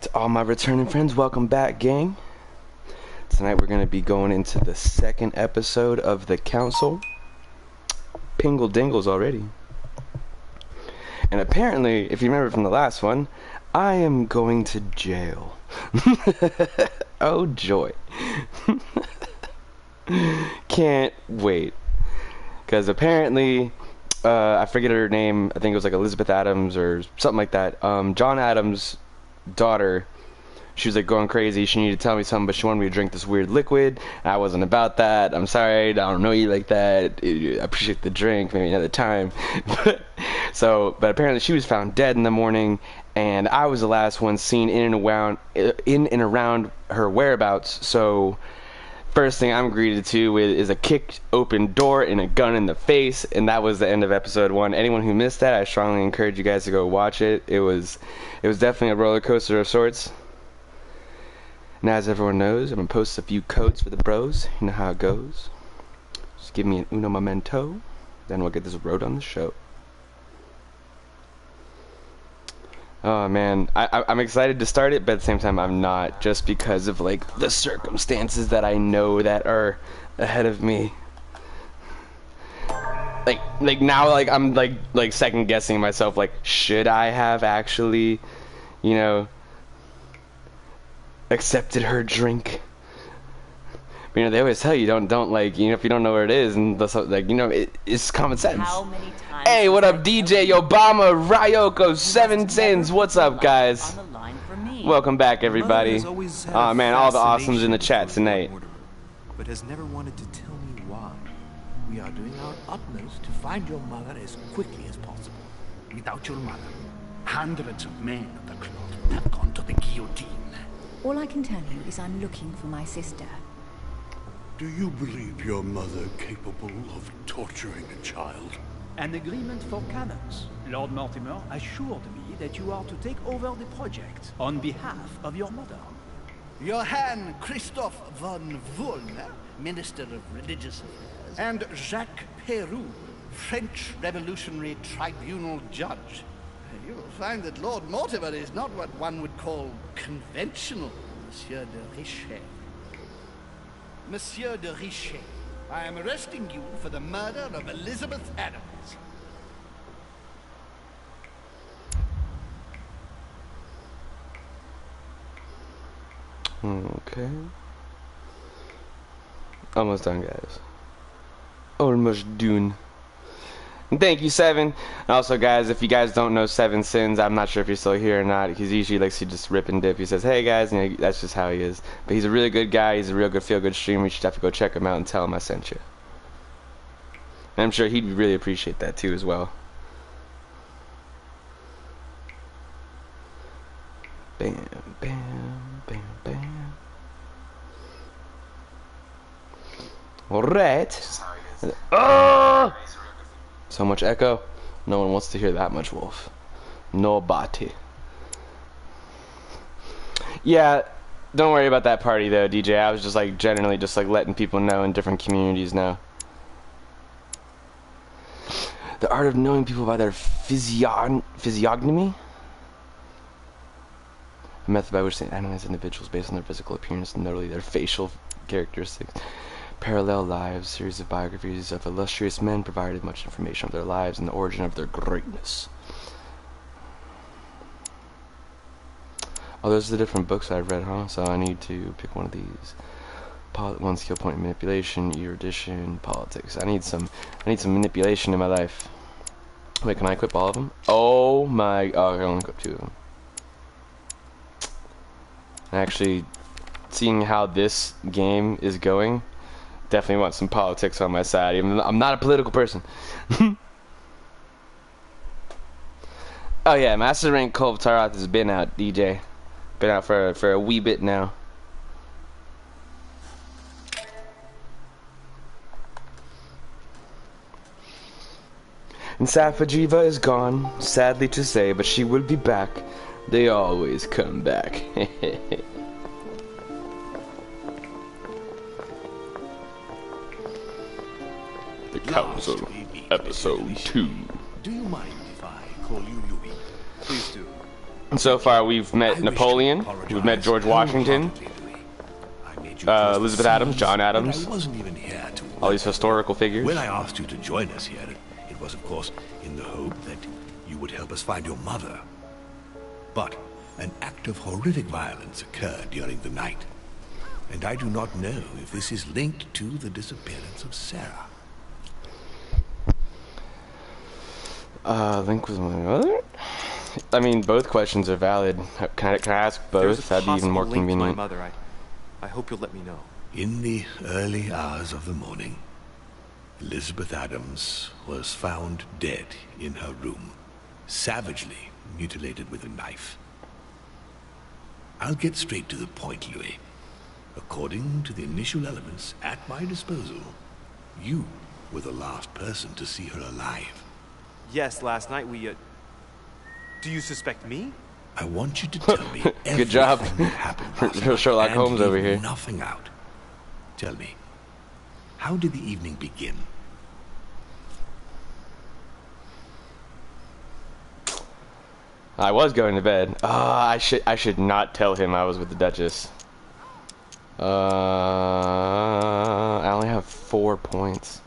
To all my returning friends, welcome back, gang. Tonight we're going to be going into the second episode of The Council. Pingle dingles already. And apparently, if you remember from the last one, I am going to jail. Oh joy. Can't wait. Because apparently, I forget her name, I think it was like Elizabeth Adams or something like that. John Adams' daughter, she was like going crazy. She needed to tell me something, but she wanted me to drink this weird liquid. I wasn't about that. I'm sorry, I don't know you like that. I appreciate the drink, maybe another time. But apparently she was found dead in the morning, and I was the last one seen in and around her whereabouts. So first thing I'm greeted to with is a kicked open door and a gun in the face, and that was the end of episode 1. Anyone who missed that, I strongly encourage you guys to go watch it. It was definitely a roller coaster of sorts. And as everyone knows, I'm gonna post a few codes for the bros. You know how it goes. Just give me an uno momento, then we'll get this road on the show. Oh man, I'm excited to start it, but at the same time I'm not, just because of like the circumstances that I know that are ahead of me. Like now, like I'm like second guessing myself, like should I have actually, you know, accepted her drink? But, you know, they always tell you don't like, you know, if you don't know where it is, and like, you know, it's common sense. How many times hey, what up, DJ Obama, Ryoko, 7 Sins, what's up, guys? Welcome back, everybody. Oh man, all the awesomes in the chat tonight. But has never wanted to tell me why. We are doing our utmost to find your mother as quickly as possible. Without your mother, hundreds of men of the cloth would have gone to the guillotine. All I can tell you is I'm looking for my sister. Do you believe your mother capable of torturing a child? An agreement for cannons. Lord Mortimer assured me that you are to take over the project on behalf of your mother. Johann Christoph von Wollner, Minister of Religious Affairs, and Jacques Peroux, French Revolutionary Tribunal Judge. You will find that Lord Mortimer is not what one would call conventional, Monsieur de Richet. Monsieur de Richet, I am arresting you for the murder of Elizabeth Adams. Okay. Almost done, guys. Almost done. And thank you, 7. And also, guys, if you guys don't know 7 Sins, I'm not sure if you're still here or not, because he usually likes to just rip and dip. He says, hey, guys, and that's just how he is. But he's a really good guy. He's a real good feel-good streamer. You should have to go check him out and tell him I sent you. And I'm sure he'd really appreciate that, too, as well. Bam, bam, bam, bam. Alright. Oh! So much echo. No one wants to hear that much, Wolf. Nobody. Yeah, don't worry about that party though, DJ. I was just like generally just like letting people know in different communities now. The art of knowing people by their physiognomy. A method by which they analyze individuals based on their physical appearance, and notably their facial characteristics. Parallel lives, series of biographies of illustrious men provided much information of their lives and the origin of their greatness. Oh, those are the different books I've read, huh? So I need to pick one of these. One skill point: manipulation, erudition, politics. I need some manipulation in my life. Wait, can I equip all of them? Oh my! Oh, I can only equip 2 of them. Actually, seeing how this game is going, definitely want some politics on my side. Even though I'm not a political person. Oh yeah, Master Rank Kulv Taroth has been out, DJ. Been out for a wee bit now. And Safajiva is gone, sadly to say, but she will be back. They always come back. The Council, Episode 2. Do you mind if I call you Louis? Please do. And so far, we've met Napoleon, we've met George Washington, Elizabeth Adams, John Adams, I wasn't even here to all these historical figures. When I asked you to join us here, it was, of course, in the hope that you would help us find your mother. But an act of horrific violence occurred during the night, and I do not know if this is linked to the disappearance of Sarah. Link with my mother? I mean, both questions are valid. Can I ask both? That'd be even more convenient. My mother. I hope you'll let me know. In the early hours of the morning, Elizabeth Adams was found dead in her room, savagely mutilated with a knife. I'll get straight to the point, Louis. According to the initial elements at my disposal, you were the last person to see her alive. Yes, last night we, Do you suspect me? I want you to tell me Good job. everything that happened last night Sherlock and Holmes over leave here. nothing out. Tell me, how did the evening begin? I was going to bed. I should not tell him I was with the Duchess. I only have 4 points.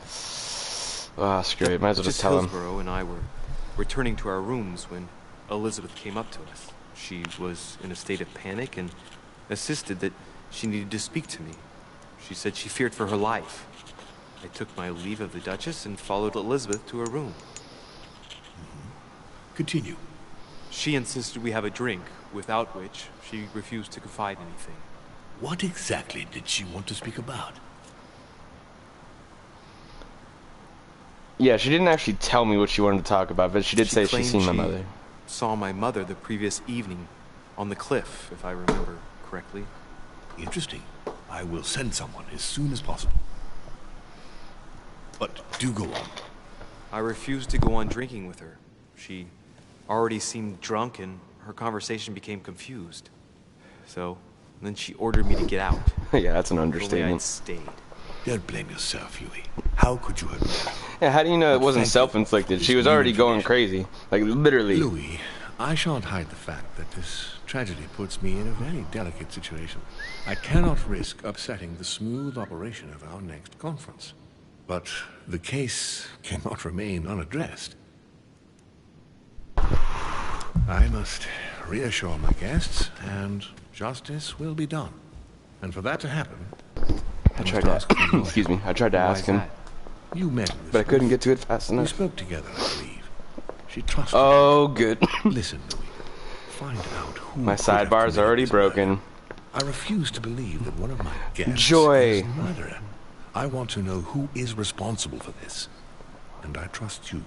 Screw it. Might as well just tell him. Hillsborough and I were returning to our rooms when Elizabeth came up to us. She was in a state of panic and insisted that she needed to speak to me. She said she feared for her life. I took my leave of the Duchess and followed Elizabeth to her room. Continue. She insisted we have a drink, without which she refused to confide anything. What exactly did she want to speak about? Yeah, she didn't actually tell me what she wanted to talk about, but she did say she'd seen my mother. Saw my mother the previous evening on the cliff, if I remember correctly. Interesting. I will send someone as soon as possible. But do go on. I refused to go on drinking with her. She already seemed drunk and her conversation became confused. So, then she ordered me to get out. Yeah, that's an Only understatement. I'd stayed. Don't blame yourself, Huey. How could you have known? Yeah, how do you know it wasn't Thank you self-inflicted? for She this was new already going information. crazy. Like, literally. Louis, I shan't hide the fact that this tragedy puts me in a very delicate situation. I cannot risk upsetting the smooth operation of our next conference. But the case cannot remain unaddressed. I must reassure my guests, and justice will be done. And for that to happen, I tried to ask excuse me. I tried to ask him, you met but I couldn't get to it fast We enough. spoke together, I believe. She trusted Oh, good. me. Listen, Louis. Find out who My could have sidebar's committed already this broken. murder. I refuse to believe that one of my guests Joy. is a murderer. I want to know who is responsible for this. And I trust you.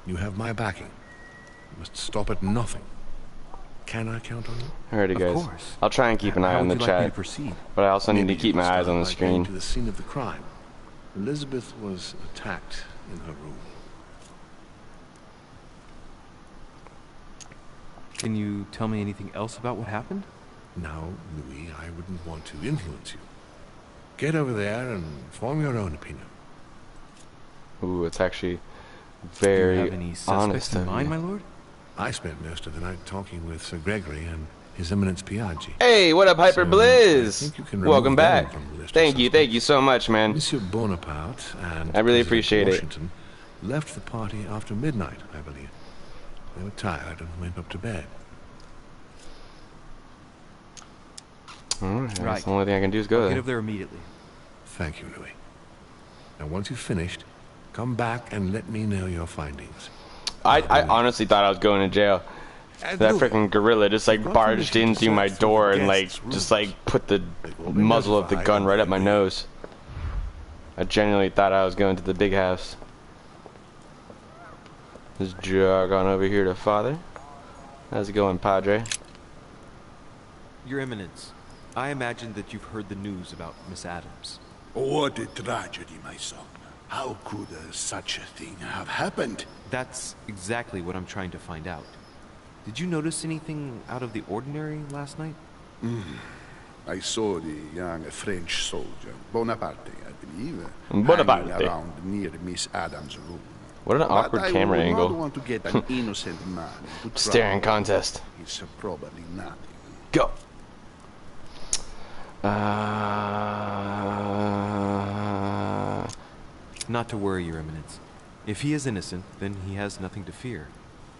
You have my backing. You must stop at nothing. Can I count on you? Alrighty, Of guys. course. I'll try and keep an eye How on the would you like me to chat, proceed? but I also need to Maybe keep you my could eyes on the start by going to screen. the scene of the crime. Elizabeth was attacked in her room. Can you tell me anything else about what happened? Now, Louis, I wouldn't want to influence you. Get over there and form your own opinion. Ooh, it's actually Do you very have any suspects honest in of mind, you. my lord? I spent most of the night talking with Sir Gregory and His Eminence Piaggi. Hey, what up, Hyper So, I Blizz? think you can remove Welcome them back. from the list of Thank you suspects. so much, man. Monsieur Bonaparte and I really President appreciate it. Washington left the party after midnight, I believe. They were tired and went up to bed. Alright, Right. the only thing I can do is go Get there. over there immediately. Thank you, Louis. Now, once you've finished, come back and let me know your findings. I honestly thought I was going to jail. And That Louis, freaking gorilla just like got barged permission in to through my search door through and the like guests' just rooms. like put the will be muzzle of the notified gun when right they up my leave. nose. I genuinely thought I was going to the big house. Let's jog on over here to Father. How's it going, Padre? Your Eminence, I imagine that you've heard the news about Miss Adams. What a tragedy, my son. How could such a thing have happened? That's exactly what I'm trying to find out. Did you notice anything out of the ordinary last night? I saw the young French soldier, Bonaparte, I believe, Bonaparte. hanging around near Miss Adams' room. What an awkward camera I would angle. not want to get an innocent man into trouble. Staring contest. It's probably nothing. Go. Not to worry, Your Eminence. If he is innocent, then he has nothing to fear.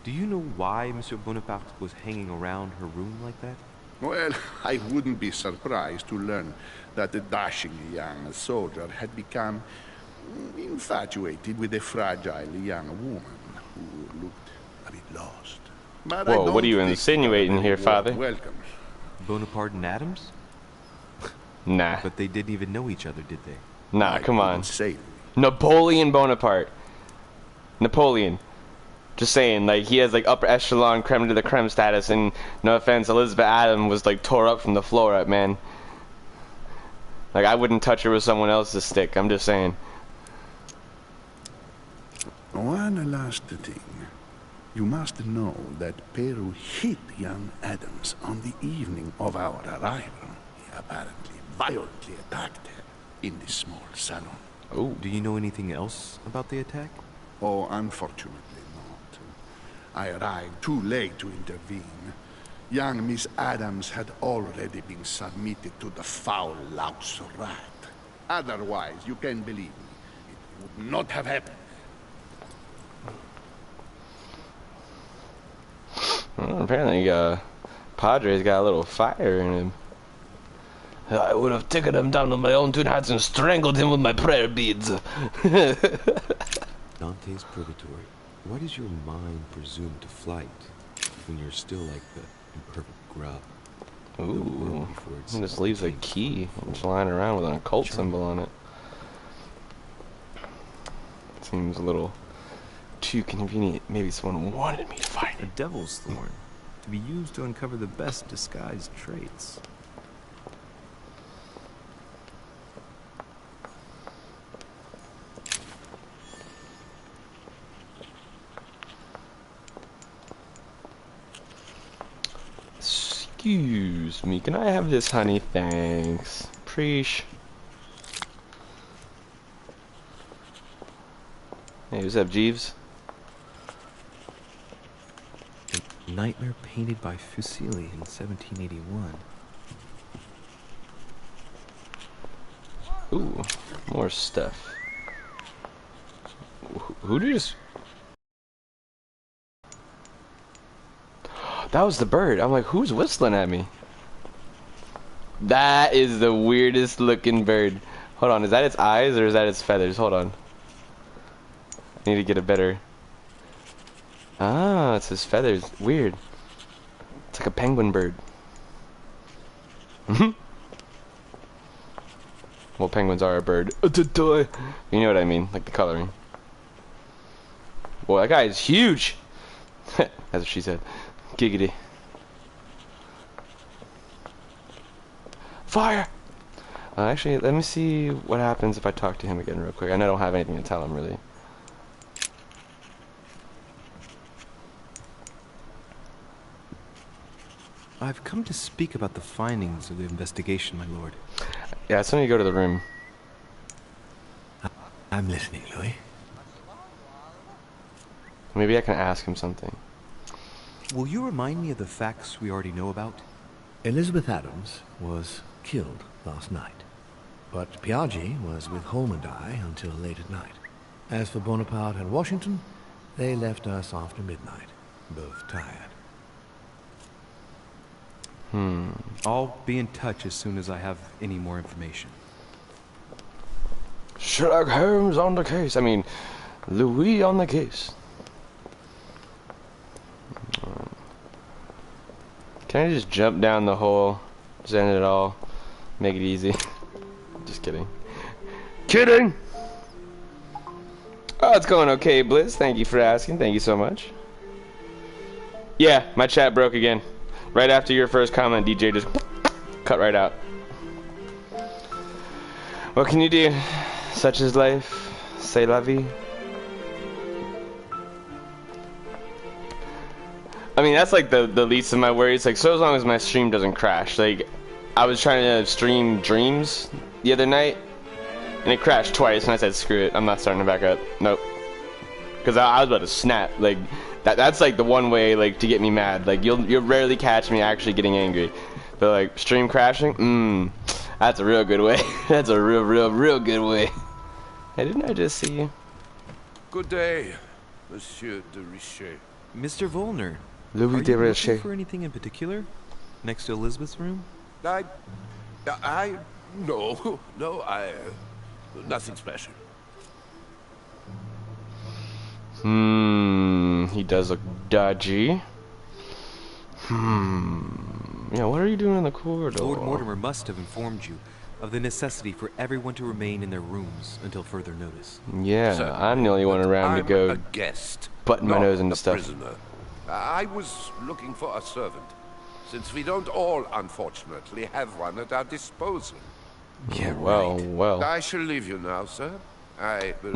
Do you know why Monsieur Bonaparte was hanging around her room like that? Well, I wouldn't be surprised to learn that the dashing young soldier had become infatuated with a fragile young woman who looked a bit lost. But Whoa, what are you insinuating here, Father? Welcome. Bonaparte and Adams? Nah. But they didn't even know each other, did they? Nah, come on. Say Napoleon Bonaparte. Napoleon. Just saying, like, he has, like, upper echelon creme de la creme status, and no offense, Elizabeth Adams was, like, tore up from the floor up, man. Like, I wouldn't touch her with someone else's stick, I'm just saying. One last thing. You must know that Peru hit young Adams on the evening of our arrival. He apparently violently attacked her in the small salon. Oh, do you know anything else about the attack? Oh, unfortunately not. I arrived too late to intervene. Young Miss Adams had already been submitted to the foul louse rat. Otherwise, you can believe me, it would not have happened. Well, apparently, Padre's got a little fire in him. I would have taken him down on my own two hands and strangled him with my prayer beads. Dante's Purgatory. Why does your mind presume to flight when you're still like the imperfect grub? Ooh, he just leaves a key just lying around with an occult symbol on it. Seems a little too convenient. Maybe someone wanted me to find A it. devil's thorn, to be used to uncover the best disguised traits. Excuse me, can I have this honey? Thanks. Preach. Hey, what's up, Jeeves? A nightmare painted by Fuseli in 1781. Ooh, more stuff. Who just... That was the bird. I'm like, who's whistling at me? That is the weirdest looking bird. Hold on, is that its eyes or is that its feathers? Hold on. I need to get a better... Ah, it's his feathers. Weird. It's like a penguin bird. Well, penguins are a bird. You know what I mean, like the coloring. Boy, that guy is huge. That's what she said. Giggity. Fire! Actually, let me see what happens if I talk to him again real quick. I don't have anything to tell him, really. I've come to speak about the findings of the investigation, my lord. Yeah, so you go to the room. I'm listening, Louis. Maybe I can ask him something. Will you remind me of the facts we already know about? Elizabeth Adams was killed last night, but Piaggi was with Holm and I until late at night. As for Bonaparte and Washington, they left us after midnight, both tired. I'll be in touch as soon as I have any more information. Sherlock Holmes on the case. I mean, Louis on the case. Can I just jump down the hole? Just end it all? Make it easy. Just kidding. Kidding! Oh, it's going okay, Blizz. Thank you for asking. Thank you so much. Yeah, my chat broke again. Right after your first comment, DJ just cut right out. What can you do? Such is life. C'est la vie. I mean, that's like the least of my worries. Like, so as long as my stream doesn't crash. Like, I was trying to stream Dreams the other night, and it crashed twice, and I said, screw it, I'm not starting it back up. Nope. because I was about to snap. Like that's like the one way like to get me mad. Like you'll rarely catch me actually getting angry, but like stream crashing, that's a real good way. That's a real good way. Hey, didn't I just see you? Good day, Monsieur de Richet. Mr. Volner, Louis are de you looking Richet. for anything in particular? Next to Elizabeth's room? No, nothing special. He does look dodgy. Yeah, what are you doing in the corridor? Lord Mortimer must have informed you of the necessity for everyone to remain in their rooms until further notice. Yeah, Certainly, I'm the only one around to I'm go a guest, button my not nose into a stuff. prisoner. I was looking for a servant, since we don't all, unfortunately, have one at our disposal. Yeah, Well. I shall leave you now, sir. I will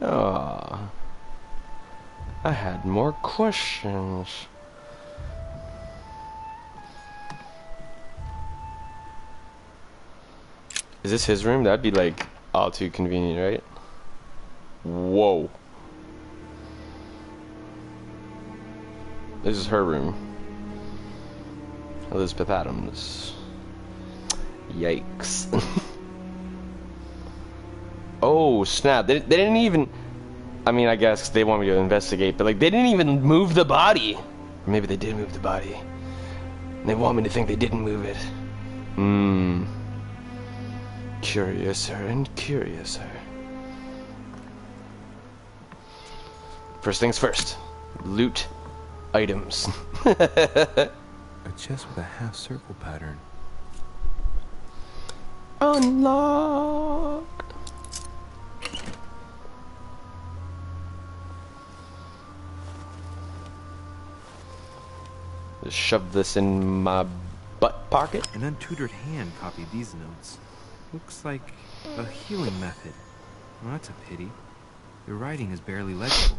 No. I had more questions. Is this his room? That'd be like all too convenient, right? Whoa. This is her room. Elizabeth Adams. Yikes. Oh, snap. They didn't even... I mean, I guess they want me to investigate, but like they didn't even move the body. Or maybe they did move the body. And they want me to think they didn't move it. Curiouser and curiouser. First things first. Loot items. A chest with a half-circle pattern. Unlocked. Just shove this in my butt pocket. An untutored hand copied these notes. Looks like a healing method. Well, that's a pity. The writing is barely legible.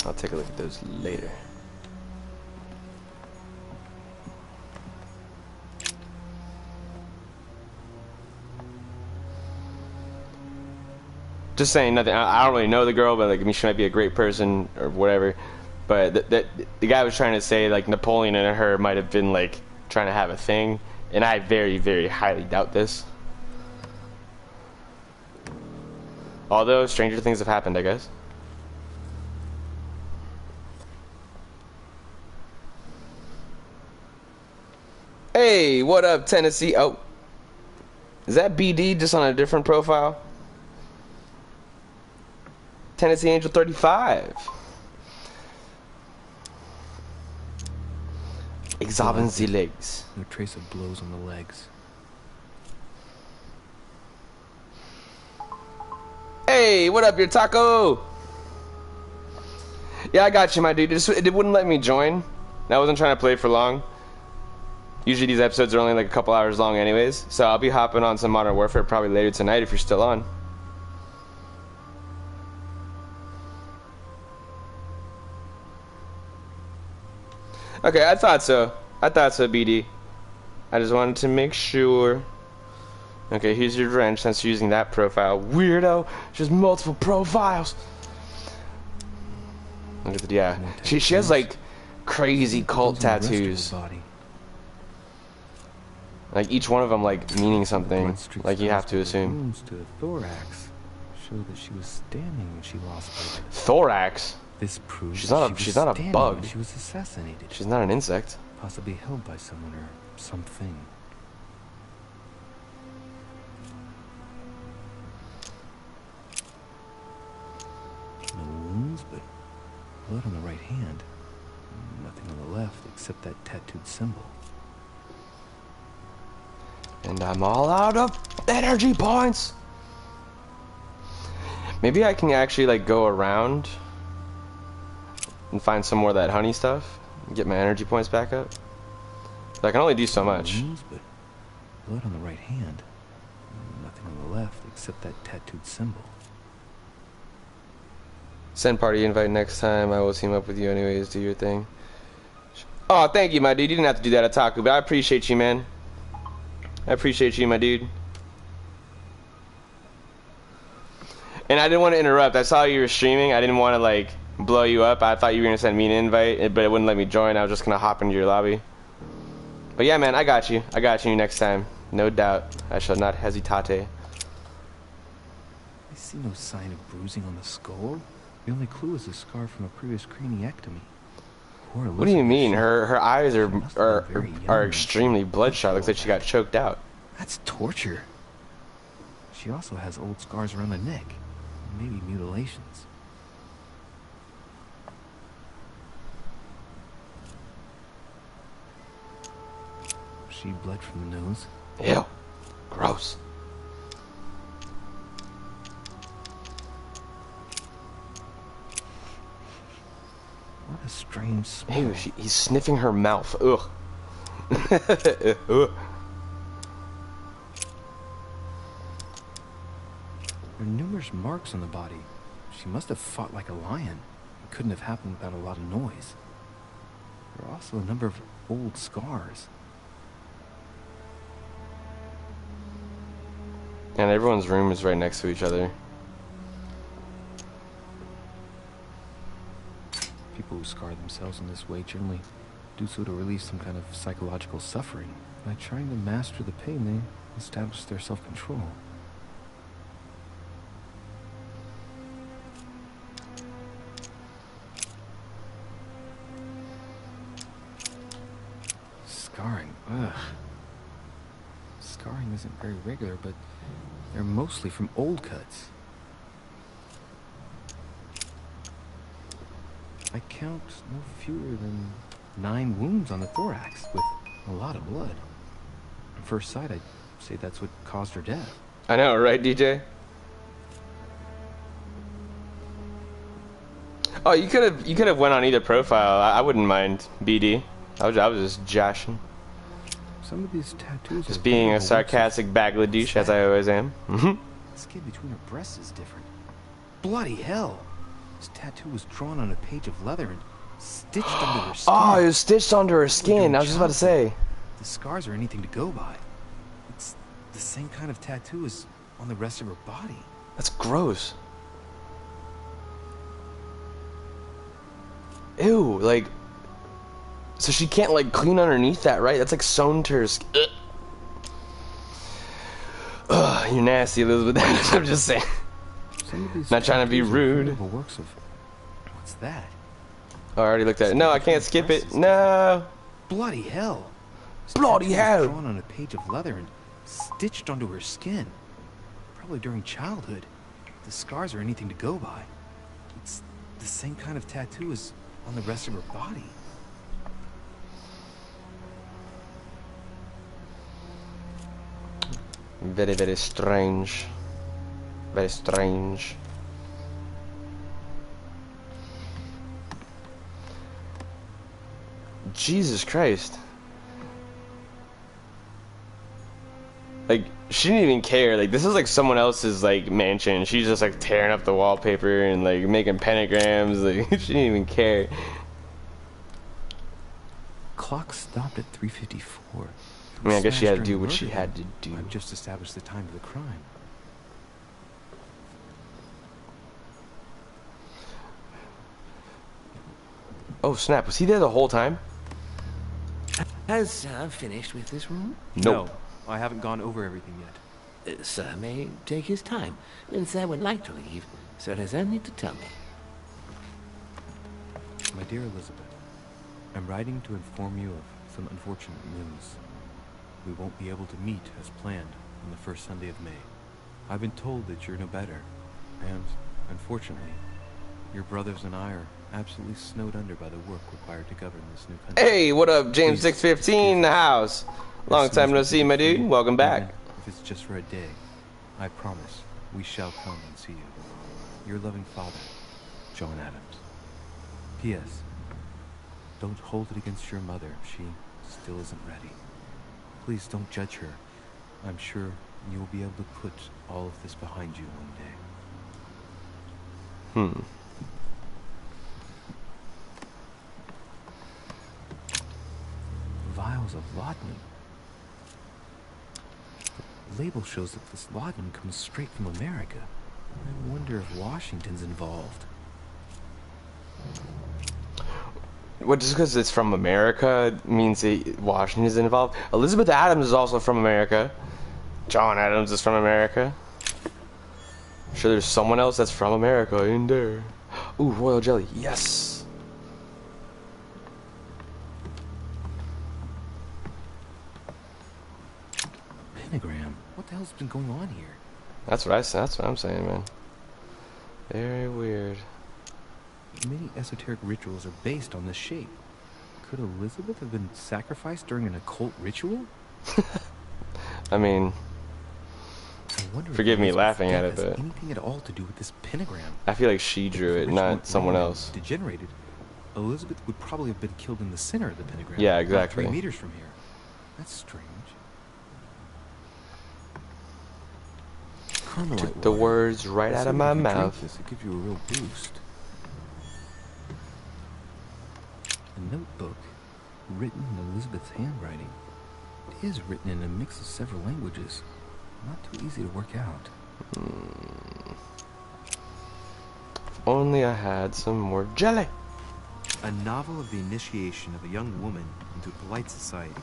I'll take a look at those later. Just saying nothing. I don't really know the girl, but like, I mean, she might be a great person or whatever. But the guy was trying to say like Napoleon and her might have been like trying to have a thing, and I very, very highly doubt this. Although stranger things have happened, I guess. Hey, what up, Tennessee? Oh, is that BD just on a different profile? Tennessee Angel 35. Examen the legs. No trace of blows on the legs. Hey, what up, your taco? Yeah, I got you, my dude. It wouldn't let me join. I wasn't trying to play for long. Usually these episodes are only like a couple hours long anyways. So I'll be hopping on some Modern Warfare probably later tonight if you're still on. Okay, I thought so. BD. I just wanted to make sure. Okay, here's your wrench since you're using that profile. Weirdo! She has multiple profiles! Look at the, yeah. She has like crazy cult tattoos. Like each one of them like meaning something. Like you have to assume. Wounds to the thorax show that she was standing when she lost blood. Thorax? This proves she's not a bug. She was assassinated. She's not an insect. Possibly held by someone or something. No wounds, but blood on the right hand. Nothing on the left except that tattooed symbol. And I'm all out of energy points. Maybe I can actually like go around and find some more of that honey stuff and get my energy points back up. But I can only do so much. Wounds, but blood on the right hand. Nothing on the left except that tattooed symbol. Send party invite next time. I will team up with you anyways. Do your thing. Oh, thank you, my dude. You didn't have to do that at Taku, but I appreciate you, man. I appreciate you, my dude. And I didn't want to interrupt. I saw you were streaming. I didn't want to like blow you up. I thought you were gonna send me an invite, but it wouldn't let me join. I was just gonna hop into your lobby. But yeah, man, I got you. I got you next time. No doubt. I shall not hesitate. I see no sign of bruising on the skull. The only clue is a scar from a previous craniectomy. What do you mean? Her eyes are extremely bloodshot. Looks like she got choked out. That's torture. She also has old scars around the neck. Maybe mutilations. She bled from the nose. Ew. Gross. What a strange smell. Ew, he's sniffing her mouth. Ugh. Ugh. There are numerous marks on the body. She must have fought like a lion. It couldn't have happened without a lot of noise. There are also a number of old scars. And everyone's room is right next to each other. People who scar themselves in this way generally do so to release some kind of psychological suffering. By trying to master the pain, they establish their self-control. Scarring, ugh. Scarring isn't very regular, but they're mostly from old cuts. I count no fewer than 9 wounds on the thorax, with a lot of blood. At first sight, I'd say that's what caused her death. I know, right, DJ? Oh, you could have went on either profile. I wouldn't mind, BD. I was just joshing. Some of these tattoos just being a sarcastic Bangladesh, as I always am. The skin between her breasts is different. Bloody hell! This tattoo was drawn on a page of leather and stitched under her skin. Oh, it was stitched onto her skin. I was just about to say. The scars are anything to go by. It's the same kind of tattoo as on the rest of her body. That's gross. Ew, like... So she can't, like, clean underneath that, right? That's, like, sewn to her skin. Ugh, you're nasty, Elizabeth. I'm just saying. Not trying to be rude. Works of... What's that? Oh, I already looked at it. No, I can't skip it. No. Bloody hell. Bloody hell. Drawn on a page of leather and stitched onto her skin. Probably during childhood. If the scars are anything to go by. It's the same kind of tattoo as on the rest of her body. Very, very strange. Very strange. Jesus Christ. Like, she didn't even care. Like, this is like someone else's, like, mansion. She's just, like, tearing up the wallpaper and, like, making pentagrams. Like, she didn't even care. Clock stopped at 3:54. I mean, I guess she had to do what she had to do. I've just established the time of the crime. Oh, snap. Was he there the whole time? Has Sir finished with this room? No, I haven't gone over everything yet. Sir may take his time. When Sir would like to leave, Sir has only to tell me. My dear Elizabeth, I'm writing to inform you of some unfortunate news. We won't be able to meet as planned on the first Sunday of May. I've been told that you're no better, and, unfortunately, your brothers and I are absolutely snowed under by the work required to govern this new country. Hey, what up, James 615 in the house? Long time no see, my dude. Welcome back. If it's just for a day, I promise we shall come and see you. Your loving father, John Adams. P.S. Don't hold it against your mother if she still isn't ready. Please don't judge her. I'm sure you'll be able to put all of this behind you one day. Vials of laudanum. The label shows that this laudanum comes straight from America. I wonder if Washington's involved. What, just because it's from America means Washington's involved? Elizabeth Adams is also from America. John Adams is from America. I'm sure there's someone else that's from America in there. Ooh, royal jelly. Yes. Pentagram. What the hell's been going on here? That's what I'm saying, man. Very weird. Many esoteric rituals are based on this shape. Could Elizabeth have been sacrificed during an occult ritual? I mean, forgive me laughing at it, but anything at all to do with this pentagram? I feel like she drew it, not someone else. Degenerated. Elizabeth would probably have been killed in the center of the pentagram. Yeah, exactly. 3 meters from here. That's strange. Took the words right out of my mouth. This, it gives you a real boost. A notebook written in Elizabeth's handwriting. It is written in a mix of several languages. Not too easy to work out. If only I had some more jelly. A novel of the initiation of a young woman into polite society.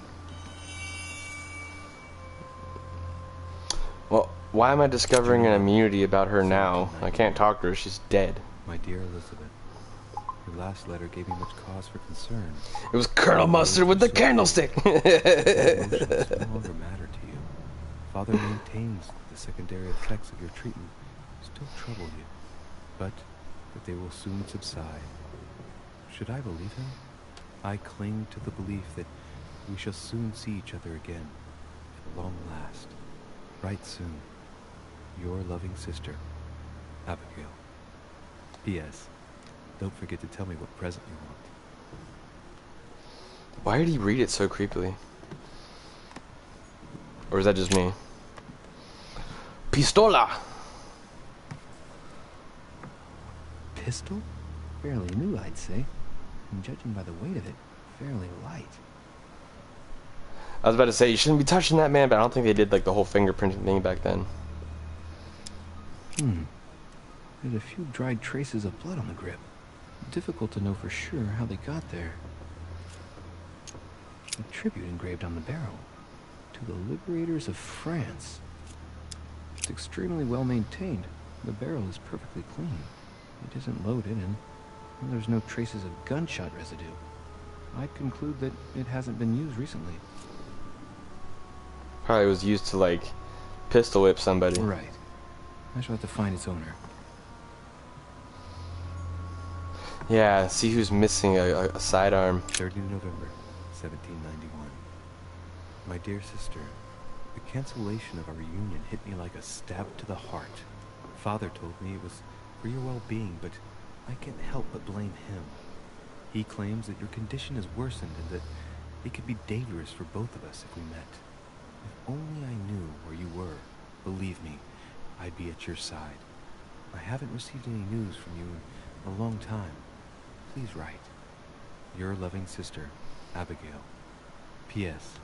Well, why am I discovering an immunity about her now? I can't talk to her, she's dead. My dear Elizabeth, your last letter gave me much cause for concern. It was Colonel Mustard with the candlestick! Emotions no longer matter to you. Father maintains that the secondary effects of your treatment still trouble you, but that they will soon subside. Should I believe him? I cling to the belief that we shall soon see each other again, at long last. Right soon. Your loving sister, Abigail. P.S. Don't forget to tell me what present you want. Why did he read it so creepily? Or is that just me? Pistola! Pistol? Fairly new, I'd say. And judging by the weight of it, fairly light. I was about to say, you shouldn't be touching that, man, but I don't think they did like the whole fingerprinting thing back then. There's a few dried traces of blood on the grip. Difficult to know for sure how they got there. A tribute engraved on the barrel. To the liberators of France. It's extremely well maintained. The barrel is perfectly clean. It isn't loaded, and there's no traces of gunshot residue. I'd conclude that it hasn't been used recently. Probably was used to, like, pistol whip somebody. Right. I shall have to find its owner. Yeah, see who's missing a sidearm. 30th November, 1791. My dear sister, the cancellation of our reunion hit me like a stab to the heart. Father told me it was for your well-being, but I can't help but blame him. He claims that your condition has worsened and that it could be dangerous for both of us if we met. If only I knew where you were, believe me, I'd be at your side. I haven't received any news from you in a long time. Please write. Your loving sister, Abigail. P.S.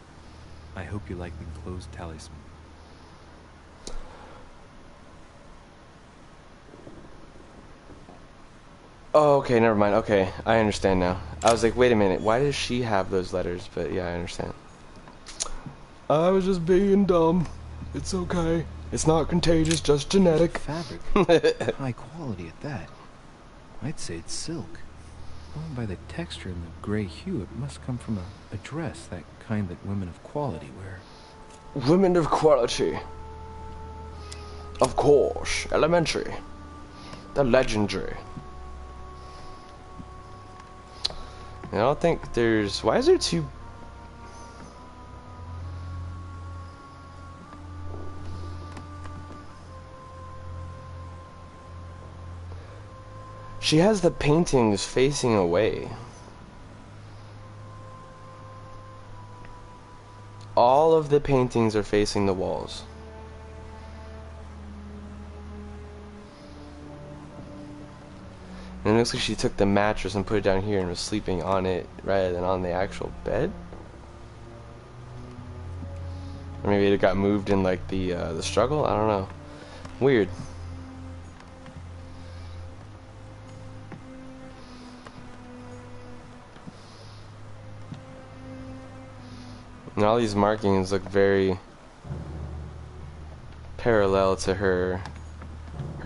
I hope you like the enclosed talisman. Oh, okay, never mind. Okay, I understand now. I was like, wait a minute, why does she have those letters? But yeah, I understand. I was just being dumb. It's okay. It's not contagious, just genetic. Fabric. High quality at that. I'd say it's silk. Going by the texture and the gray hue, it must come from a dress, that kind that women of quality wear. Women of quality. Of course. Elementary. The legendary. I don't think there's... Why is there two... She has the paintings facing away. All of the paintings are facing the walls. And it looks like she took the mattress and put it down here and was sleeping on it rather than on the actual bed. Or maybe it got moved in like the struggle. I don't know. Weird. And all these markings look very parallel to her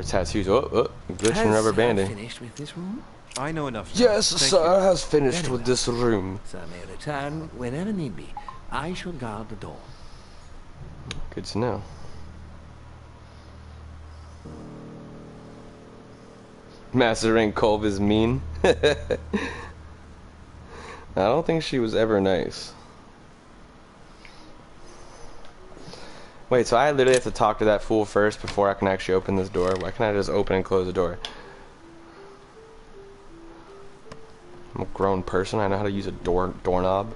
tattoos. Oh, glitching rubber banding. Finished with this room? I know enough now. Yes, Thank sir, you. has finished Very with well. this room. Sir may return whenever need be. I shall guard the door. Good to know. Master Rank Colv is mean. I don't think she was ever nice. Wait, so I literally have to talk to that fool first before I can actually open this door? Why can't I just open and close the door? I'm a grown person. I know how to use a doorknob.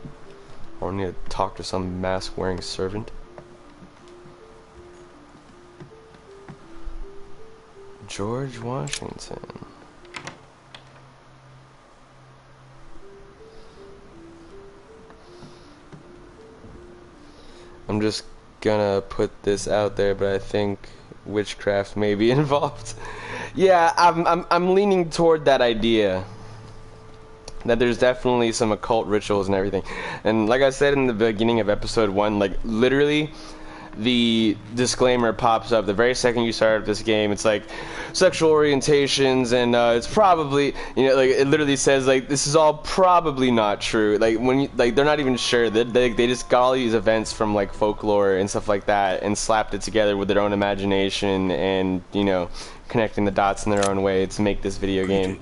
I don't need to talk to some mask-wearing servant. George Washington. I'm just gonna put this out there, but I think witchcraft may be involved. Yeah, I'm leaning toward that idea. That there's definitely some occult rituals and everything. And like I said in the beginning of episode 1, like literally the disclaimer pops up the very second you start up this game. It's like sexual orientations, and it's probably, you know, like it literally says like this is all probably not true. Like when you, like they're not even sure. They just got all these events from like folklore and stuff like that and slapped it together with their own imagination and, you know, connecting the dots in their own way to make this video game.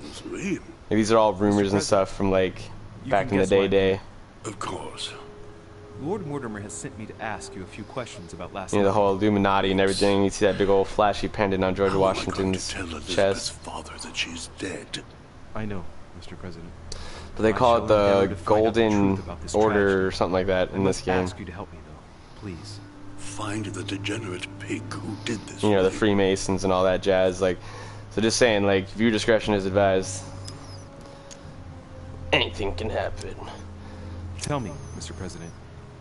Like, these are all rumors and stuff from like back in the day. Of course. Lord Mortimer has sent me to ask you a few questions about last You know, night. the whole Illuminati and everything. You see that big old flashy pendant on George Washington's Tell Elizabeth's chest. father that she's dead. I know, Mr. President. But they I call shall it the endeavor to find out the Golden truth about this Order tragedy. or something like that I in this must game. ask you to help me, though. Please. Find the degenerate pig who did this. You know, the right? Freemasons and all that jazz. Like, so just saying, like, viewer discretion is advised. Anything can happen. Tell me, Mr. President,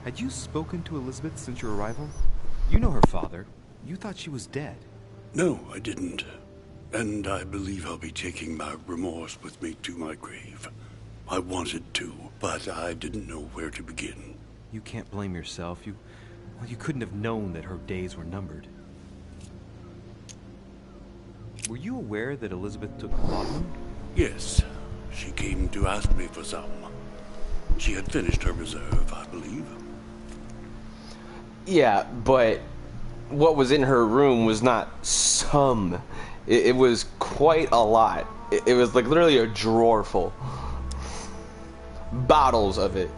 had you spoken to Elizabeth since your arrival? You know her father. You thought she was dead. No, I didn't. And I believe I'll be taking my remorse with me to my grave. I wanted to, but I didn't know where to begin. You can't blame yourself. You couldn't have known that her days were numbered. Were you aware that Elizabeth took laudanum? Yes, she came to ask me for some. She had finished her reserve, I believe. Yeah, but what was in her room was not some. It was quite a lot. It was like literally a drawer full. Bottles of it.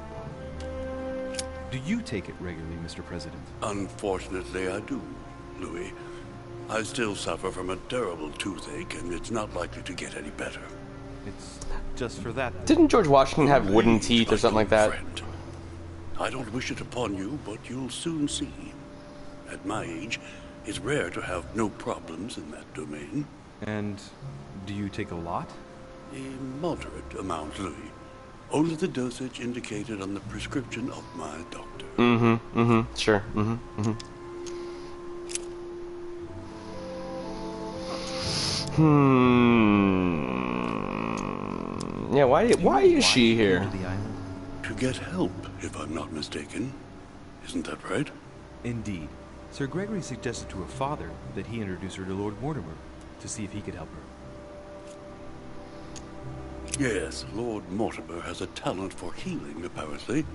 Do you take it regularly, Mr. President? Unfortunately, I do, Louis. I still suffer from a terrible toothache, and it's not likely to get any better. It's just for that. Didn't George Washington have wooden teeth or something like that? Friend. I don't wish it upon you, but you'll soon see. At my age, it's rare to have no problems in that domain. And do you take a lot? A moderate amount, Louis. Only the dosage indicated on the prescription of my doctor. Sure. Yeah, why is she here? To the island? To get help, if I'm not mistaken. Isn't that right? Indeed. Sir Gregory suggested to her father that he introduce her to Lord Mortimer to see if he could help her. Yes, Lord Mortimer has a talent for healing, apparently.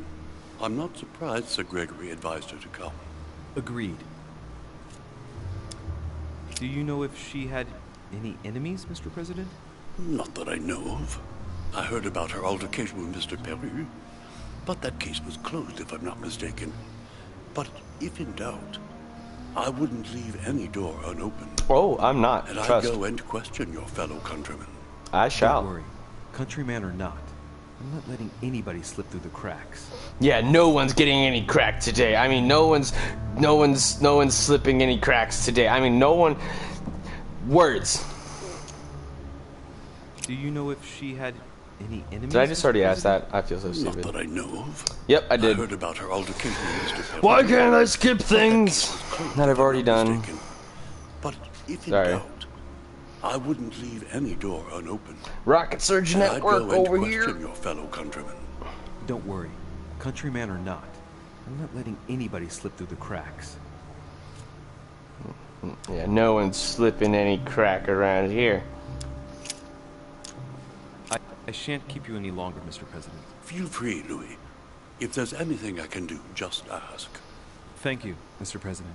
I'm not surprised Sir Gregory advised her to come. Agreed. Do you know if she had any enemies, Mr. President? Not that I know of. I heard about her altercation with Mr. Perry, but that case was closed, if I'm not mistaken. But if in doubt, I wouldn't leave any door unopened. Oh, I'm not. And I'd Trust. go and question your fellow countrymen. I shall. Don't worry. Countryman or not, I'm not letting anybody slip through the cracks. Yeah, no one's getting any crack today. I mean, no one's slipping any cracks today. I mean, no one. Words. Do you know if she had any enemies? Did I just already ask that? I feel so Not stupid. that I know of. Yep, I I did. heard about her altercation with Mr. Perry. Why can't I skip things that I've already done? Mistaken. But if in Sorry. doubt, I wouldn't leave any door unopened. Rocket Surge And I'd Network go and over question here. your fellow countrymen. Don't worry. Countryman or not, I'm not letting anybody slip through the cracks. Yeah, no one's slipping any crack around here. I shan't keep you any longer, Mr. President. Feel free, Louis. If there's anything I can do, just ask. Thank you, Mr. President.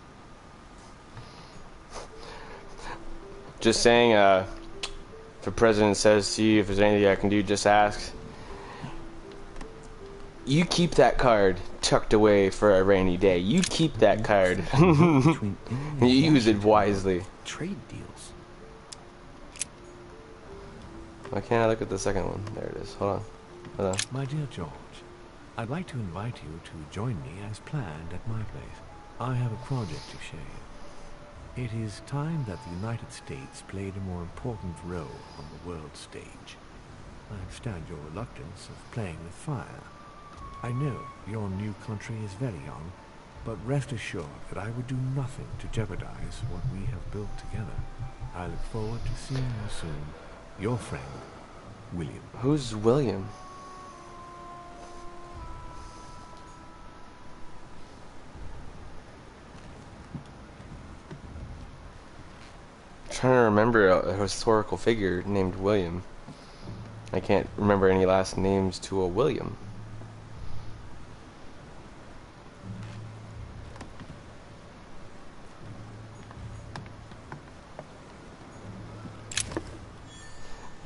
Just saying, if the president says to you, if there's anything I can do, just ask. You keep that card tucked away for a rainy day. You keep that card. You use it wisely. Trade deals. Why can't I look at the second one? There it is. Hold on. Hold on. My dear George, I'd like to invite you to join me as planned at my place. I have a project to share you. It is time that the United States played a more important role on the world stage. I understand your reluctance of playing with fire. I know your new country is very young, but rest assured that I would do nothing to jeopardize what we have built together. I look forward to seeing you soon. Your friend, William. Who's William? I'm trying to remember a historical figure named William. I can't remember any last names to a William.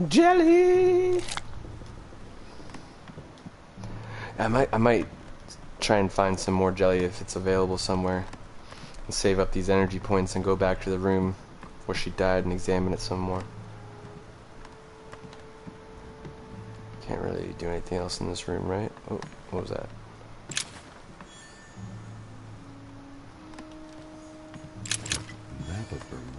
Jelly. I might try and find some more jelly if it's available somewhere, and save up these energy points and go back to the room where she died and examine it some more. Can't really do anything else in this room, right? Oh, what was that? Map of Vermont.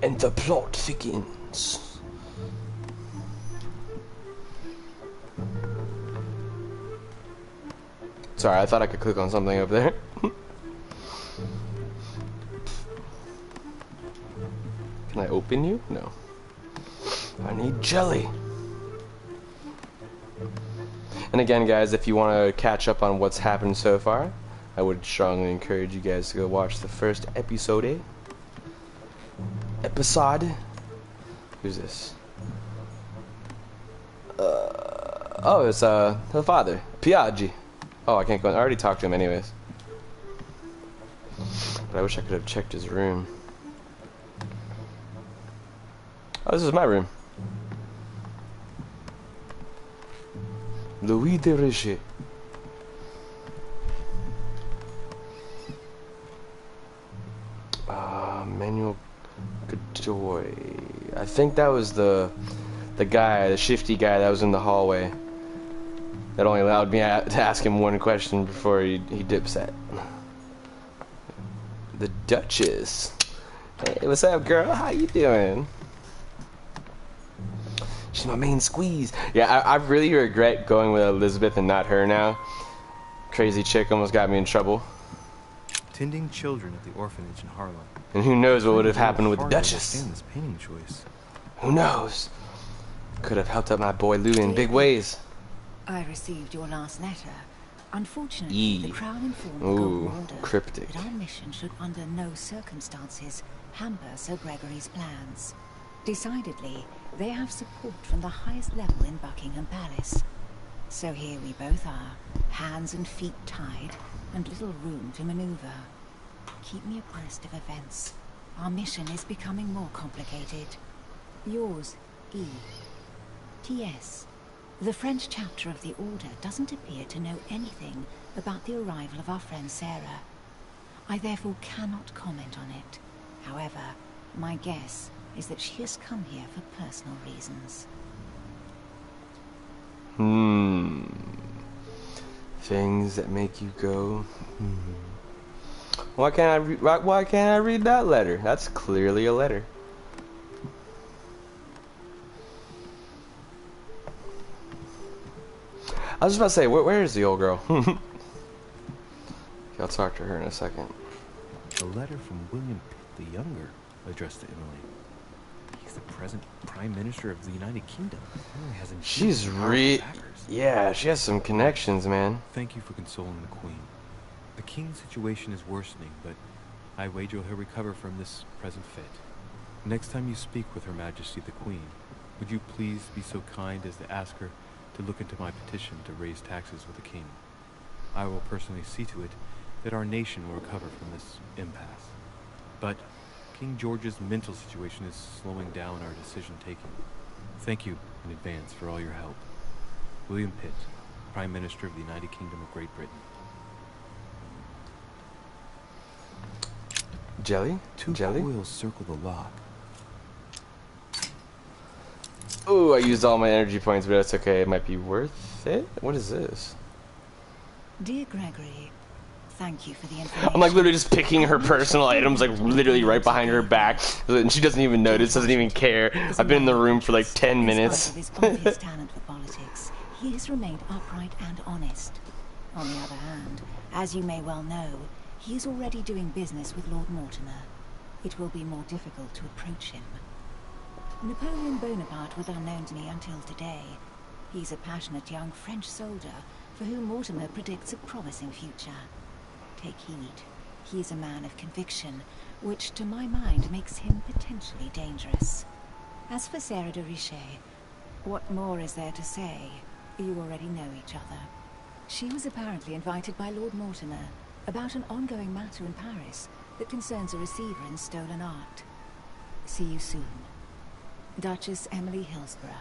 And the plot thickens. Sorry, I thought I could click on something up there. Can I open you? No. I need jelly. And again, guys, if you want to catch up on what's happened so far, I would strongly encourage you guys to go watch the first episode. Who's this? Oh, it's her father, Piaggi. Oh, I can't go. I already talked to him anyways. But I wish I could have checked his room. Oh, this is my room. Louis de Richer. Manuel Godoy. I think that was the guy, the shifty guy that was in the hallway. That only allowed me to ask him one question before he dipset. The Duchess. Hey, what's up, girl? How you doing? She's my main squeeze. Yeah, I really regret going with Elizabeth and not her now. Crazy chick almost got me in trouble. Tending children at the orphanage in Harlem. And who knows what would have happened with the Duchess? This painting choice. Who knows? Could have helped out my boy Louis in big ways. I received your last letter. Unfortunately, the Crown informed the Golden Order cryptic. that our mission should under no circumstances hamper Sir Gregory's plans. Decidedly, they have support from the highest level in Buckingham Palace. So here we both are, hands and feet tied, and little room to maneuver. Keep me abreast of events. Our mission is becoming more complicated. Yours, E. T.S. The French chapter of the Order doesn't appear to know anything about the arrival of our friend Sarah. I therefore cannot comment on it. However, my guess is that she has come here for personal reasons. Things that make you go, Why can't I read that letter? That's clearly a letter. I was just about to say, where is the old girl? I'll talk to her in a second. A letter from William Pitt the Younger addressed to Emily. He's the present Prime Minister of the United Kingdom. Emily has She's backers. Yeah, she has some connections, man. Thank you for consoling the Queen. The King's situation is worsening, but I wager he'll recover from this present fit. Next time you speak with Her Majesty the Queen, would you please be so kind as to ask her to look into my petition to raise taxes with the King? I will personally see to it that our nation will recover from this impasse. But King George's mental situation is slowing down our decision-taking. Thank you in advance for all your help. William Pitt, Prime Minister of the United Kingdom of Great Britain. Jelly? Two Jelly? coils circle the lock. Ooh, I used all my energy points, but that's okay. It might be worth it. What is this? Dear Gregory, thank you for the information. I'm like literally just picking her personal items, like literally right behind her back, and she doesn't even notice, doesn't even care. I've been in the room for like 10 minutes. In spite of his obvious talent for politics, he has remained upright and honest. On the other hand, as you may well know, he is already doing business with Lord Mortimer. It will be more difficult to approach him. Napoleon Bonaparte was unknown to me until today. He's a passionate young French soldier for whom Mortimer predicts a promising future. Take heed. He is a man of conviction, which to my mind makes him potentially dangerous. As for Sarah de Richet, what more is there to say? You already know each other. She was apparently invited by Lord Mortimer about an ongoing matter in Paris that concerns a receiver in stolen art. See you soon. Duchess Emily Hillsborough.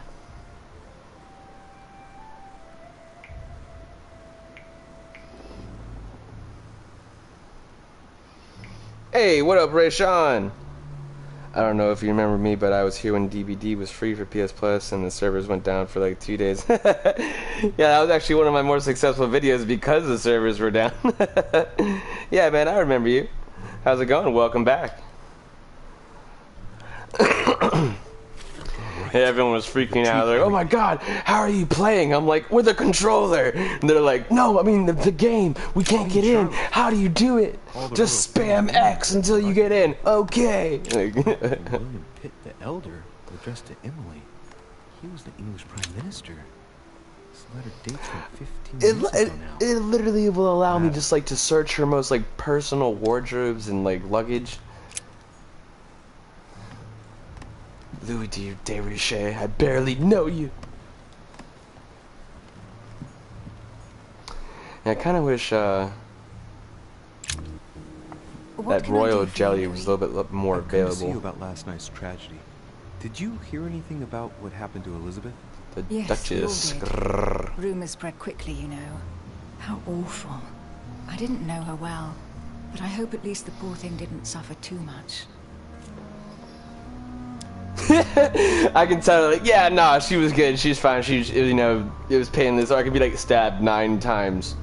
Hey, what up, Ray Sean? I don't know if you remember me, but I was here when DBD was free for PS Plus and the servers went down for like 2 days. Yeah, that was actually one of my more successful videos because the servers were down. Yeah, man, I remember you. How's it going? Welcome back. And everyone was freaking out. They're like, oh my god, how are you playing? I'm like, with a controller. And they're like, no, I mean the game. We can't get in. How do you do it? Just spam X until you get in. Okay. William Pitt the Elder addressed to Emily. He was the English Prime Minister. This letter dates from 15 years ago now. It literally will allow me just like to search her most like personal wardrobes and like luggage. Louis de Richet, I barely know you. Yeah, I kind of wish that royal jelly was a little bit more available. To see you about last night's tragedy. Did you hear anything about what happened to Elizabeth? The yes, Duchess. Rumors spread quickly, you know. How awful. I didn't know her well, but I hope at least the poor thing didn't suffer too much. I can tell, like, yeah, nah, she was good. She's fine. She's, you know, it was painless. Or I could be like stabbed 9 times. ...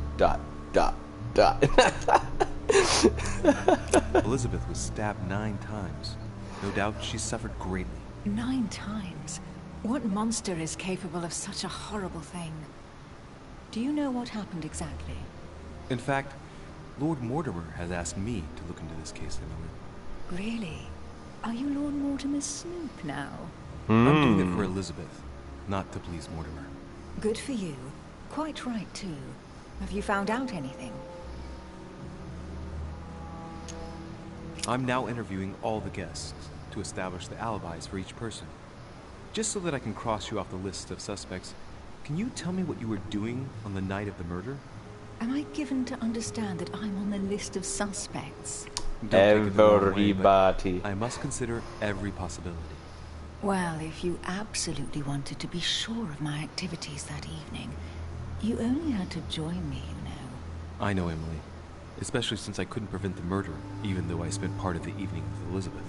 Elizabeth was stabbed 9 times. No doubt she suffered greatly. 9 times? What monster is capable of such a horrible thing? Do you know what happened exactly? In fact, Lord Mortimer has asked me to look into this case, Emily. Really? Are you Lord Mortimer's snoop now? I'm doing it for Elizabeth, not to please Mortimer. Good for you. Quite right, too. Have you found out anything? I'm now interviewing all the guests to establish the alibis for each person. Just so that I can cross you off the list of suspects, can you tell me what you were doing on the night of the murder? Am I given to understand that I'm on the list of suspects? Everybody. I must consider every possibility. Well, if you absolutely wanted to be sure of my activities that evening, you only had to join me, you know. I know, Emily. Especially since I couldn't prevent the murder, even though I spent part of the evening with Elizabeth.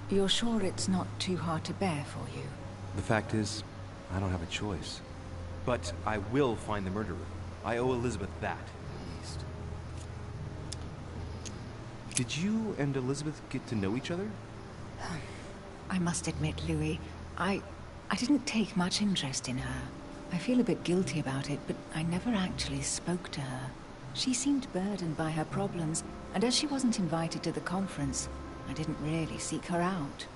You're sure it's not too hard to bear for you? The fact is, I don't have a choice. But I will find the murderer. I owe Elizabeth that, at least. Did you and Elizabeth get to know each other? I must admit, Louis, I didn't take much interest in her. I feel a bit guilty about it, but I never actually spoke to her. She seemed burdened by her problems, and as she wasn't invited to the conference, I didn't really seek her out.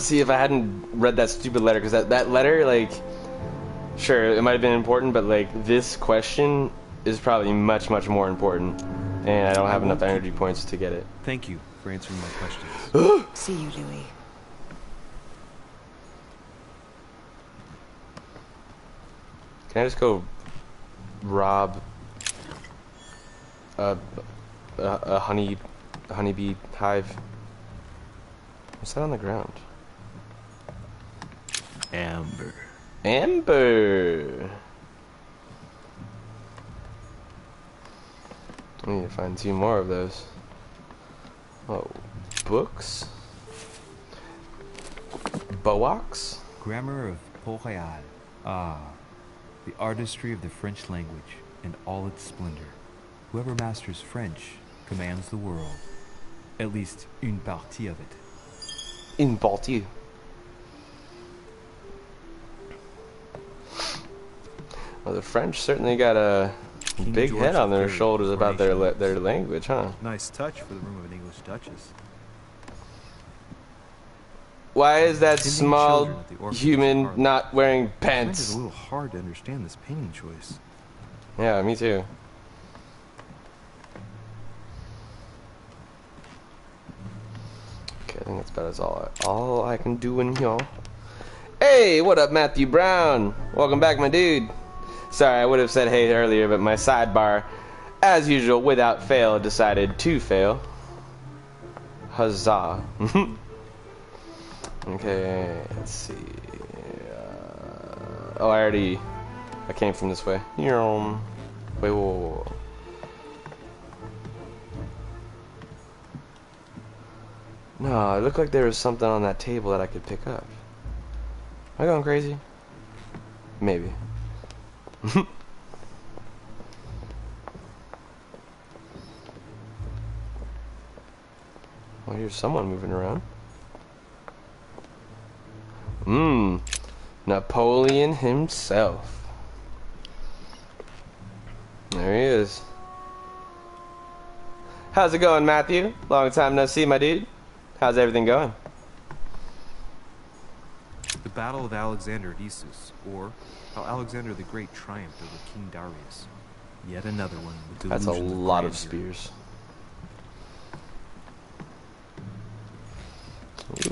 See if I hadn't read that stupid letter, because that letter, like, sure, it might have been important, but like this question is probably much more important, and I don't have enough energy points to get it. Thank you for answering my questions. See you, Louis. Can I just go rob a honeybee hive? What's that on the ground? Amber. Amber! I need to find 2 more of those. Oh, books? Boax? Grammar of Port-Royal. Ah, the artistry of the French language and all its splendor. Whoever masters French commands the world. At least une partie of it. Une partie. Well, the French certainly got a big head on their shoulders about their language, huh? Nice touch for the room of an English duchess. Why is that Indian small children at the orphanage human are- not wearing I find it pants? a little hard to understand this painting choice. Yeah, me too. Okay, I think that's about all I can do in here. Hey, what up, Matthew Brown? Welcome back, my dude. Sorry, I would have said hey earlier, but my sidebar, as usual, without fail, decided to fail. Huzzah. Okay, let's see. Oh, I came from this way. Wait, whoa. No, it looked like there was something on that table that I could pick up. Am I going crazy? Maybe. Well, here's someone moving around. Napoleon himself. There he is. How's it going, Matthew? Long time no see, my dude. How's everything going? The Battle of Alexander at Issus, or how Alexander the Great triumphed over King Darius. Yet another one with That's a delusions lot of grandeur. spears.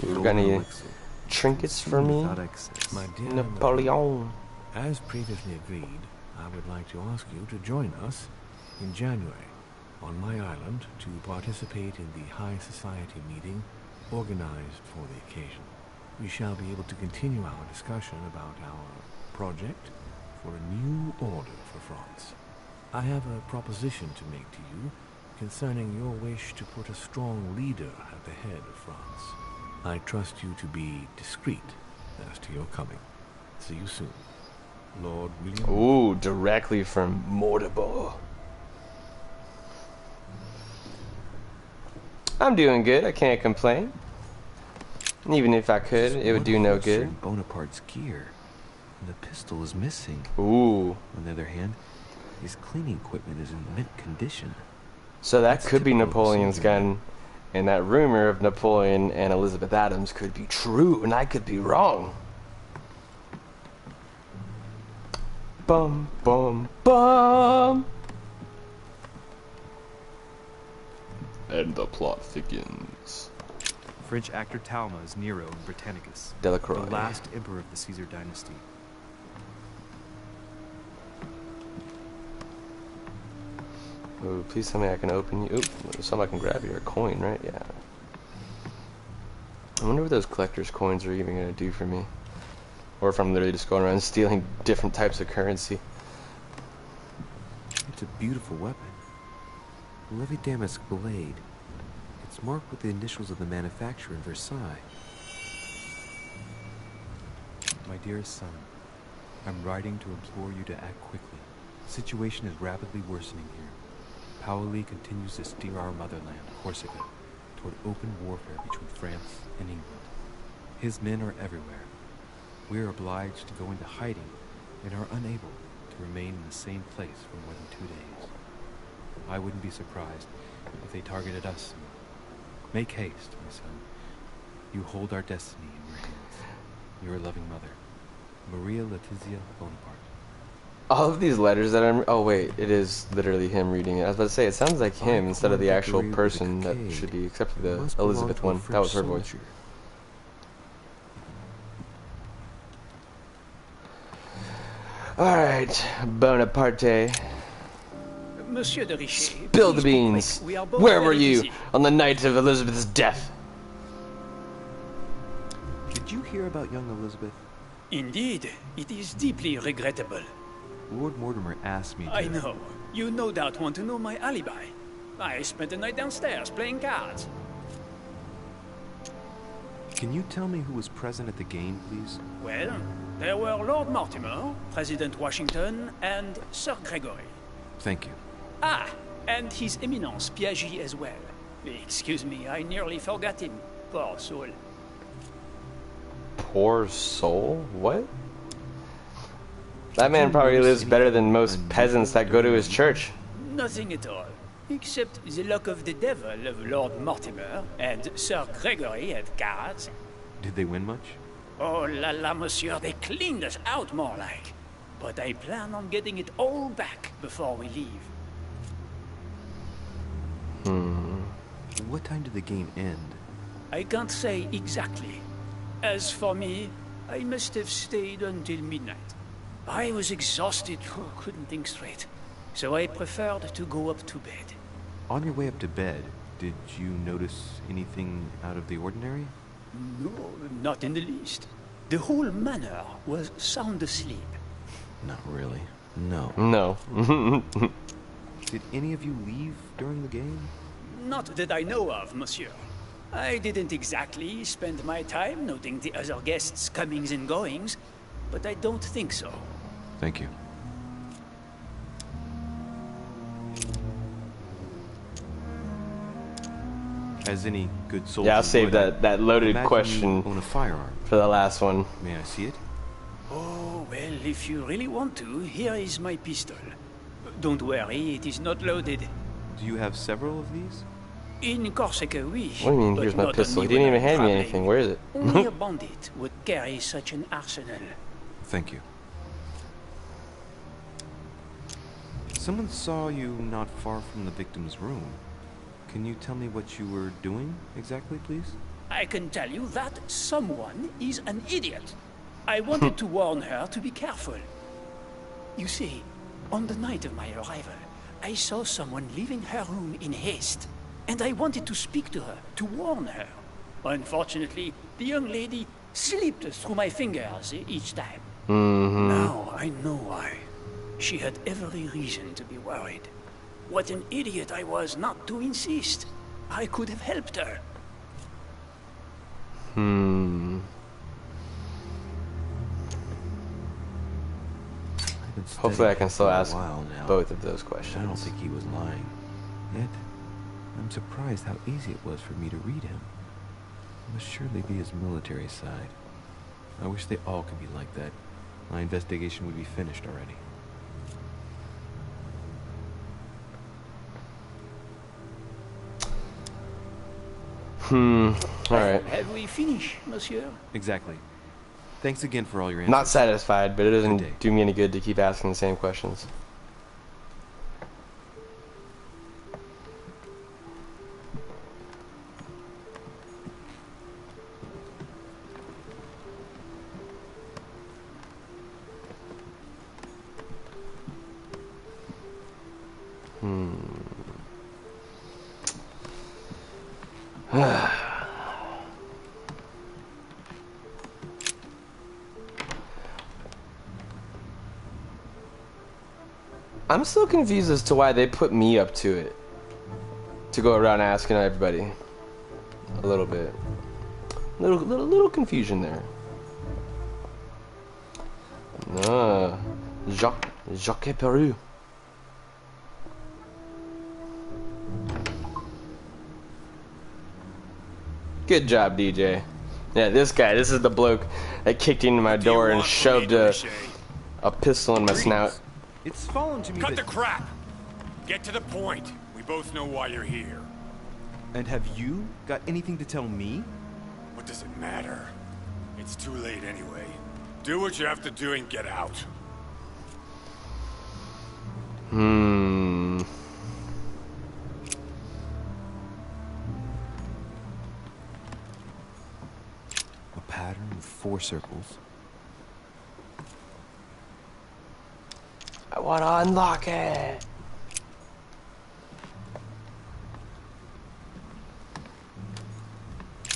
Ooh, got any trinkets for me? Without excess. My dear Napoleon. As previously agreed, I would like to ask you to join us in January on my island to participate in the High Society meeting organized for the occasion. We shall be able to continue our discussion about our project for a new order for France. I have a proposition to make to you concerning your wish to put a strong leader at the head of France. I trust you to be discreet as to your coming. See you soon. Lord William. Ooh, directly from Mortimer. I'm doing good. I can't complain. Even if I could, it would do no good. In Bonaparte's gear, and the pistol is missing. Ooh. On the other hand, his cleaning equipment is in mint condition. So that That's could be typical of a Napoleon's soldier. gun, and that rumor of Napoleon and Elizabeth Adams could be true, and I could be wrong. Bum, bum, bum. And the plot thickens. French actor Talma is Nero in Britannicus, Delacroix. the last emperor of the Caesar dynasty. Ooh, please tell me I can open you. Oop, something I can grab here. A coin, right? Yeah. I wonder what those collector's coins are even going to do for me. Or if I'm literally just going around stealing different types of currency. It's a beautiful weapon. A Levy damask blade. It's marked with the initials of the manufacturer in Versailles. My dearest son, I'm writing to implore you to act quickly. The situation is rapidly worsening here. Paoli continues to steer our motherland, Corsica, toward open warfare between France and England. His men are everywhere. we're obliged to go into hiding and are unable to remain in the same place for more than 2 days. I wouldn't be surprised if they targeted us. Make haste, my son. You hold our destiny in your hands. Your loving mother, Maria Letizia Bonaparte. All of these letters that I'm... Oh, wait. It is literally him reading it. I was about to say, it sounds like him instead of the actual person that should be, except for the Elizabeth one. That was her voice. Alright, Bonaparte. Monsieur de Richet, Spill the beans. Where were you on the night of Elizabeth's death? Did you hear about young Elizabeth? Indeed, it is deeply regrettable. Lord Mortimer asked me to... I know. You no doubt want to know my alibi. I spent the night downstairs playing cards. Can you tell me who was present at the game, please? Well, there were Lord Mortimer, President Washington, and Sir Gregory. Thank you. Ah, and His Eminence Piaget as well. Excuse me, I nearly forgot him. Poor soul. Poor soul? What? That man probably lives better than most peasants that go to his church. Nothing at all. Except the luck of the devil of Lord Mortimer and Sir Gregory at cards. Did they win much? Oh la la, monsieur, they cleaned us out more like. But I plan on getting it all back before we leave. What time did the game end? I can't say exactly. As for me, I must have stayed until midnight. I was exhausted, couldn't think straight. So I preferred to go up to bed. On your way up to bed, did you notice anything out of the ordinary? No, not in the least. The whole manor was sound asleep. Not really. No. No. Did any of you leave during the game? Not that I know of, monsieur. I didn't exactly spend my time noting the other guests' comings and goings, but I don't think so. Thank you. As any good soldier, Yeah, I'll save that loaded imagine question you own a firearm. for the last one. May I see it? Oh, well, if you really want to, here is my pistol. Don't worry, it is not loaded. Do you have several of these? In Corsica, oui. What do you mean, but here's my not pistol? only He didn't when even I'm hand me traveling. anything. Where is it? Only a bandit would carry such an arsenal. Thank you. Someone saw you not far from the victim's room. Can you tell me what you were doing exactly, please? I can tell you that someone is an idiot. I wanted to warn her to be careful. You see, on the night of my arrival, I saw someone leaving her room in haste, and I wanted to speak to her, to warn her. Unfortunately, the young lady slipped through my fingers each time. Now I know why. She had every reason to be worried. What an idiot I was not to insist. I could have helped her. Hopefully I can still ask now. both of those questions. I don't think he was lying. Yet, I'm surprised how easy it was for me to read him. It must surely be his military side. I wish they all could be like that. My investigation would be finished already. Alright. Have we finished, monsieur? Exactly. Thanks again for all your answers. Not satisfied, but it Good day. doesn't do me any good to keep asking the same questions. I'm still confused as to why they put me up to it. To go around asking everybody. A little bit. Little confusion there. Jacques Peru. Good job, DJ. Yeah, this guy. This is the bloke that kicked into my door and shoved a pistol in my snout. It's fallen to me Cut that... the crap! Get to the point. We both know why you're here. And have you got anything to tell me? What does it matter? It's too late anyway. Do what you have to do and get out. A pattern with 4 circles. I want to unlock it.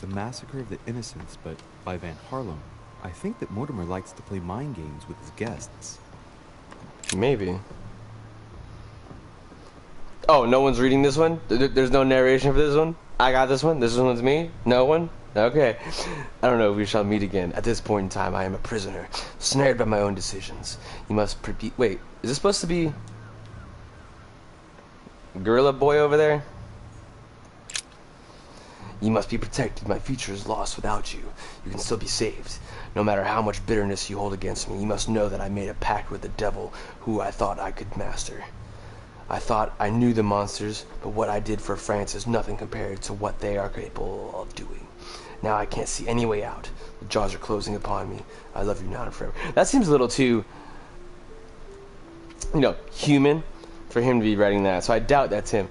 The Massacre of the Innocents, but by Van Harlem. I think that Mortimer likes to play mind games with his guests. Maybe. Oh, no one's reading this one? There's no narration for this one? I got this one? This one's me? No one? Okay. I don't know if we shall meet again. At this point in time, I am a prisoner, snared by my own decisions. You must wait, is this supposed to be Gorilla Boy over there? You must be protected. My future is lost without you. You can still be saved. No matter how much bitterness you hold against me, you must know that I made a pact with the devil who I thought I could master. I thought I knew the monsters, but what I did for France is nothing compared to what they are capable of doing. Now I can't see any way out. The jaws are closing upon me. I love you now and forever. That seems a little too, human for him to be writing that, so I doubt that's him.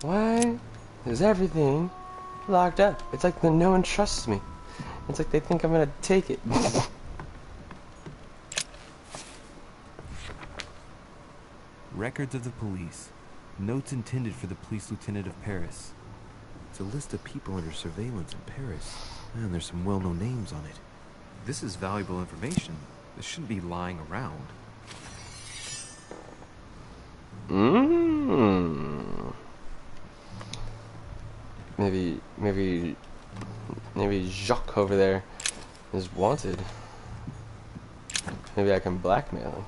Why is everything locked up? It's like no one trusts me. It's like they think I'm gonna take it. Records of the police. Notes intended for the police lieutenant of Paris. It's a list of people under surveillance in Paris. And there's some well-known names on it. This is valuable information. This shouldn't be lying around. Maybe Jacques over there is wanted. Maybe I can blackmail him.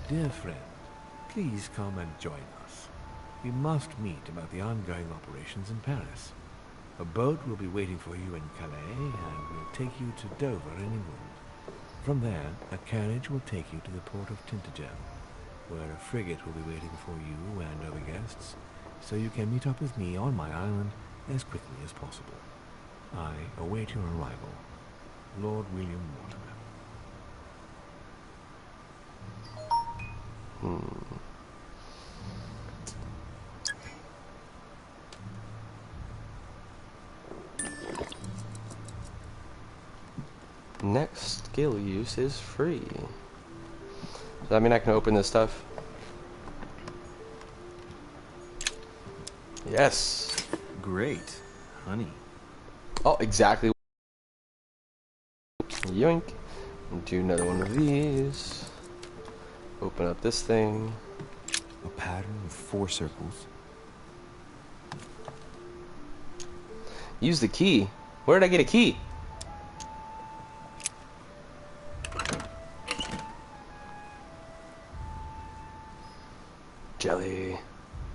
Dear friend, please come and join us. We must meet about the ongoing operations in Paris. A boat will be waiting for you in Calais and will take you to Dover in England. From there, a carriage will take you to the port of Tintagel, where a frigate will be waiting for you and other guests, so you can meet up with me on my island as quickly as possible. I await your arrival. Lord William Mortimer. Next skill use is free. Does that mean I can open this stuff? Yes. Great. Honey. Oh, exactly. Yoink. Do another one of these. Open up this thing. A pattern with 4 circles. Use the key. Where did I get a key? Jelly.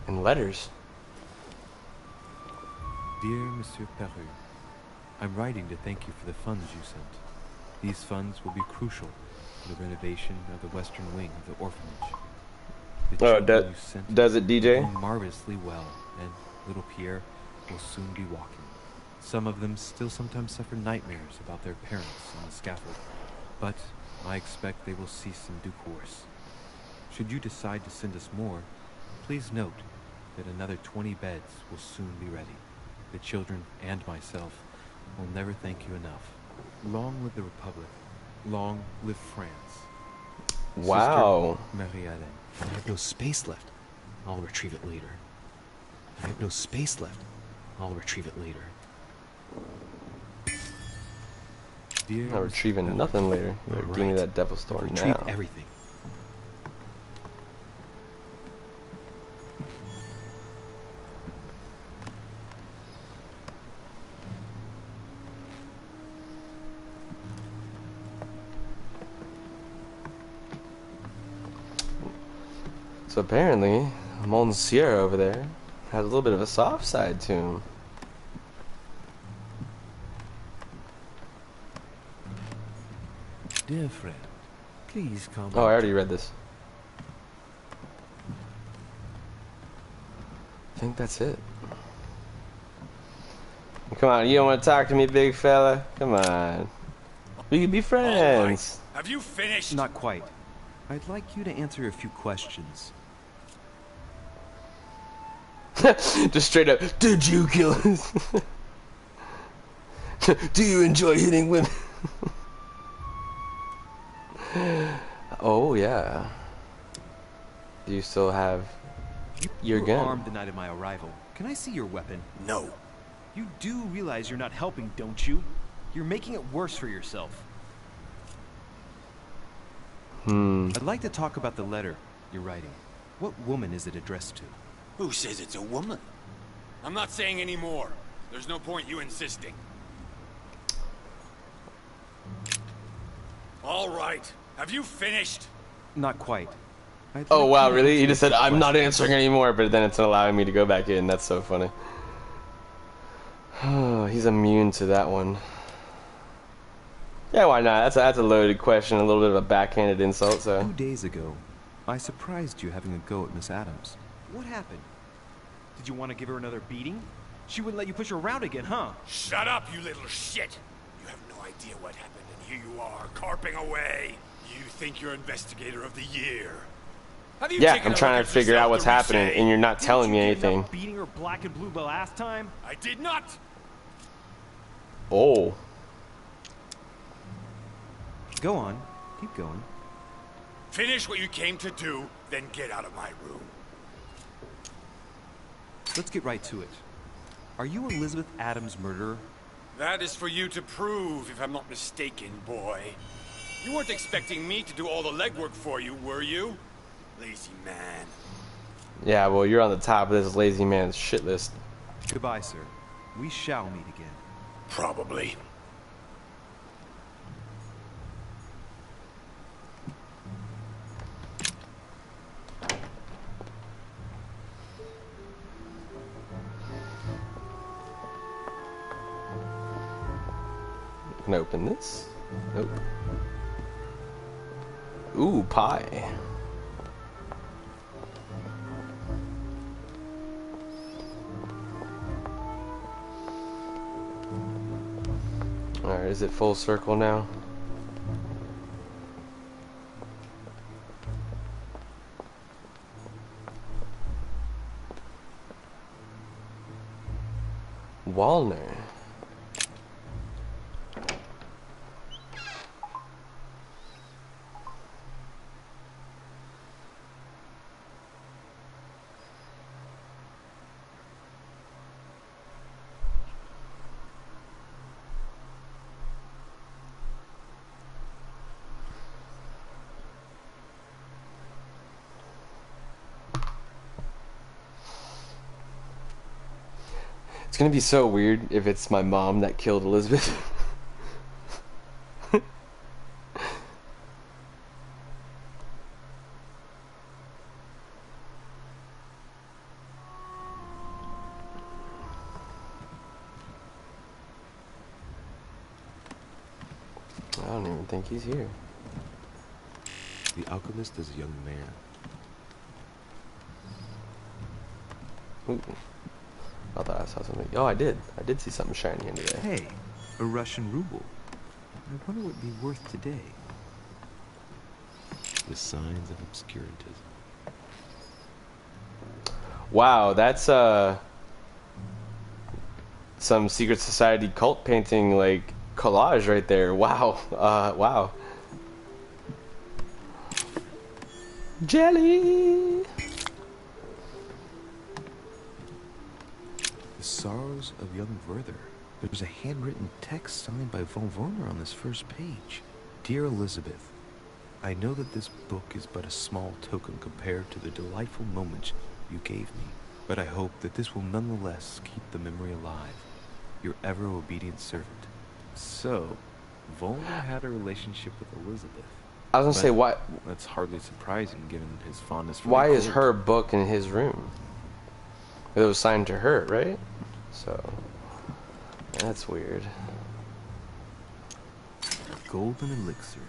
And letters. Dear Monsieur Peru, I'm writing to thank you for the funds you sent. These funds will be crucial for the renovation of the western wing of the orphanage. The children you sent does it, DJ? are marvelously well, and little Pierre will soon be walking. Some of them still sometimes suffer nightmares about their parents on the scaffold, but I expect they will cease in due course. Should you decide to send us more, please note that another 20 beds will soon be ready. The children and myself will never thank you enough. Long live the Republic. Long live France. Wow. Sister Marie-Hélène. I have no space left. I'll retrieve it later. I have no space left. I'll retrieve it later. Dear I'm retrieving nothing later. Give me that devil's thorn now. Retrieve everything. So apparently, Monsieur over there has a little bit of a soft side to him. Dear friend, please come. Oh, I already read this. I think that's it. Come on, you don't want to talk to me, big fella? Come on. We can be friends. Right. Have you finished? Not quite. I'd like you to answer a few questions. Just straight up, did you kill us? Do you enjoy hitting women? Oh, yeah. Do you still have your You were gun? armed the night of my arrival. Can I see your weapon? No. You do realize you're not helping, don't you? You're making it worse for yourself. I'd like to talk about the letter you're writing. What woman is it addressed to? Who says it's a woman? I'm not saying any more. There's no point you insisting. All right. Have you finished? Not quite. Oh wow, really? He just said, I'm not answering anymore, but then it's allowing me to go back in. That's so funny. Oh, he's immune to that one. Yeah, why not? That's a loaded question, a little bit of a backhanded insult, so. 2 days ago, I surprised you having a go at Miss Adams. What happened? Did you want to give her another beating? She wouldn't let you push her around again, huh? Shut up, you little shit! You have no idea what happened, and here you are, carping away. You think you're investigator of the year. Have you Yeah, taken I'm a trying look to at figure out yourself what's to happening, re-say, and you're not telling me Didn't you get anything. enough beating her black and blue the last time? I did not! Oh. Go on. Keep going. Finish what you came to do, then get out of my room. Let's get right to it. Are you Elizabeth Adams' murderer? That is for you to prove, if I'm not mistaken, boy. You weren't expecting me to do all the legwork for you, were you? Lazy man. Yeah, well, you're on the top of this lazy man's shit list. Goodbye, sir. We shall meet again. Probably. Can I open this? Nope. Ooh, pie. Alright, is it full circle now? Walner. It's gonna be so weird if it's my mom that killed Elizabeth. I don't even think he's here. The alchemist is a young man. Ooh. I thought I saw something. Oh, I did. I did see something shiny here today. Hey, a Russian ruble. I wonder what it'd be worth today. The signs of obscurantism. Wow, that's some secret society cult painting like collage right there. Wow. Wow. Jelly. The Sorrows of Young Werther. There's a handwritten text signed by von Werner on this first page. Dear Elizabeth, I know that this book is but a small token compared to the delightful moments you gave me, but I hope that this will nonetheless keep the memory alive. Your ever obedient servant. So, Volner had a relationship with Elizabeth. I was gonna say, why? That's hardly surprising, given his fondness for Why the is occult. her book in his room? It was signed to her, right? So that's weird. Golden elixir.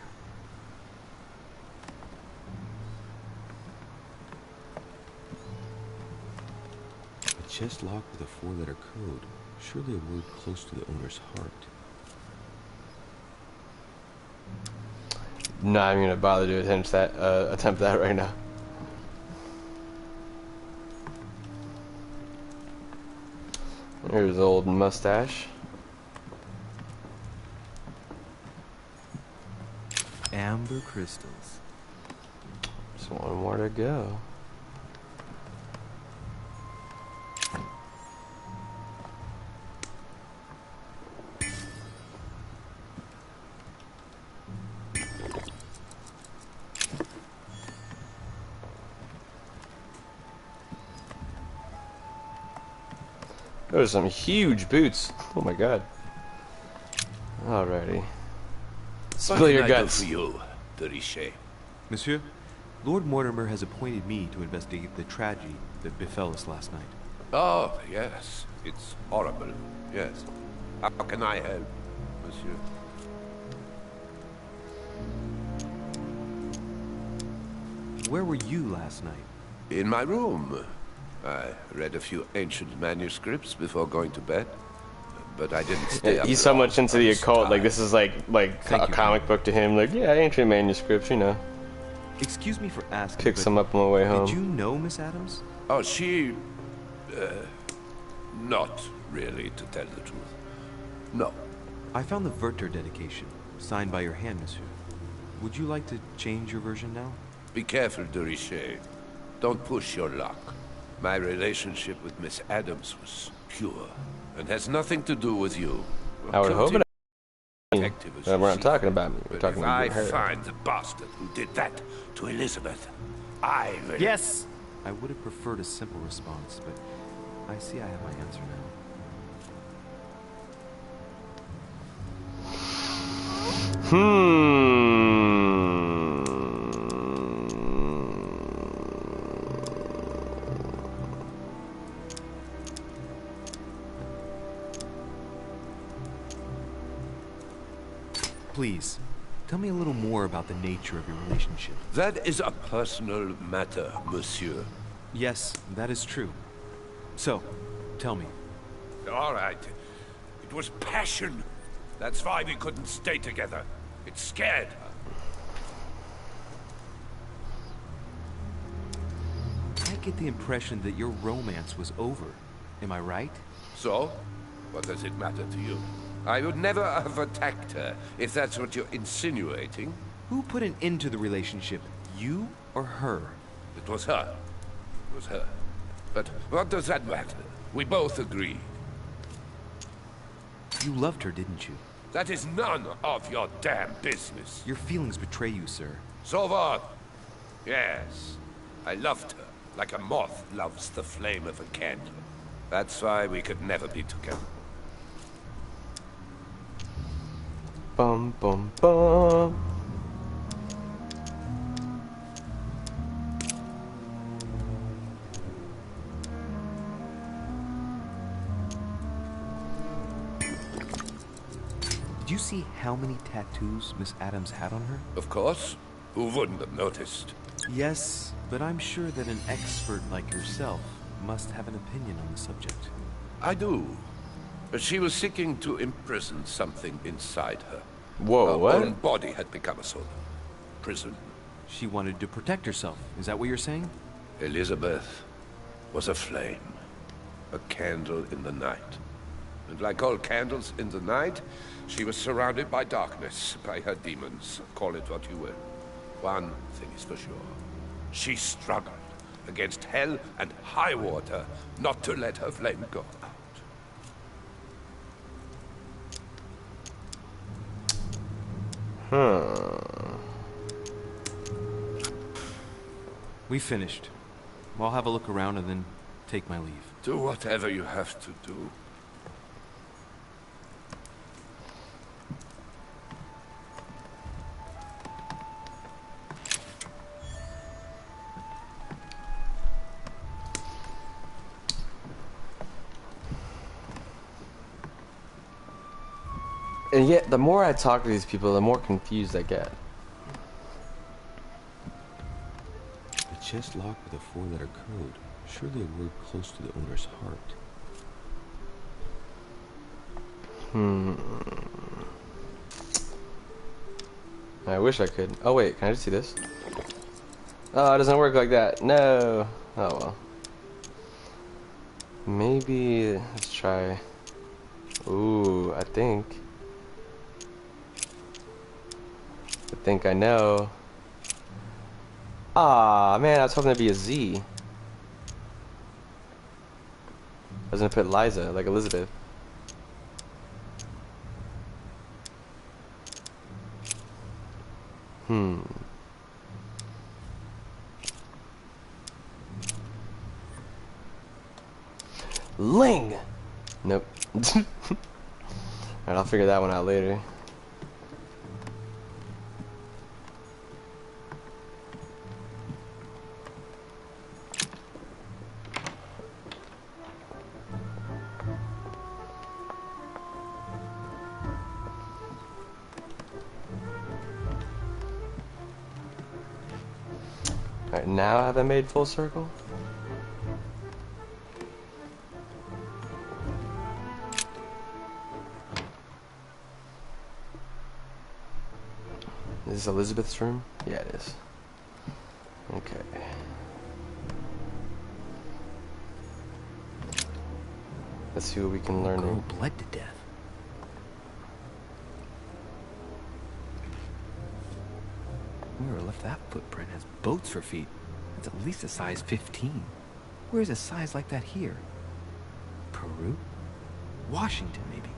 A chest locked with a 4-letter code. Surely a word close to the owner's heart. Not even gonna bother to attempt that right now. There's the old mustache. Amber crystals. Just one more to go. Those are some huge boots. Oh my god. Alrighty. Spill your guts. For you, de Richet. Monsieur, Lord Mortimer has appointed me to investigate the tragedy that befell us last night. Oh, yes. It's horrible. Yes. How can I help, monsieur? Where were you last night? In my room. I read a few ancient manuscripts before going to bed. But I didn't stay up He's so long. much into the occult, like this is like Thank a you, comic book to him. Like, yeah, ancient manuscripts, you know. Excuse me for asking, Pick but some up on my way home. did you know Miss Adams? Oh, she... not really, to tell the truth. No. I found the Werther dedication, signed by your hand, monsieur. Would you like to change your version now? Be careful, de Richet. Don't push your luck. My relationship with Miss Adams was pure, and has nothing to do with you. I would hope it. Detective as We're you not see. talking about me. We're But talking if about I her. find the bastard who did that to Elizabeth, I will... Yes! I would have preferred a simple response, but I see I have my answer now. Please, tell me a little more about the nature of your relationship. That is a personal matter, monsieur. Yes, that is true. So, tell me. All right. It was passion. That's why we couldn't stay together. It scared her. I get the impression that your romance was over. Am I right? So? What does it matter to you? I would never have attacked her, if that's what you're insinuating. Who put an end to the relationship? You or her? It was her. It was her. But what does that matter? We both agreed. You loved her, didn't you? That is none of your damn business. Your feelings betray you, sir. So what? Yes. I loved her, like a moth loves the flame of a candle. That's why we could never be together. Bum bum bum. Did you see how many tattoos Miss Adams had on her? Of course. Who wouldn't have noticed? Yes, but I'm sure that an expert like yourself must have an opinion on the subject. I do. But she was seeking to imprison something inside her. Whoa, Her what? own body had become a sort of prison. She wanted to protect herself. Is that what you're saying? Elizabeth was a flame. A candle in the night. And like all candles in the night, she was surrounded by darkness, by her demons. Call it what you will. One thing is for sure. She struggled against hell and high water not to let her flame go out. We finished. I'll have a look around and then take my leave. Do whatever you have to do. And yet, the more I talk to these people, the more confused I get. The chest locked with a 4-letter code. Surely a word close to the owner's heart. I wish I could. Oh wait, can I just see this? Oh, it doesn't work like that. No. Oh well. Maybe let's try. Ooh, I think I know. Ah, man, I was hoping it'd be a Z. I was gonna put Liza, like Elizabeth. Ling! Nope. Alright, I'll figure that one out later. Alright, now have I made full circle? Is this Elizabeth's room? Yeah, it is. Okay. Let's see what we can learn. Girl bled to death. Whoever left that footprint has boats for feet. It's at least a size 15. Where's a size like that here? Peru? Washington, maybe.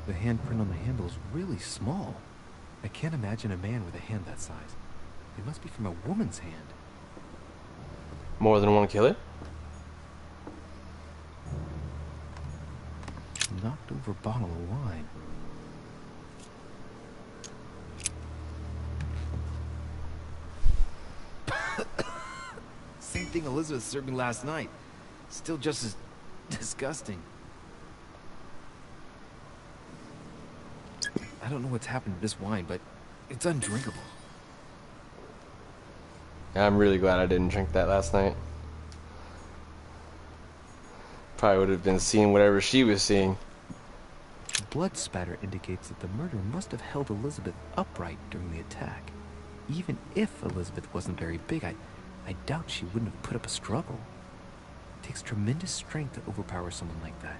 The handprint on the handle is really small. I can't imagine a man with a hand that size. It must be from a woman's hand. More than one killer? Knocked over bottle of wine. Same thing Elizabeth served me last night. Still just as disgusting. I don't know what's happened to this wine, but it's undrinkable. I'm really glad I didn't drink that last night. Probably would have been seeing whatever she was seeing. Blood spatter indicates that the murderer must have held Elizabeth upright during the attack. Even if Elizabeth wasn't very big, I doubt she wouldn't have put up a struggle. It takes tremendous strength to overpower someone like that.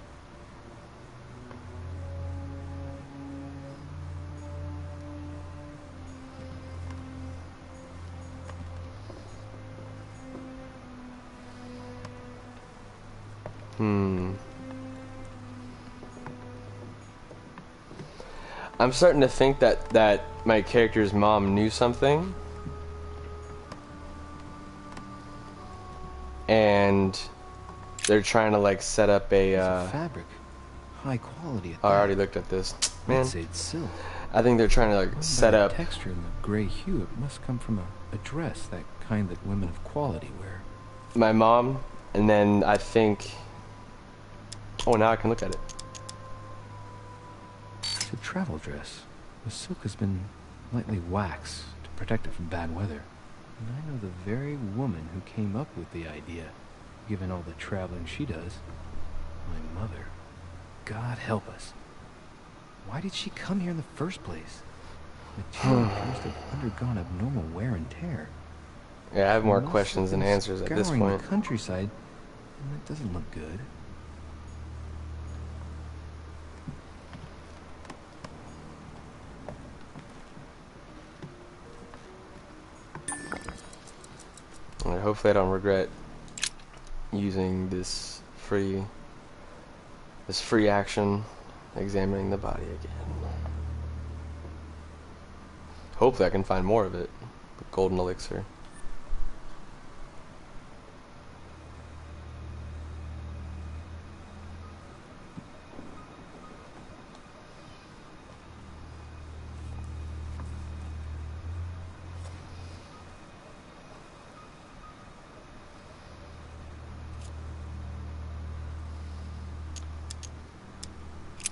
I'm starting to think that my character's mom knew something, and they're trying to like set up a. Fabric, high quality. I already looked at this, man. I'd say it's silk. I think they're trying to like set up. Texture and the gray hue. It must come from a dress, that kind that women of quality wear. My mom, and then I think. Oh, now I can look at it. It's a travel dress. The silk has been lightly waxed to protect it from bad weather. And I know the very woman who came up with the idea, given all the traveling she does. My mother. God help us. Why did she come here in the first place? Material appears to have undergone abnormal wear and tear. Yeah, I have more Must questions have than been answers at this scouring point. the countryside, and that doesn't look good. And hopefully I don't regret using this free action, examining the body again. Hopefully I can find more of it. The golden elixir.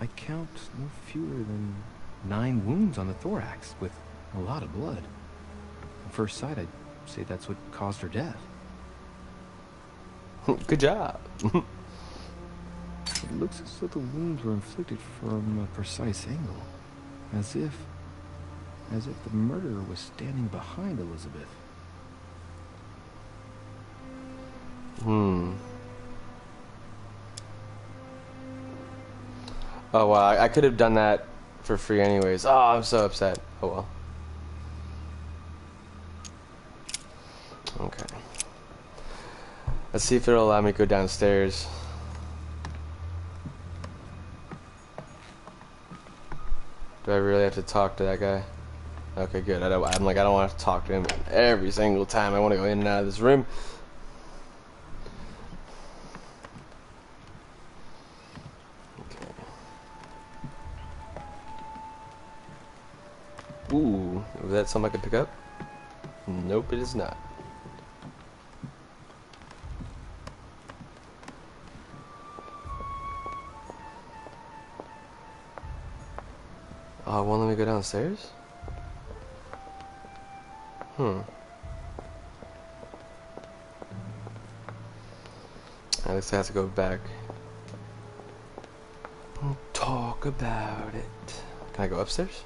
I count no fewer than 9 wounds on the thorax, with a lot of blood. At first sight, I'd say that's what caused her death. Good job. It looks as though the wounds were inflicted from a precise angle, as if the murderer was standing behind Elizabeth. Oh, well, I could have done that for free anyways. Oh, I'm so upset. Oh, well. Okay. Let's see if it'll allow me to go downstairs. Do I really have to talk to that guy? Okay, good. I'm like, I don't want to talk to him every single time I want to go in and out of this room. Okay. Ooh, was that something I could pick up? Nope, it is not. Oh, won't let me go downstairs? I guess I have to go back. Talk about it. Can I go upstairs?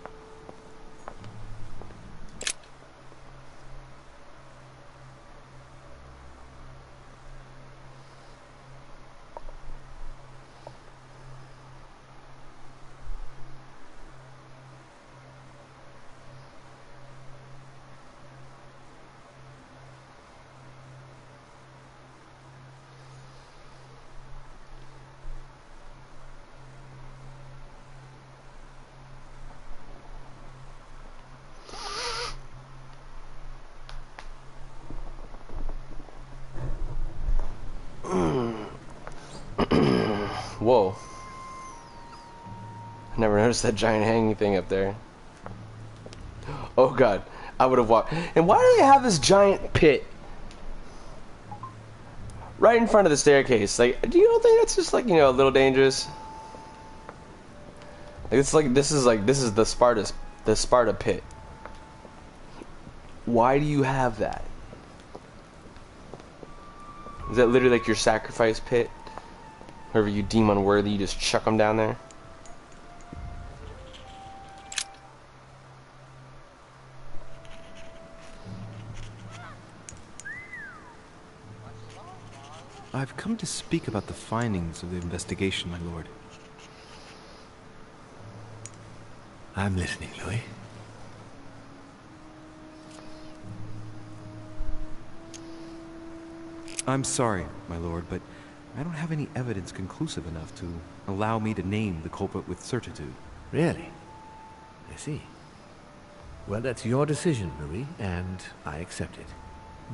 Whoa. I never noticed that giant hanging thing up there. Oh god, I would have walked. And why do they have this giant pit right in front of the staircase? Like, do you don't think that's just like, you know, a little dangerous? Like, it's like this is the Sparta pit. Why do you have that? Is that literally like your sacrifice pit? Whoever you deem unworthy, you just chuck them down there? I've come to speak about the findings of the investigation, my lord. I'm listening, Louis. I'm sorry, my lord, but I don't have any evidence conclusive enough to allow me to name the culprit with certitude. Really? I see. Well, that's your decision, Louis, and I accept it.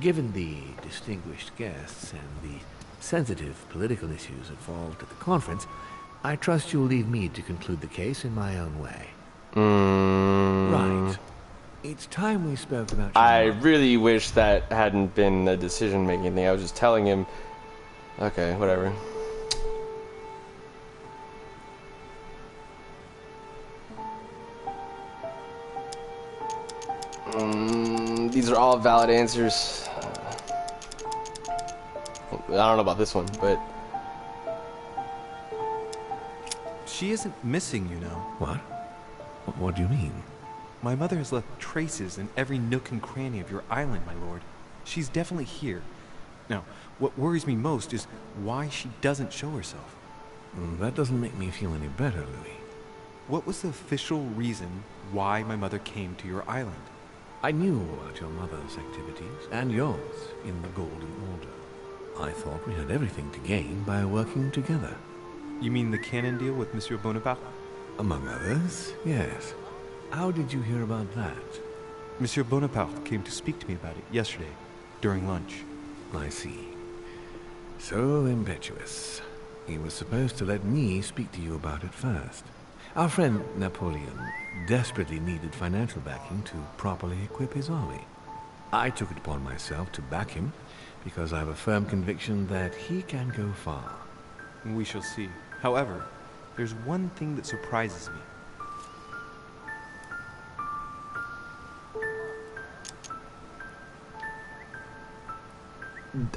Given the distinguished guests and the sensitive political issues involved at the conference, I trust you'll leave me to conclude the case in my own way. Right. It's time we spoke about your I mom. really wish that hadn't been a decision-making thing. I was just telling him. Okay, whatever. These are all valid answers. I don't know about this one, but She isn't missing, you know. What? What do you mean? My mother has left traces in every nook and cranny of your island, my lord. She's definitely here. Now, what worries me most is why she doesn't show herself. That doesn't make me feel any better, Louis. What was the official reason why my mother came to your island? I knew about your mother's activities, and yours, in the Golden Order. I thought we had everything to gain by working together. You mean the cannon deal with Monsieur Bonaparte? Among others, yes. How did you hear about that? Monsieur Bonaparte came to speak to me about it yesterday, during lunch. I see. So impetuous. He was supposed to let me speak to you about it first. Our friend Napoleon desperately needed financial backing to properly equip his army. I took it upon myself to back him because I have a firm conviction that he can go far. We shall see. However, there's one thing that surprises me.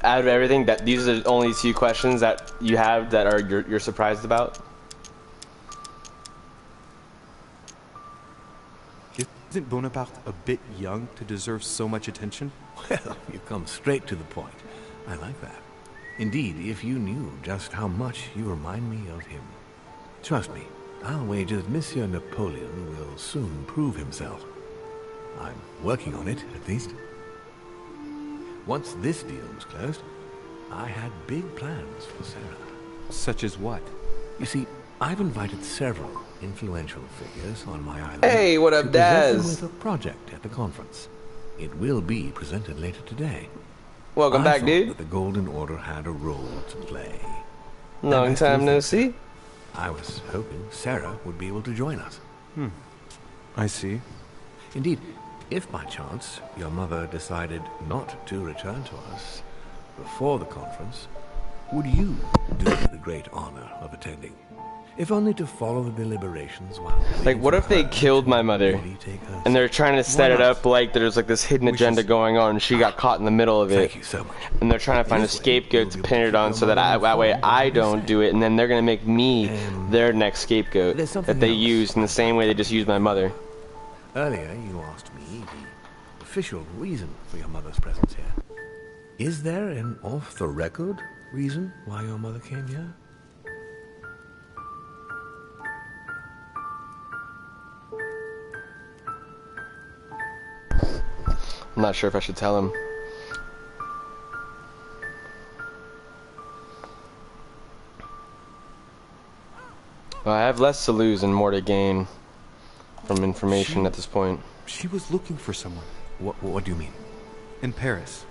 Out of everything, that these are the only two questions that you have that are you're surprised about. Isn't Bonaparte a bit young to deserve so much attention? Well, you come straight to the point. I like that. Indeed, if you knew just how much you remind me of him. Trust me, I'll wager that Monsieur Napoleon will soon prove himself. I'm working on it, at least. Once this deal was closed, I had big plans for Sarah. Such as what? You see, I've invited several influential figures on my island. Hey, what up, to present them Daz? with a project at the conference. It will be presented later today. Welcome back, thought dude. that the Golden Order had a role to play. Long time no see. I was hoping Sarah would be able to join us. I see. Indeed, if by chance your mother decided not to return to us before the conference, would you do me the great honor of attending? If only to follow the deliberations while... Like, what if they killed my mother really take her and they're trying to set it up like there's like this hidden agenda going on and she got caught in the middle of it. Thank you so much. And they're trying to find a This way, scapegoat to you'll be pin able it to on keep so your that mother that way informed of I what they don't say. do it, and then they're gonna make me And their next scapegoat there's something that they else. used in the same way they just used my mother. Earlier, you asked me the official reason for your mother's presence here. Is there an off-the-record reason why your mother came here? I'm not sure if I should tell him. Well, I have less to lose and more to gain from information at this point. She was looking for someone. What do you mean? In Paris,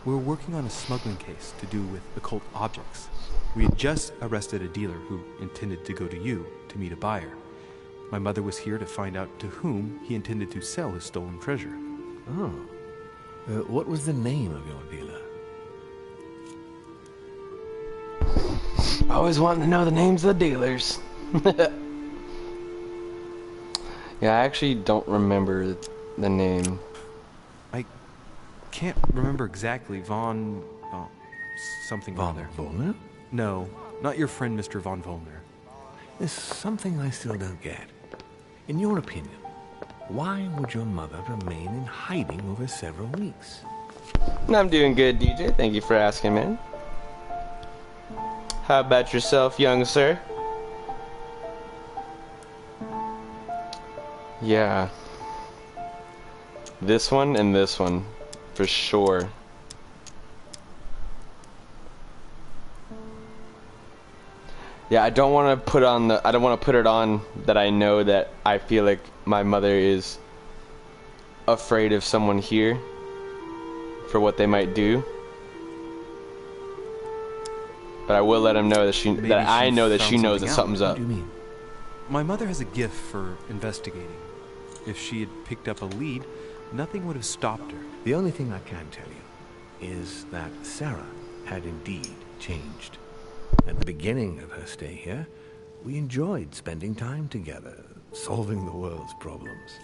we were working on a smuggling case to do with occult objects. We had just arrested a dealer who intended to go to you to meet a buyer. My mother was here to find out to whom he intended to sell his stolen treasure. Oh. What was the name of your dealer? Always wanting to know the names of the dealers. Yeah, I actually don't remember the name. I can't remember exactly. Something Von there. Volner? No, not your friend, Mr. Von Volner. There's something I still don't get. In your opinion, why would your mother remain in hiding over several weeks? I'm doing good, DJ. Thank you for asking, man. How about yourself, young sir? Yeah. This one and this one, for sure. Yeah, I don't want to put on I don't want to put it on that I know that I feel like my mother is afraid of someone here for what they might do. But I will let him know that I know that she knows that something's up. What do you mean? My mother has a gift for investigating. If she had picked up a lead, nothing would have stopped her. The only thing I can tell you is that Sarah had indeed changed. At the beginning of her stay here, we enjoyed spending time together, solving the world's problems.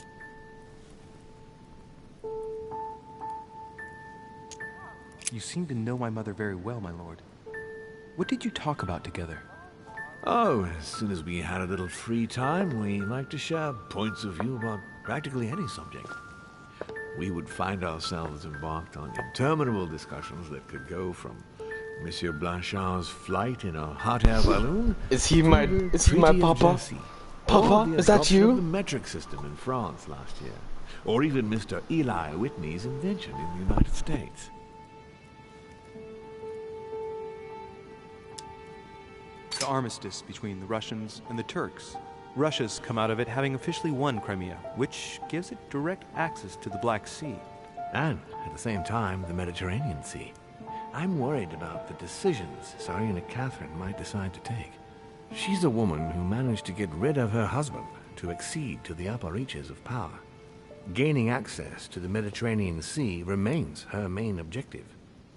You seem to know my mother very well, my lord. What did you talk about together? Oh, as soon as we had a little free time, we liked to share points of view about practically any subject. We would find ourselves embarked on interminable discussions that could go from Monsieur Blanchard's flight in a hot air balloon. Is he my papa? Jessie, Papa, is that adoption you? of the metric system in France last year, or even Mr. Eli Whitney's invention in the United States. The armistice between the Russians and the Turks. Russia's come out of it having officially won Crimea, which gives it direct access to the Black Sea. And, at the same time, the Mediterranean Sea. I'm worried about the decisions Tsarina Catherine might decide to take. She's a woman who managed to get rid of her husband to accede to the upper reaches of power. Gaining access to the Mediterranean Sea remains her main objective.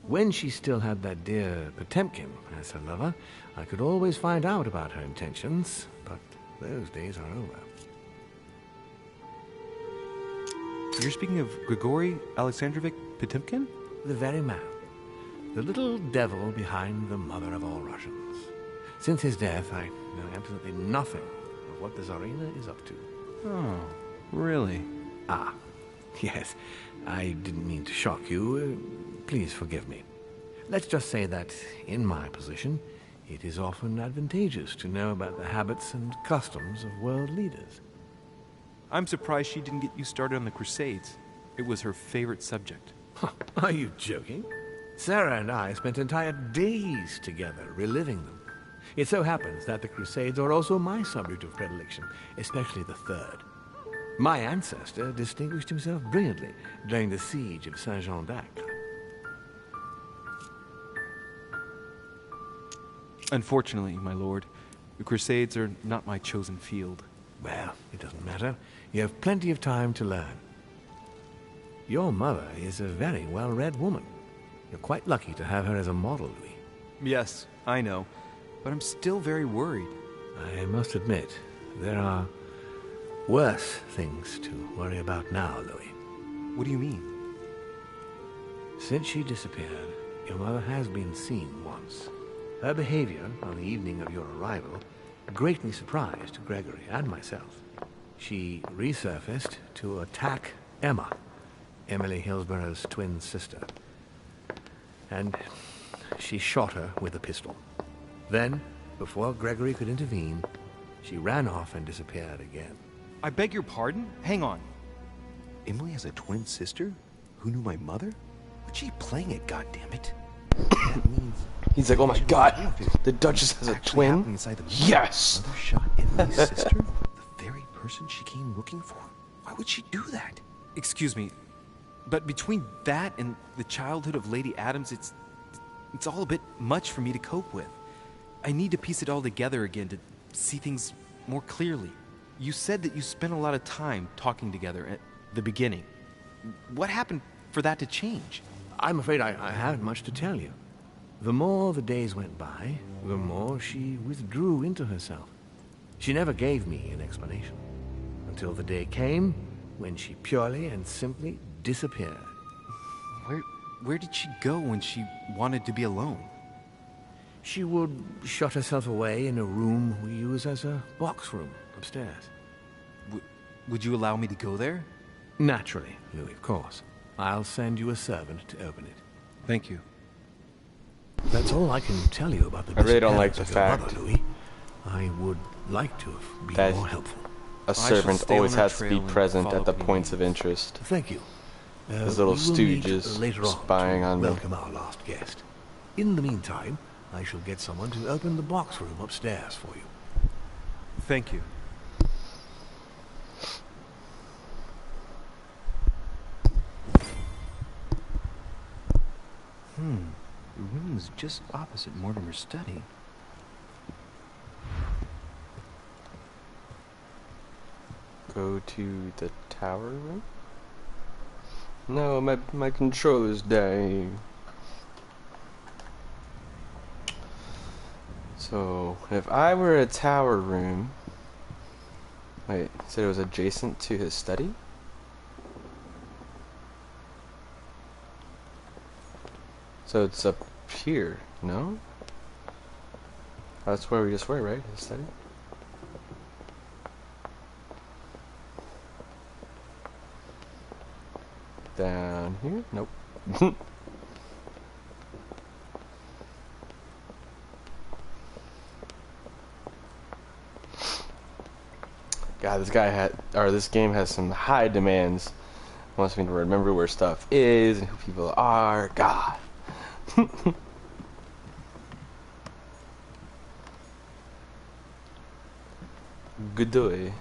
When she still had that dear Potemkin as her lover, I could always find out about her intentions, but those days are over. You're speaking of Grigory Alexandrovich Potemkin? The very man. The little devil behind the mother of all Russians. Since his death, I know absolutely nothing of what the Tsarina is up to. Oh, really? Ah, yes. I didn't mean to shock you. Please forgive me. Let's just say that, in my position, it is often advantageous to know about the habits and customs of world leaders. I'm surprised she didn't get you started on the Crusades. It was her favorite subject. Are you joking? Sarah and I spent entire days together reliving them. It so happens that the Crusades are also my subject of predilection, especially the Third. My ancestor distinguished himself brilliantly during the siege of Saint-Jean d'Acre. Unfortunately, my lord, the Crusades are not my chosen field. Well, it doesn't matter. You have plenty of time to learn. Your mother is a very well-read woman. You're quite lucky to have her as a model, Louis. Yes, I know, but I'm still very worried. I must admit, there are worse things to worry about now, Louis. What do you mean? Since she disappeared, your mother has been seen once. Her behavior on the evening of your arrival greatly surprised Gregory and myself. She resurfaced to attack Emma, Emily Hillsborough's twin sister. And she shot her with a pistol. Then, before Gregory could intervene, she ran off and disappeared again. I beg your pardon? Hang on. Emily has a twin sister? Who knew my mother? What's she playing at, goddammit? That means... He's like, oh my god, the Duchess has a twin? Yes! Mother shot Emily's sister? The very person she came looking for? Why would she do that? Excuse me, but between that and the childhood of Lady Adams, it's all a bit much for me to cope with. I need to piece it all together again to see things more clearly. You said that you spent a lot of time talking together at the beginning. What happened for that to change? I'm afraid I haven't much to tell you. The more the days went by, the more she withdrew into herself. She never gave me an explanation, until the day came when she purely and simply disappeared. Where did she go when she wanted to be alone? She would shut herself away in a room we use as a box room upstairs. Would you allow me to go there? Naturally, Louis, of course. I'll send you a servant to open it. Thank you. That's all I can tell you about the I really don't like disappearance the of your fact mother, Louis. I would like to have been that more helpful. a servant always has to be present at the points of interest. Thank you. Those little We will meet stooges later on spying to on me. welcome our last guest. In the meantime, I shall get someone to open the box room upstairs for you. Thank you. The room is just opposite Mortimer's study. Go to the tower room? No, my controller's dying. So, if I were a tower room... Wait, so it was adjacent to his study? So it's up here, no? That's where we just were, right? His study? Down here? Nope. God, this game has some high demands. Wants me to remember where stuff is and who people are. God. Good day.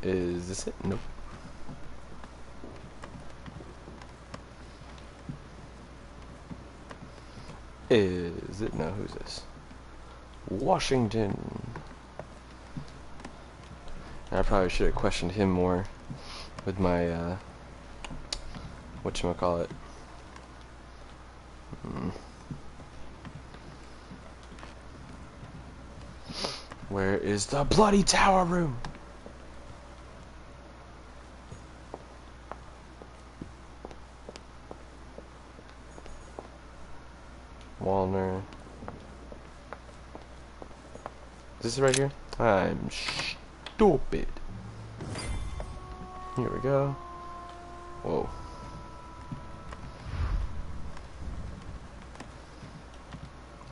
Is this it? Nope. Is it? No, who's this? Washington. I probably should have questioned him more with my, whatchamacallit. Where is the bloody tower room? Walner. Is this right here? I'm stupid. Here we go. Whoa.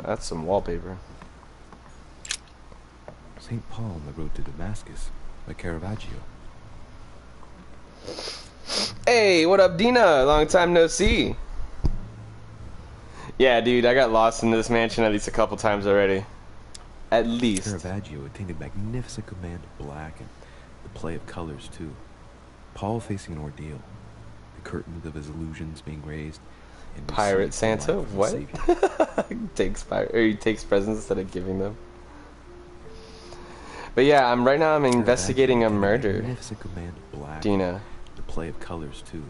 That's some wallpaper. St. Paul on the road to Damascus by Caravaggio. Hey, what up, Dina? Long time no see. Yeah, dude, I got lost in this mansion at least a couple times already. At least. Caravaggio attained a magnificent command of black and the play of colors, too. Paul facing an ordeal. The curtains of his illusions being raised. And Pirate received the Santa? light from the What? Savior. He takes presents instead of giving them. But yeah, I'm investigating a murder. Magnificent command of black. Dina. The play of colors, too.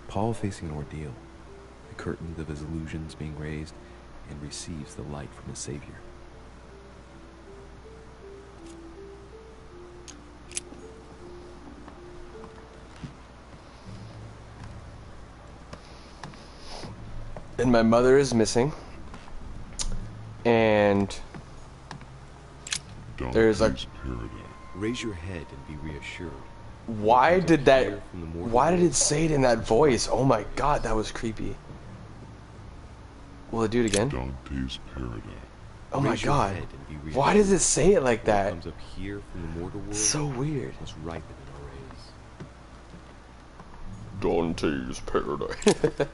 Paul facing an ordeal. The curtains of his illusions being raised and receives the light from his Savior. And my mother is missing. And there's like, Raise your head and be reassured. why did it say it in that voice? Oh my god, that was creepy. Will it do it again? Dante's Paradise. Oh my Raise your god. head and be reassured. Why does it say it like that? What comes up here from the mortal world So weird. must ripen in our rays. Dante's Paradise.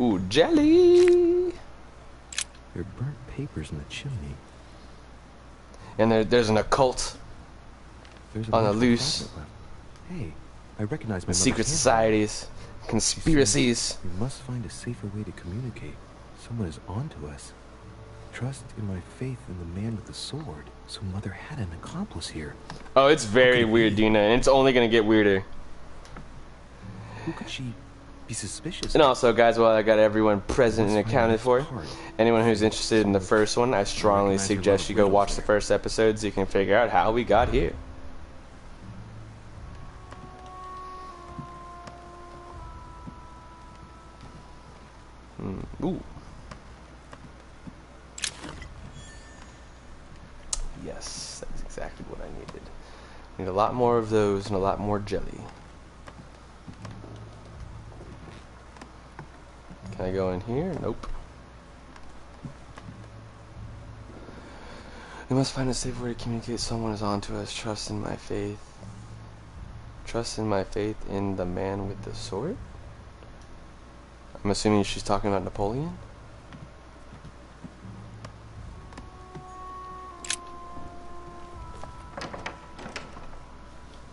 Ooh, jelly! There are burnt papers in the chimney. And there's an occult There's on the magical loose. tablet left. Hey, I recognize my Secret mother's societies, handwriting. conspiracies. We must find a safer way to communicate. Someone is onto us. Trust in my faith in the man with the sword. So Mother had an accomplice here. Oh, it's very weird, Dina, and it's only gonna get weirder. Who could she be suspicious And of? also, guys, while I got everyone present and accounted for, anyone who's interested in the first one, I strongly suggest you go watch the first episode so you can figure out how we got here. Ooh. Yes, that's exactly what I needed. Need a lot more of those and a lot more jelly. Can I go in here? Nope. We must find a safe way to communicate. Someone is on to us. Trust in my faith. Trust in my faith in the man with the sword? I'm assuming she's talking about Napoleon?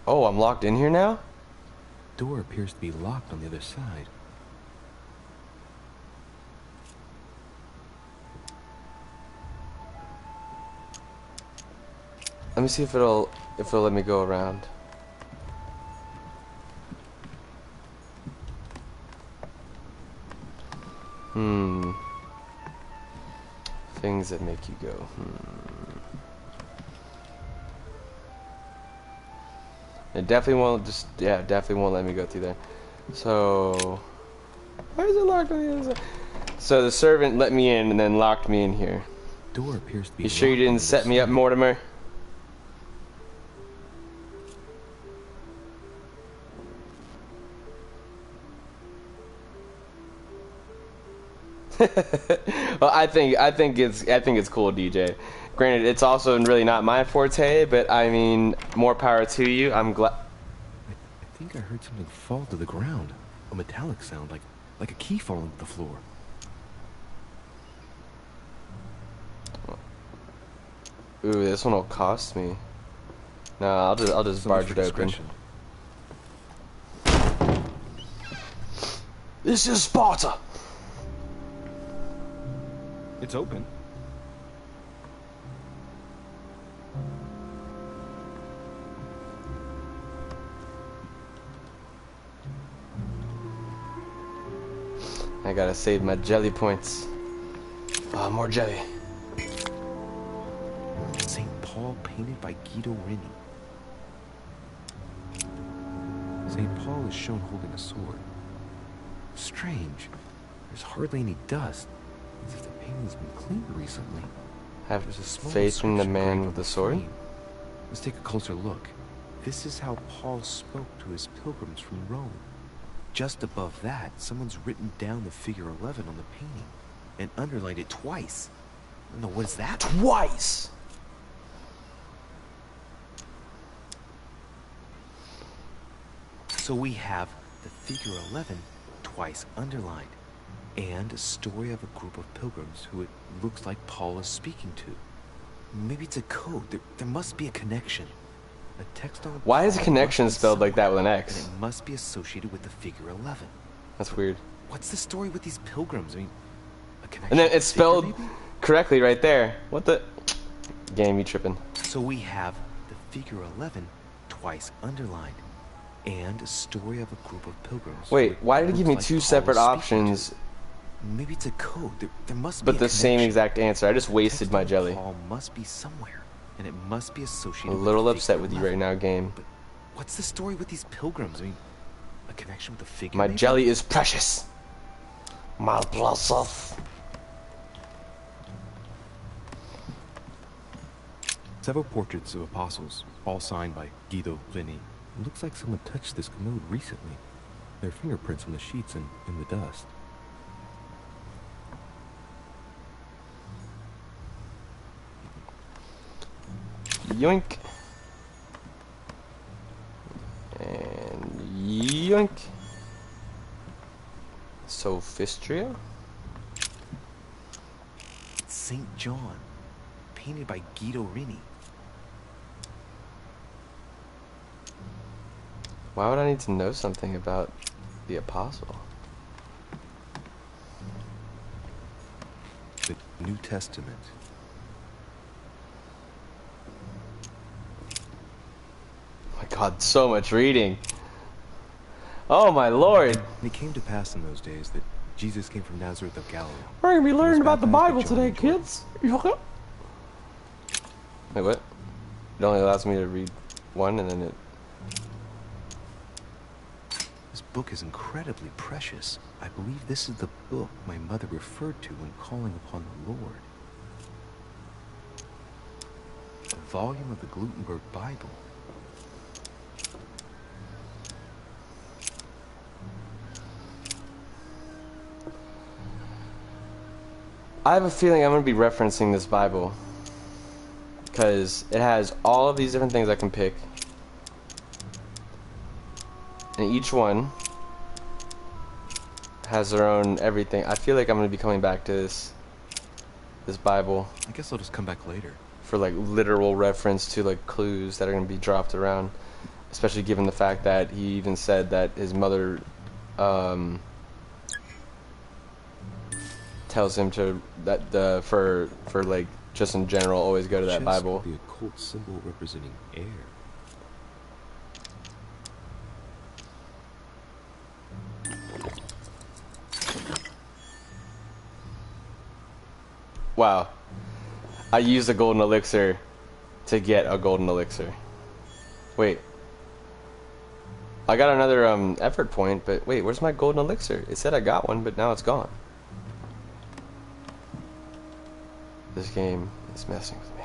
Oh, I'm locked in here now? Door appears to be locked on the other side. Let me see if it'll let me go around. Things that make you go, It definitely won't definitely won't let me go through there. So why is it locked on the other side? So the servant let me in and then locked me in here. Door appears to be You sure you locked on didn't the set other me up, side. Mortimer? Well, I think it's cool, DJ. Granted, it's also really not my forte, but I mean, more power to you. I'm glad. I think I heard something fall to the ground. A metallic sound, like a key falling to the floor. Ooh, this one will cost me. No, I'll just So much barge for it open. discretion. This is Sparta. It's open. I gotta save my jelly points. Ah, more jelly. St. Paul painted by Guido Rini. St. Paul is shown holding a sword. Strange. There's hardly any dust. As if the painting's been cleaned recently. Have There's a small faith in the inscription man engraved with on the sword? frame. Let's take a closer look. This is how Paul spoke to his pilgrims from Rome. Just above that, someone's written down the figure 11 on the painting and underlined it twice. I don't know, what is that? Twice! So we have the figure 11 twice underlined, and a story of a group of pilgrims who it looks like Paul is speaking to. Maybe it's a code. There must be a connection. A text on Why is connection spelled like that with an and X? it must be associated with the figure 11. That's weird. What's the story with these pilgrims? I mean, a connection. And then with it's the figure, spelled maybe? correctly right there. What the? Game, you tripping. So we have the figure 11 twice underlined, and a story of a group of pilgrims. Wait, who why did it give me looks two like Paul separate is speaking options, to. Maybe it's a code. There must be but a the same connection. exact answer? I just wasted Text my on jelly. Paul must be somewhere, and it must be I'm associated a with little the upset figure with you 11. right now, game. But what's the story with these pilgrims? I mean, a connection with the figure. My maybe? jelly is precious. My precious. Several portraits of apostles, all signed by Guido Rini. It looks like someone touched this commode recently. There are fingerprints on the sheets and in the dust. Yoink. And yoink. Sophistria? St. John, painted by Guido Rini. Why would I need to know something about the apostle? The New Testament. Oh my god, so much reading. Oh my lord. And it came to pass in those days that Jesus came from Nazareth of Galilee. We're gonna be He was learning about the baptized by Bible John today, in Jordan. kids. Wait, what? It only allows me to read one and then it... This book is incredibly precious. I believe this is the book my mother referred to when calling upon the Lord. A volume of the Gutenberg Bible. I have a feeling I'm going to be referencing this Bible because it has all of these different things I can pick, and each one has their own everything. I feel like I'm going to be coming back to this Bible I guess I'll just come back later. for like literal reference to like clues that are going to be dropped around, especially given the fact that he even said that his mother tells him to for like just in general always go to that Chest Bible. would be a occult symbol representing air. Wow. I used a golden elixir to get a golden elixir. Wait. I got another effort point, but wait, where's my golden elixir? It said I got one, but now it's gone. This game is messing with me.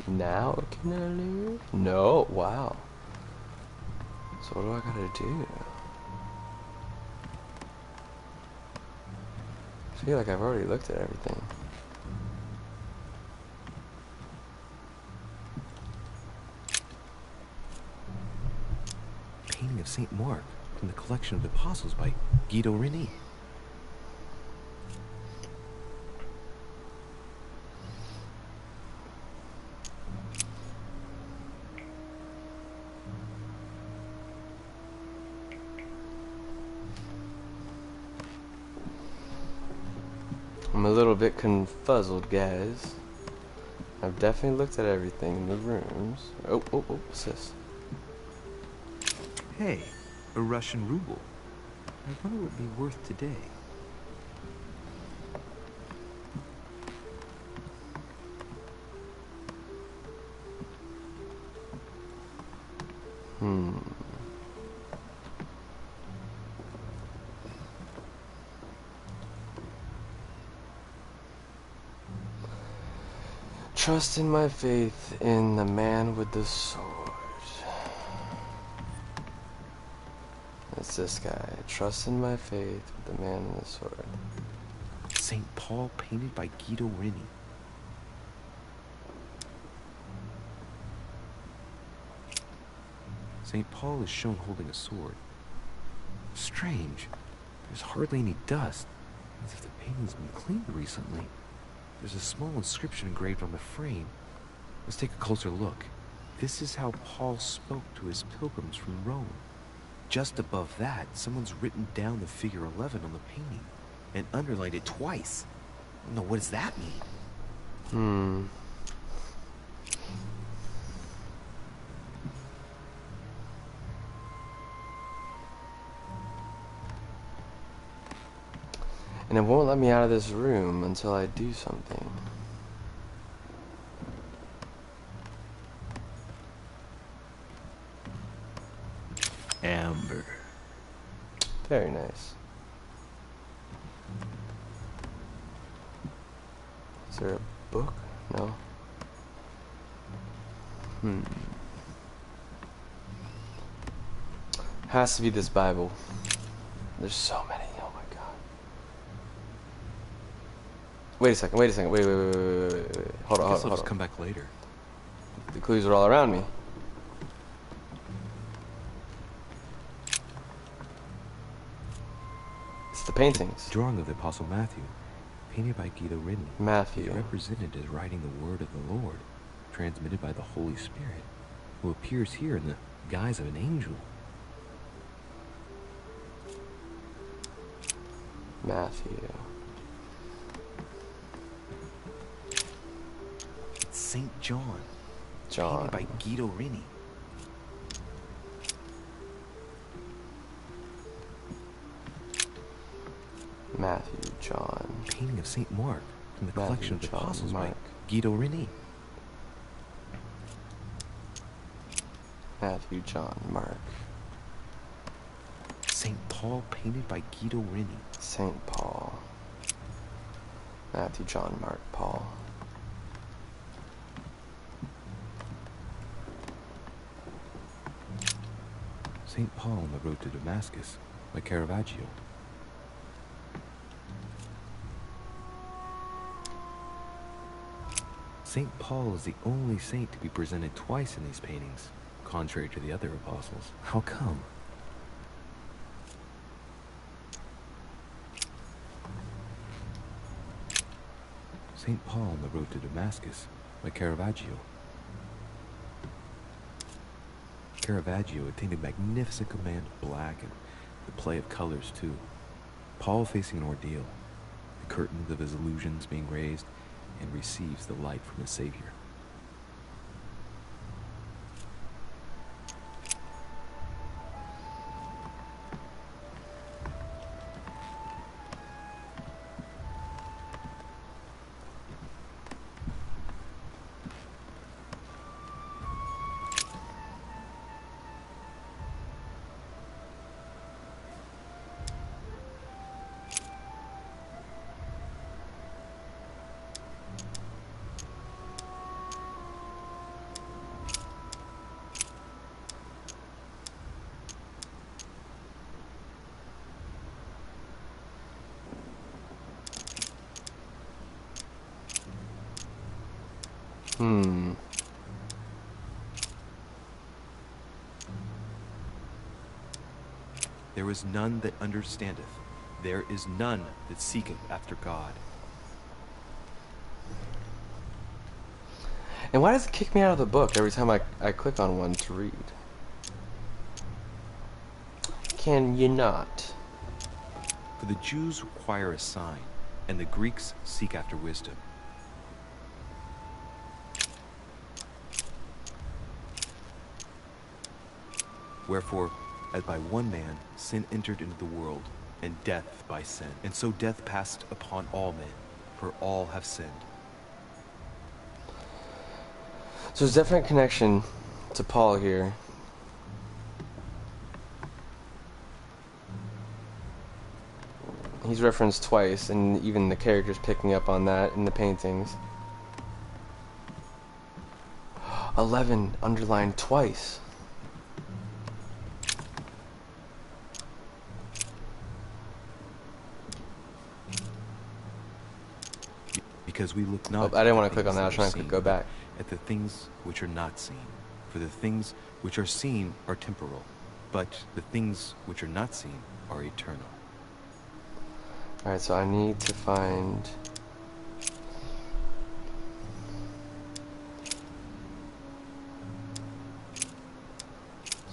Now can I leave? No, wow. So what do I gotta do? I feel like I've already looked at everything. Painting of St. Mark from the collection of the Apostles by Guido Rini. little bit confuzzled, guys. I've definitely looked at everything in the rooms. Oh, what's this? Hey, a Russian ruble. I wonder what it would be worth today. Trust in my faith in the man with the sword. That's this guy. Trust in my faith with the man with the sword. St. Paul painted by Guido Rini. St. Paul is shown holding a sword. Strange. There's hardly any dust, as if the painting's been cleaned recently. There's a small inscription engraved on the frame. Let's take a closer look. This is how Paul spoke to his pilgrims from Rome. Just above that, someone's written down the figure 11 on the painting and underlined it twice. No, what does that mean? And it won't let me out of this room until I do something. Amber. Very nice. Is there a book? No. Has to be this Bible. There's so many. Oh my god. Wait a second. Wait. Hold on. I'll just come back later. The clues are all around me. It's the paintings. Drawing of the Apostle Matthew, painted by Guido Rini. Matthew. He's represented as writing the word of the Lord, transmitted by the Holy Spirit, who appears here in the guise of an angel. Matthew. It's St. John. John. Painted by Guido Rini. Matthew, John. Painting of St. Mark from the Matthew, collection of the John, Apostles Mark. by Guido Rini. Matthew, John, Mark. St. Paul painted by Guido Rini. St. Paul. Matthew, John, Mark, Paul. St. Paul on the Road to Damascus by Caravaggio. St. Paul is the only saint to be presented twice in these paintings, contrary to the other apostles. How come? St. Paul on the Road to Damascus by Caravaggio. Caravaggio attained a magnificent command of black and the play of colors too. Paul facing an ordeal, the curtains of his illusions being raised, and receives the light from his Savior. There is none that understandeth. There is none that seeketh after God. And why does it kick me out of the book every time I click on one to read? Can you not? For the Jews require a sign, and the Greeks seek after wisdom. Wherefore, as by one man sin entered into the world, and death by sin, and so death passed upon all men, for all have sinned. So there's definite connection to Paul here. He's referenced twice, and even the characters picking up on that in the paintings. 11 underlined twice. Because we look not. Oh, I didn't want to click on that. I was trying to go back. At the things which are not seen. For the things which are seen are temporal, but the things which are not seen are eternal. Alright, so I need to find...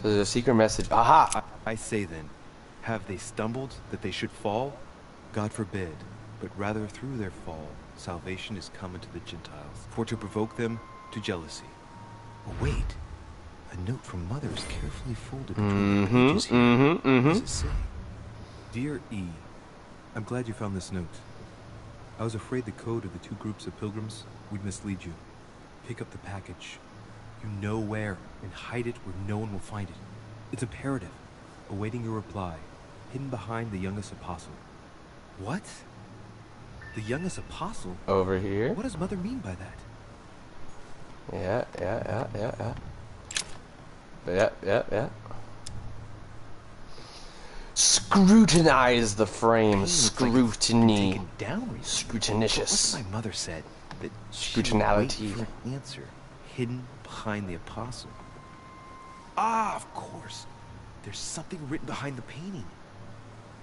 So there's a secret message. Aha! I say then, have they stumbled that they should fall? God forbid, but rather through their fall, salvation is come unto the Gentiles, for to provoke them to jealousy. Oh, wait. A note from Mother is carefully folded between the pages here. What does it say? Dear E, I'm glad you found this note. I was afraid the code of the two groups of pilgrims would mislead you. Pick up the package. You know where, and hide it where no one will find it. It's imperative. Awaiting your reply, hidden behind the youngest apostle. What? The youngest apostle? Over here. What does Mother mean by that? Yeah. Scrutinize the frame. Scrutiny. Taken down recently. Scrutinicious. What's my mother said? That Scrutinality. for an answer hidden behind the apostle. Ah, of course. There's something written behind the painting.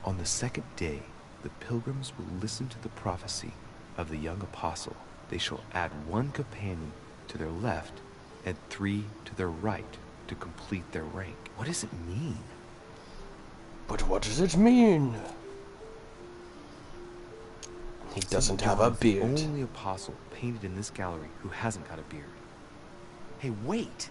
On the second day, the pilgrims will listen to the prophecy of the young apostle. They shall add one companion to their left and 3 to their right to complete their rank. What does it mean? But what does it mean? He doesn't have a beard. The only apostle painted in this gallery who hasn't got a beard. Hey, wait!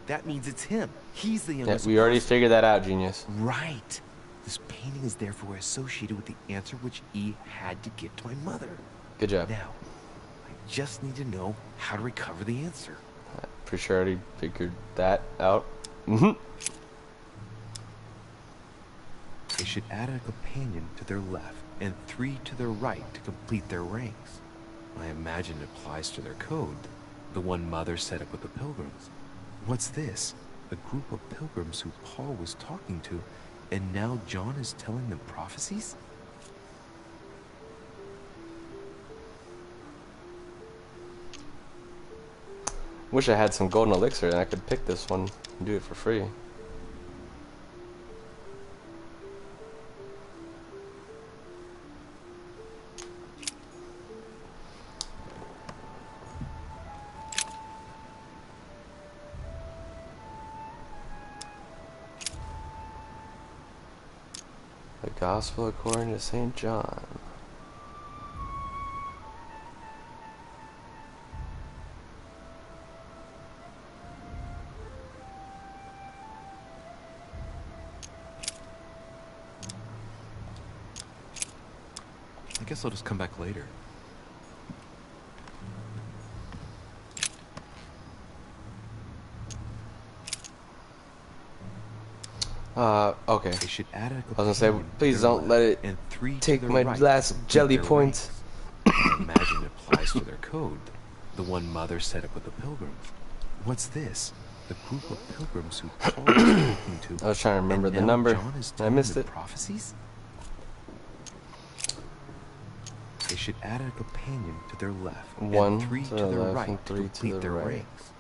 That means it's him. He's the youngest Yeah, we already apostle. figured that out, genius. Right. This painting is therefore associated with the answer which E had to give to my mother. Good job. Now, I just need to know how to recover the answer. Pretty sure I already figured that out. They should add a companion to their left and 3 to their right to complete their ranks. I imagine it applies to their code, the one Mother set up with the pilgrims. What's this? A group of pilgrims who Paul was talking to, and now John is telling them prophecies? Wish I had some golden elixir and I could pick this one and do it for free. The Gospel according to St. John. I guess I'll just come back later. Okay. They should add a I was gonna say, please don't let it and 3 to take their my right last to complete jelly their points. ranks. I imagine it applies to their code, the one Mother set up with the pilgrims. What's this? The group of pilgrims who Paul was talking to. I was trying to remember and the now number. John is I telling missed them it. prophecies? They should add a companion to their left 1 and 3 to to the their left right and to 3 to complete the their right. ranks.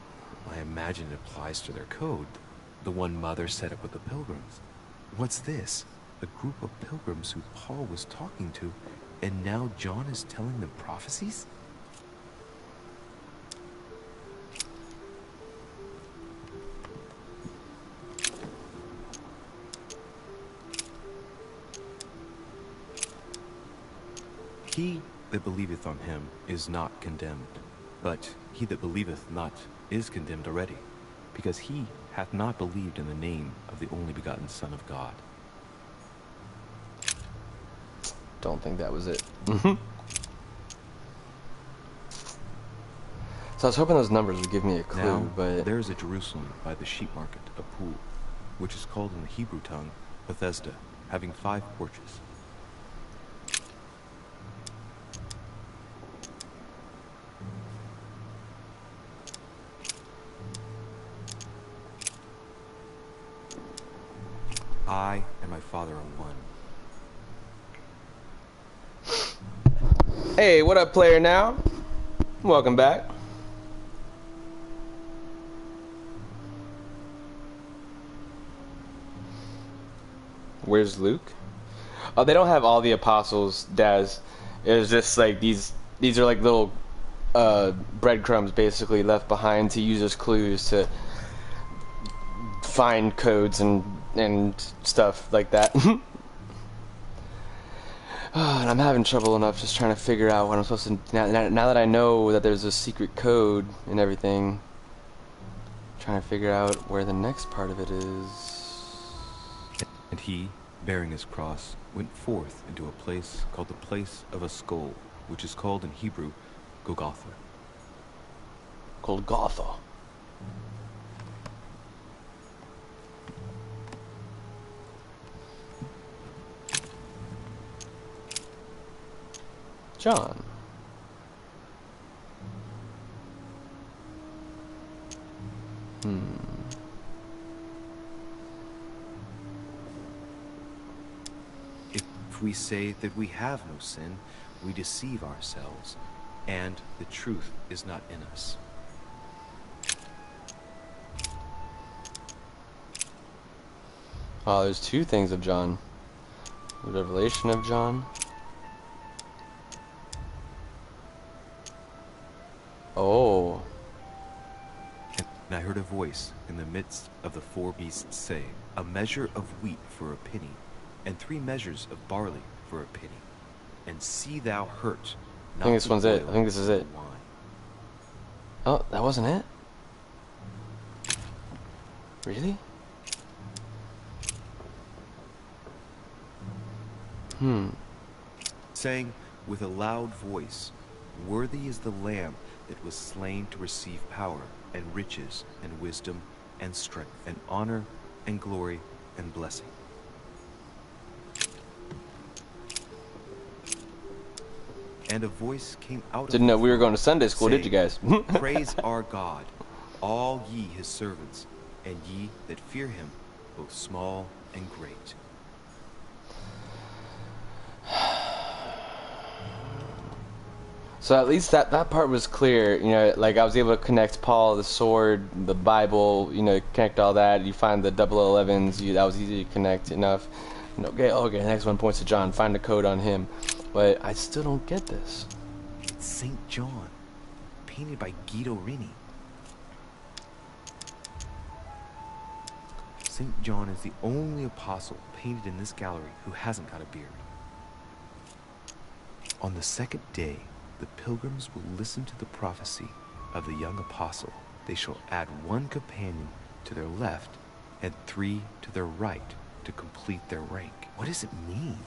I imagine it applies to their code, the one Mother set up with the pilgrims. What's this? A group of pilgrims who Paul was talking to, and now John is telling them prophecies? He that believeth on him is not condemned, but he that believeth not is condemned already, because he hath not believed in the name of the only begotten Son of God. Don't think that was it. So I was hoping those numbers would give me a clue, Now, but... there is a Jerusalem by the sheep market, a pool, which is called in the Hebrew tongue Bethesda, having 5 porches. I and my Father are one. Hey, what up, player now? Welcome back. Where's Luke? Oh, they don't have all the apostles, Daz. It was just like these are like little breadcrumbs basically left behind to use as clues to find codes and stuff like that. And I'm having trouble enough just trying to figure out what I'm supposed to... Now that I know that there's a secret code and everything, trying to figure out where the next part of it is. And he, bearing his cross, went forth into a place called the place of a skull, which is called in Hebrew Golgotha. Golgotha. John. If we say that we have no sin, we deceive ourselves, and the truth is not in us. Oh, there's 2 things of John. The revelation of John. Oh. And I heard a voice in the midst of the 4 beasts say, a measure of wheat for a penny, and 3 measures of barley for a penny. And see thou hurt. I think this one's it. I think this is it. Oh, that wasn't it? Really? Saying with a loud voice, worthy is the Lamb that was slain to receive power, and riches, and wisdom, and strength, and honor, and glory, and blessing. And a voice came out Didn't know we were going to Sunday school, did you guys? Praise our God, all ye his servants, and ye that fear him, both small and great. So at least that part was clear, you know, like I was able to connect Paul, the sword, the Bible, you know, connect all that. You find the 0011s, that was easy to connect enough. You know, okay, the next one points to John, find the code on him. But I still don't get this. It's St. John, painted by Guido Reni. St. John is the only apostle painted in this gallery who hasn't got a beard. On the 2nd day, the pilgrims will listen to the prophecy of the young apostle. They shall add 1 companion to their left and 3 to their right to complete their rank. What does it mean?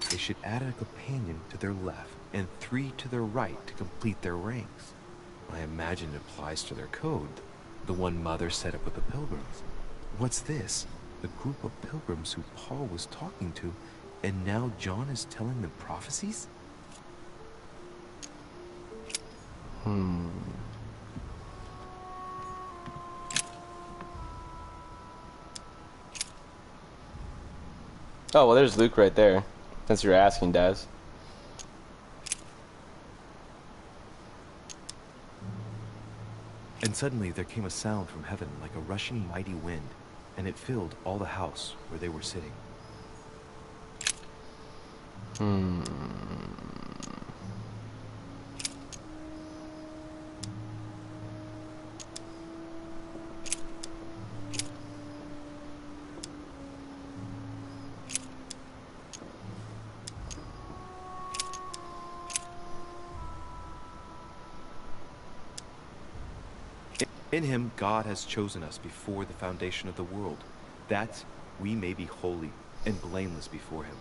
They should add a companion to their left and 3 to their right to complete their ranks. I imagine it applies to their code, the one Mother set up with the pilgrims. What's this? The group of pilgrims who Paul was talking to, and now John is telling them prophecies? Oh, well, there's Luke right there, since you're asking, Daz. And suddenly there came a sound from heaven like a rushing mighty wind, and it filled all the house where they were sitting. In him God has chosen us before the foundation of the world, that we may be holy and blameless before him.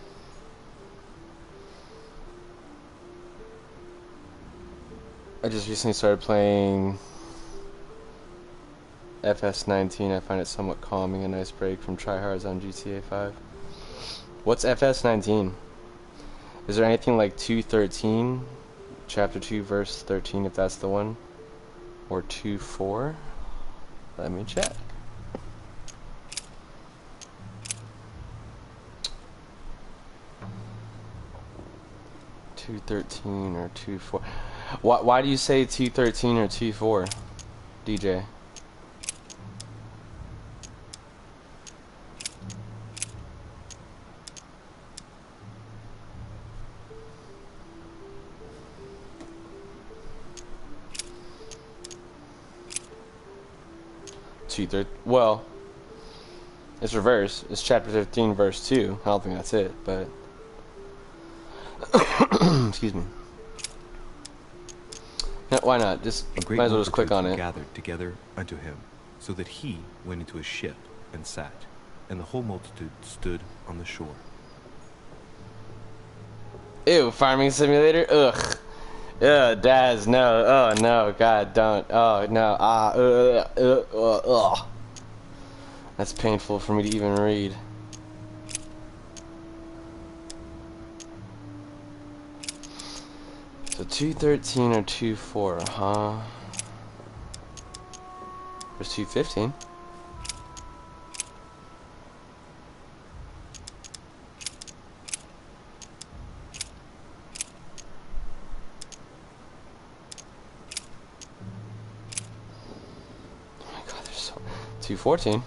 I just recently started playing FS19. I find it somewhat calming, a nice break from tryhards on GTA 5. What's FS19? Is there anything like 2:13? Chapter 2, verse 13, if that's the one? Or 2:4? Let me check. $2.13 or 2.4? Why do you say 2.13 or 2.4, DJ? Well, it's reverse. It's chapter 15, verse 2. I don't think that's it, but excuse me. No, why not? Just might as well just click on it. Gathered together unto him, so that he went into a ship and sat, and the whole multitude stood on the shore. Ew, farming simulator. Ugh. Ugh, Daz, no. Oh no, God, don't. Oh no. That's painful for me to even read. So 2.13 or 2.4, huh? There's 2.15. Oh my God, there's so 2.14.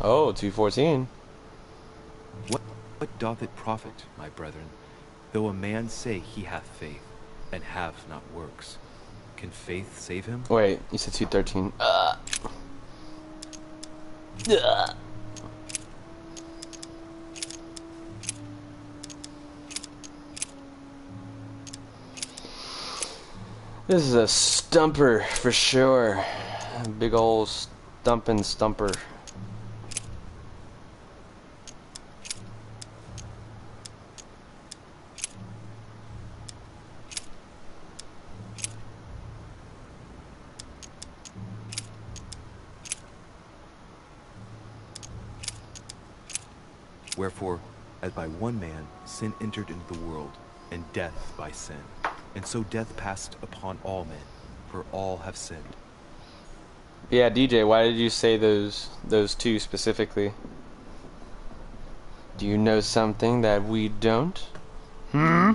Oh, 2.14. What doth it profit, my brethren, though a man say he hath faith, and have not works? Can faith save him? Wait, you said 2.13. This is a stumper for sure. A big old stumpin' stumper. Wherefore, as by one man sin entered into the world, and death by sin, and so death passed upon all men, for all have sinned. Yeah, DJ, why did you say those two specifically? Do you know something that we don't? Hmm?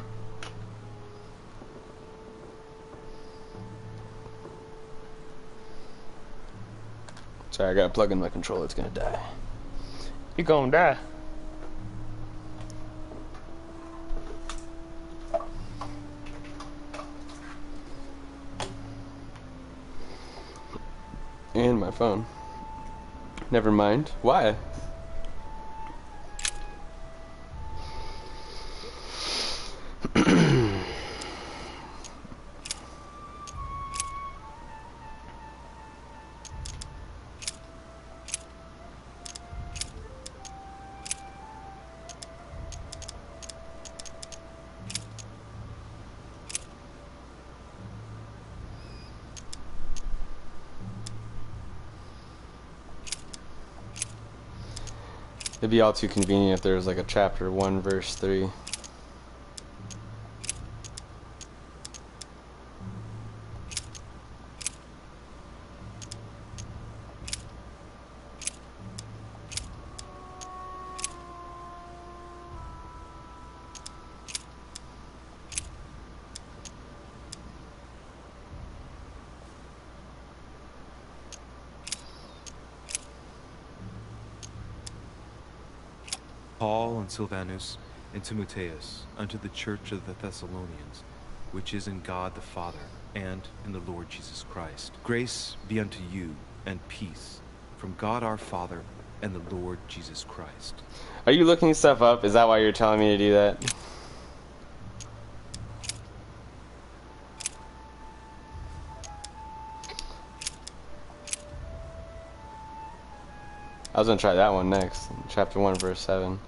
Sorry, I gotta plug in my controller, it's gonna die. You gonna die. And my phone. Never mind. Why? It'd be all too convenient if there was like a chapter 1 verse 3. Paul and Silvanus and Timotheus unto the church of the Thessalonians, which is in God the Father and in the Lord Jesus Christ. Grace be unto you and peace from God our Father and the Lord Jesus Christ. Are you looking stuff up? Is that why you're telling me to do that? I was gonna try that one next. Chapter 1, verse 7.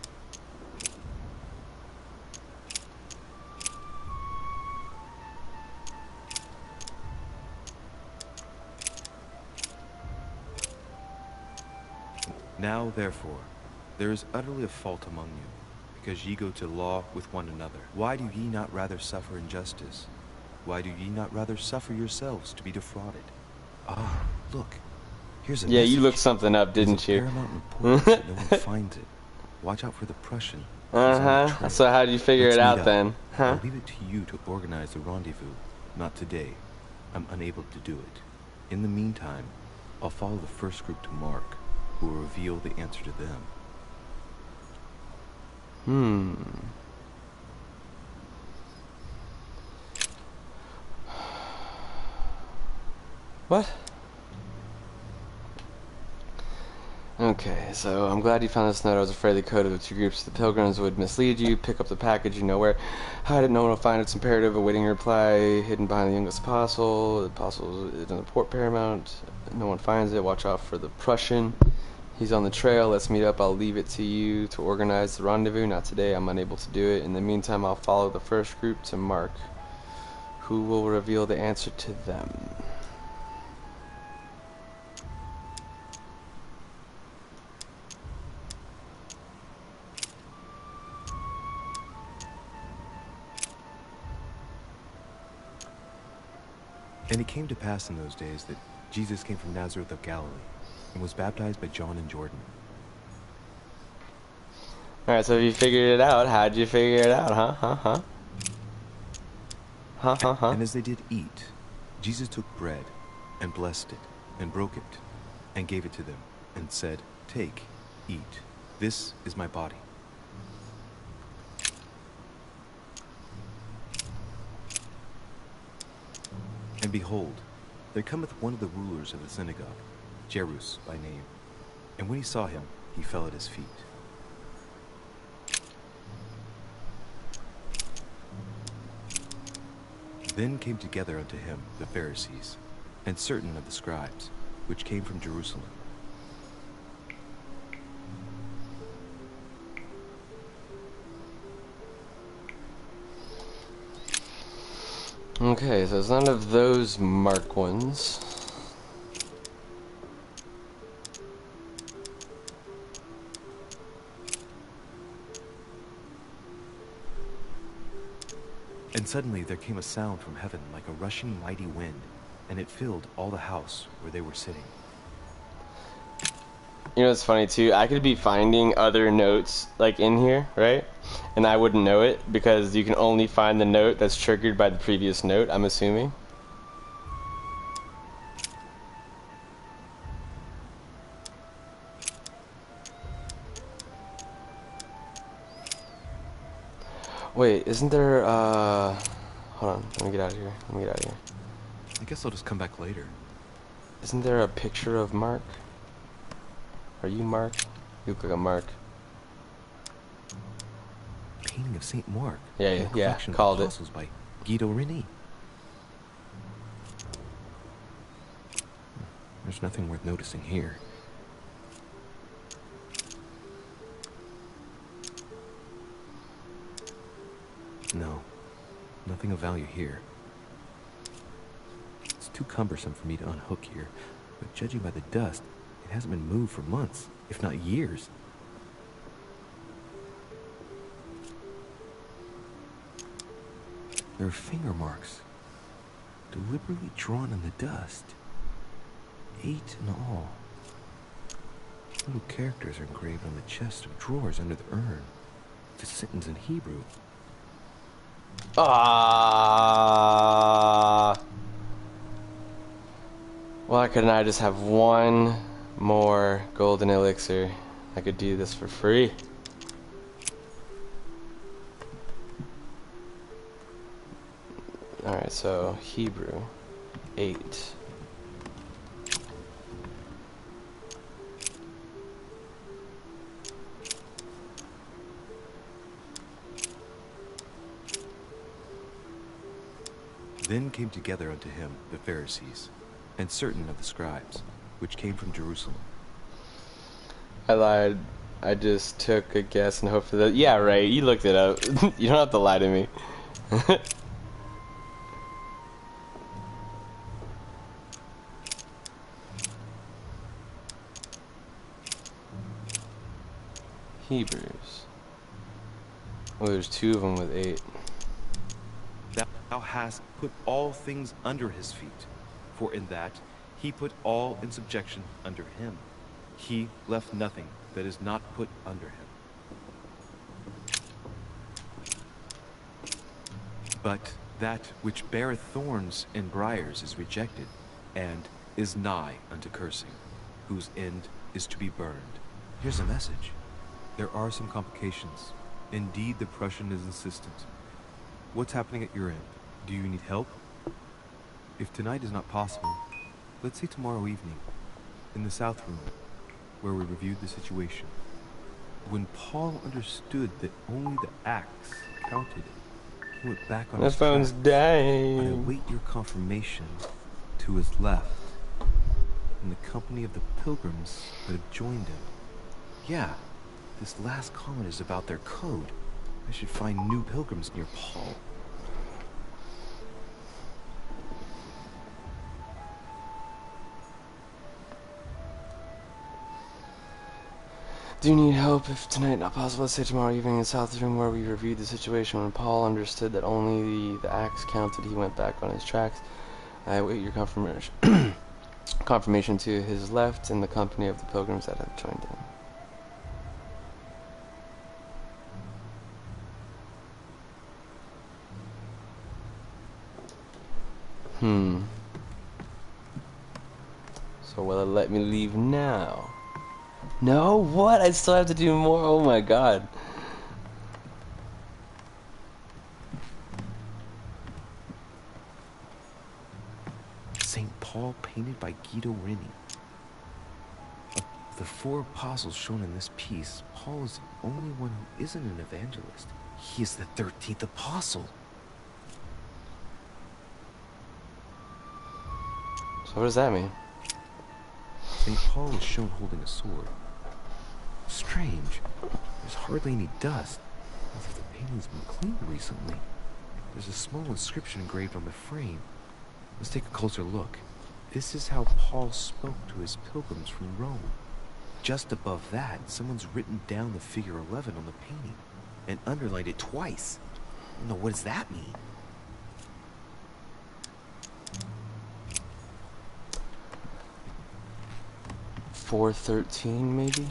Now, therefore, there is utterly a fault among you, because ye go to law with one another. Why do ye not rather suffer injustice? Why do ye not rather suffer yourselves to be defrauded? Ah, look, here's a Yeah, message. you looked something up, didn't you? Paramount importance that no one finds it. Watch out for the Prussian. So how did you figure it out then? I'll leave it to you to organize the rendezvous. Not today. I'm unable to do it. In the meantime, I'll follow the first group to Mark, who will reveal the answer to them. What? Okay, so I'm glad you found this note. I was afraid the code of the two groups of the pilgrims would mislead you. Pick up the package, you know where. Hide it, no one will find it. It's imperative. Awaiting your reply. Hidden behind the youngest apostle. The apostle is in the port paramount. No one finds it. Watch out for the Prussian. He's on the trail. Let's meet up. I'll leave it to you to organize the rendezvous. Not today. I'm unable to do it. In the meantime, I'll follow the first group to Mark, who will reveal the answer to them. And it came to pass in those days that Jesus came from Nazareth of Galilee, and was baptized by John in Jordan. Alright, so you figured it out. How'd you figure it out, And as they did eat, Jesus took bread, and blessed it, and broke it, and gave it to them, and said, Take, eat, this is my body. And behold, there cometh one of the rulers of the synagogue, Jairus by name. And when he saw him, he fell at his feet. Then came together unto him the Pharisees, and certain of the scribes, which came from Jerusalem. Okay, so it's none of those Mark ones. And suddenly there came a sound from heaven like a rushing mighty wind, and it filled all the house where they were sitting. You know, it's funny too. I could be finding other notes like in here, right? And I wouldn't know it because you can only find the note that's triggered by the previous note, I'm assuming. Wait, isn't there, hold on, let me get out of here. I guess I'll just come back later. Isn't there a picture of Mark? Are you Mark? You look like a Mark. Painting of Saint Mark. Yeah, called it. By Guido Reni. There's nothing worth noticing here. No, nothing of value here. It's too cumbersome for me to unhook here, but judging by the dust, it hasn't been moved for months, if not years. There are finger marks, deliberately drawn in the dust. 8 in all. Little characters are engraved on the chest of drawers under the urn. The sentence in Hebrew. Why couldn't I just have one more golden elixir? I could do this for free. Alright, so Hebrew 8. Then came together unto him the Pharisees, and certain of the scribes, which came from Jerusalem. I lied. I just took a guess and hoped for that. Yeah, right. You looked it up. You don't have to lie to me. Hebrews. Oh, there's 2 of them with 8. Thou hast put all things under his feet, for in that he put all in subjection under him. He left nothing that is not put under him. But that which beareth thorns and briars is rejected, and is nigh unto cursing, whose end is to be burned. Here's a message. There are some complications. Indeed, the Prussian is insistent. What's happening at your end? Do you need help? If tonight is not possible, let's say tomorrow evening, in the South Room, where we reviewed the situation. When Paul understood that only the axe counted, he went back on My his phone's tracks. dying. I await your confirmation to his left, in the company of the pilgrims that have joined him. Yeah, this last comment is about their code. I should find new pilgrims near Paul. Do you need help? If tonight not possible, let's say tomorrow evening in the South Room where we reviewed the situation. When Paul understood that only the axe counted, he went back on his tracks. I await your confirmation confirmation to his left in the company of the pilgrims that have joined him. So will it let me leave now? No? What? I still have to do more? Oh my god. St. Paul painted by Guido Reni. Of the 4 apostles shown in this piece, Paul is the only one who isn't an evangelist. He is the 13th apostle. So what does that mean? St. Paul is shown holding a sword. Strange. There's hardly any dust, as if the painting's been cleaned recently. There's a small inscription engraved on the frame. Let's take a closer look. This is how Paul spoke to his pilgrims from Rome. Just above that, someone's written down the figure 11 on the painting and underlined it twice. No, what does that mean? $4.13 maybe?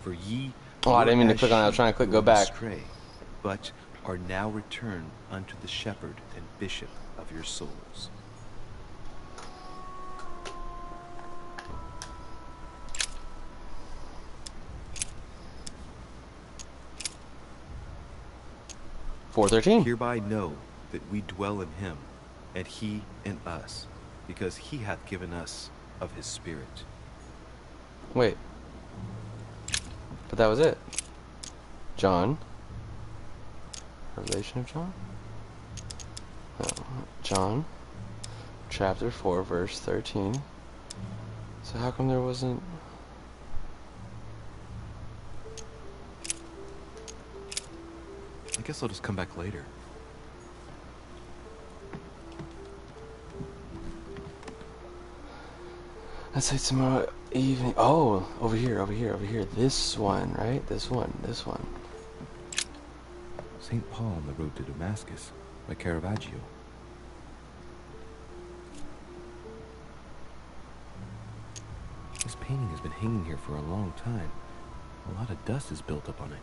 For ye Oh, I didn't mean to were click on it. I was as trying to click sheep go went back. astray, but are now returned unto the shepherd and bishop of your souls. $4.13. Hereby know that we dwell in him, and he in us, because he hath given us of his Spirit. Wait. But that was it. John. Revelation of John? No. John, chapter 4, verse 13. So how come there wasn't... I guess I'll just come back later. Let's say tomorrow evening. Oh, over here, over here, over here. This one, right? This one, this one. St. Paul on the road to Damascus by Caravaggio. This painting has been hanging here for a long time. A lot of dust is built up on it.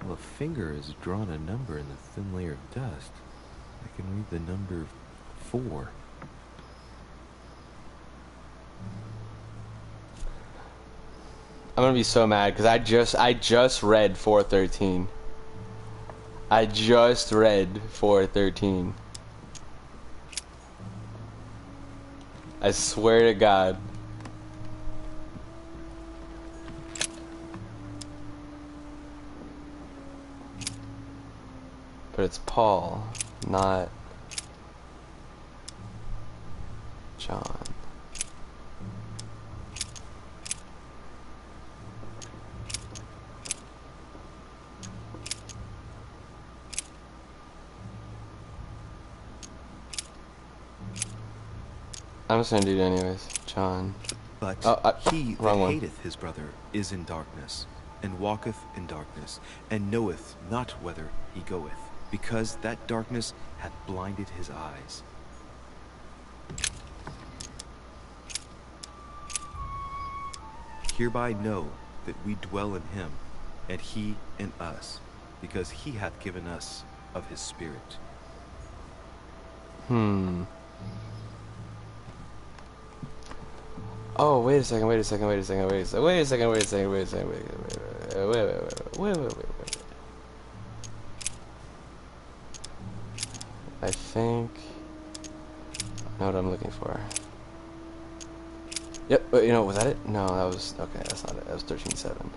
Well, a finger has drawn a number in the thin layer of dust. I can read the number 4. I'm gonna be so mad because I just read 413. I just read 413. I swear to God. But it's Paul, not John. I'm just gonna do it anyways. John. But he that wrong one. hateth his brother is in darkness, and walketh in darkness, and knoweth not whither he goeth, because that darkness hath blinded his eyes. Hereby know that we dwell in him, and he in us, because he hath given us of his Spirit. Oh, wait a second, wait a second, wait a second, wait a second, wait a second, wait a second, wait a second, wait. I think I know what I'm looking for. Yep, you know, was that it? No, that was, okay, that's not it. That was 13.7. I'm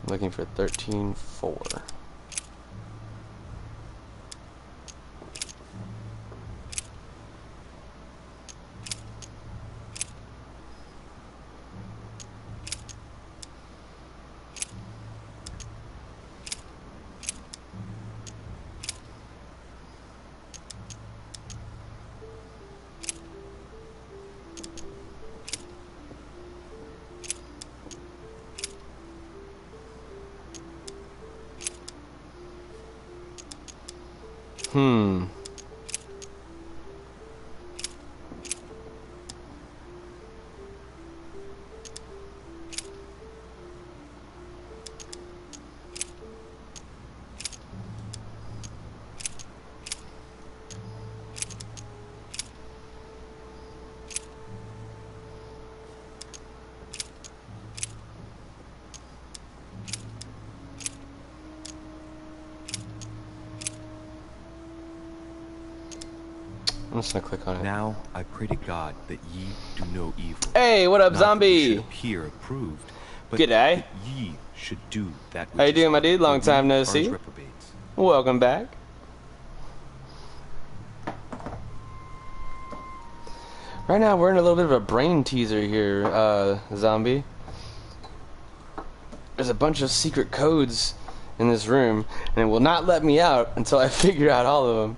looking for 13.4. I'm just gonna click on it. Now I pray to God that ye do no evil. Hey, what up, Not zombie? that ye should appear approved, but G'day. that ye should do that which How you is doing, my good, dude? for Long we time no are his see. reprobates. Welcome back. Right now, we're in a little bit of a brain teaser here, zombie. There's a bunch of secret codes in this room, and it will not let me out until I figure out all of them.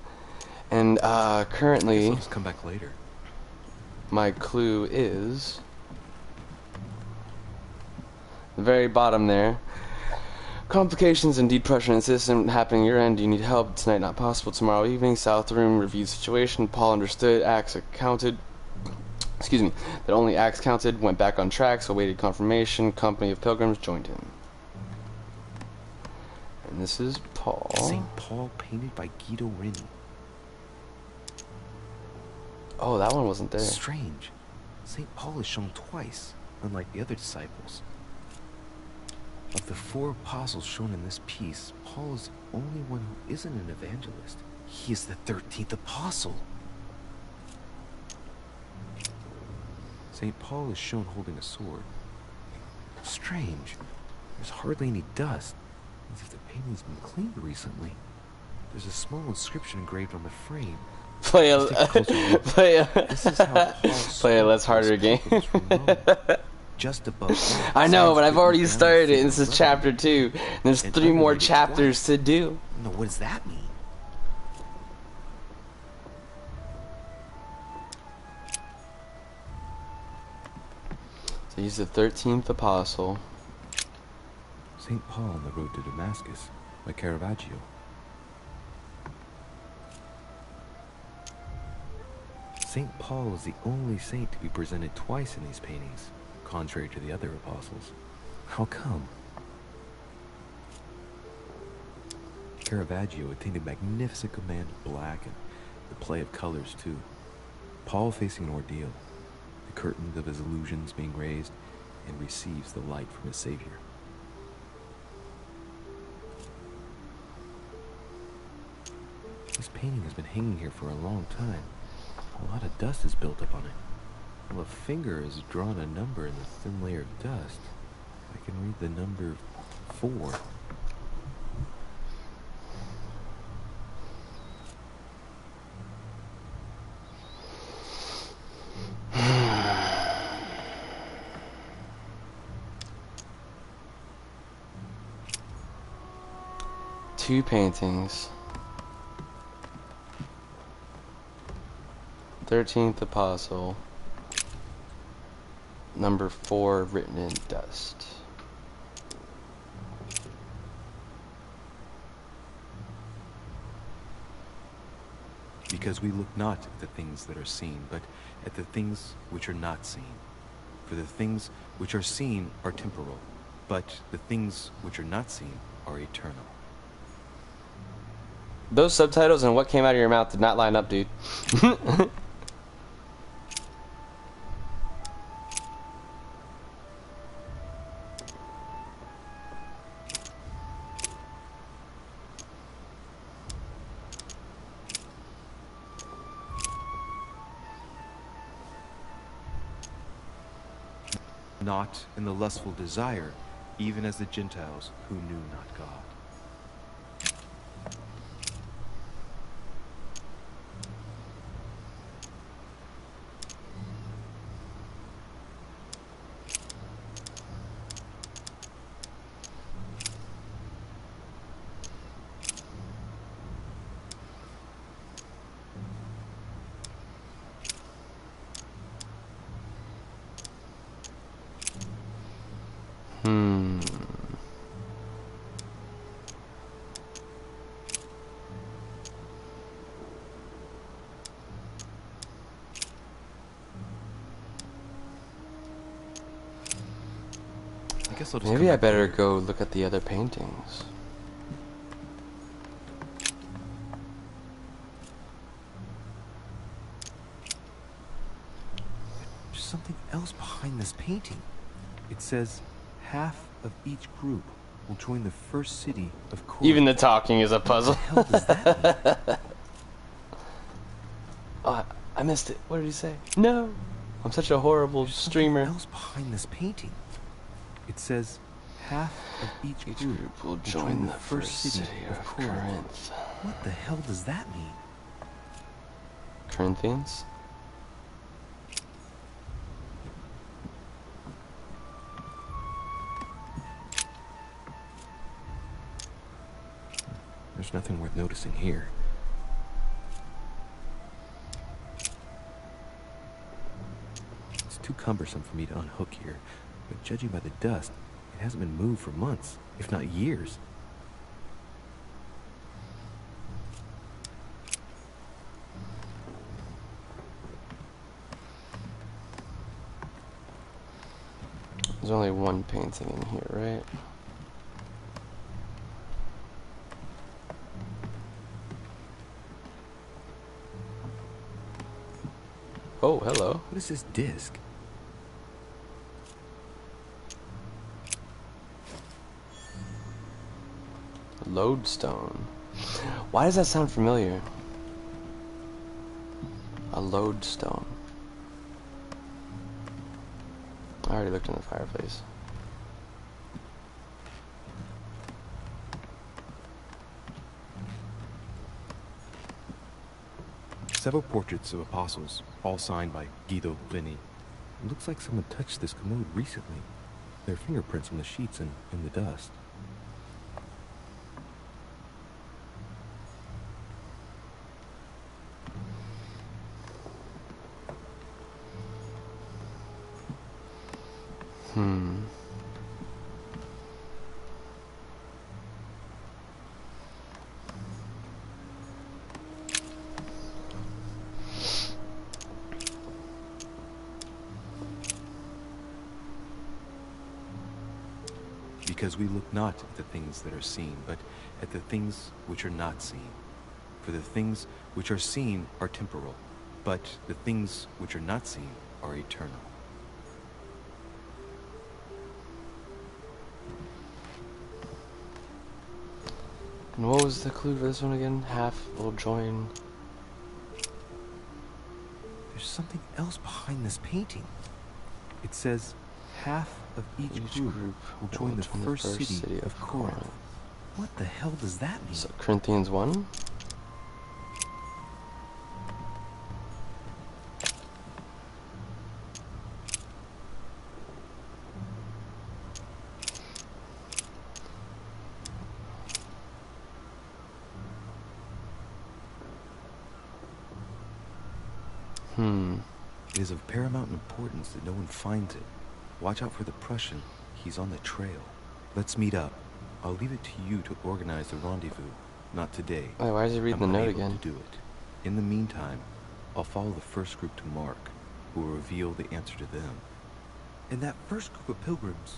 And currently, I'll just come back later. my clue is the very bottom there. Complications and depression in the system happening your end. You need help tonight, not possible. Tomorrow evening, South Room reviewed situation. Paul understood. Acts accounted. Excuse me. That only acts counted. Went back on track. So awaited confirmation. Company of pilgrims joined him. And this is Paul. St. Paul painted by Guido Reni. Oh, that one wasn't there. Strange. St. Paul is shown twice, unlike the other disciples. Of the 4 apostles shown in this piece, Paul is the only one who isn't an evangelist. He is the 13th apostle. St. Paul is shown holding a sword. Strange. There's hardly any dust. As if the painting's been cleaned recently. There's a small inscription engraved on the frame. Play a Let's take a closer look. play a This is how Paul play a less harder game. Just above. I know, but I've already down started it. the This is figure chapter 2. There's and 3 more underlined it chapters twice. to do. No, what does that mean? So he's the 13th apostle. St. Paul on the road to Damascus by Caravaggio. St. Paul is the only saint to be presented twice in these paintings, contrary to the other apostles. How come? Caravaggio attained a magnificent command of black and the play of colors too. Paul facing an ordeal, the curtains of his illusions being raised, and receives the light from his Savior. This painting has been hanging here for a long time. A lot of dust is built up on it. Well, a finger has drawn a number in the thin layer of dust. I can read the number 4. Two paintings. 13th apostle. Number 4 written in dust. Because we look not at the things that are seen, but at the things which are not seen. For the things which are seen are temporal, but the things which are not seen are eternal. Those subtitles and what came out of your mouth did not line up, dude. Not in the lustful desire, even as the Gentiles who knew not God. I guess I'll just Maybe come I back better later. go look at the other paintings. There's something else behind this painting. It says, half of each group will join the first city of Corinth. Even the talking is a puzzle. What the hell does that mean? Oh, I missed it. What did he say? No. I'm such a horrible There's streamer. something else behind this painting. It says, half of each group will join the first city of Corinth. What the hell does that mean? Corinthians? There's nothing worth noticing here. It's too cumbersome for me to unhook here, but judging by the dust, it hasn't been moved for months, if not years. There's only one painting in here, right? Oh, hello. What is this disc? Lodestone. Why does that sound familiar? A lodestone. I already looked in the fireplace. Several portraits of apostles, all signed by Guido Beni. It looks like someone touched this commode recently. There are fingerprints on the sheets and in the dust. Because we look not at the things that are seen, but at the things which are not seen. For the things which are seen are temporal, but the things which are not seen are eternal. And what was the clue for this one again? Half will join. There's something else behind this painting. It says, half of each group will join the first city of Corinth. What the hell does that mean? So Corinthians 1? It is of paramount importance that no one finds it. Watch out for the Prussian. He's on the trail. Let's meet up. I'll leave it to you to organize the rendezvous. Not today. Wait, why is he reading I'm the note unable again? to do it. In the meantime, I'll follow the first group to Mark, who will reveal the answer to them. And that first group of pilgrims,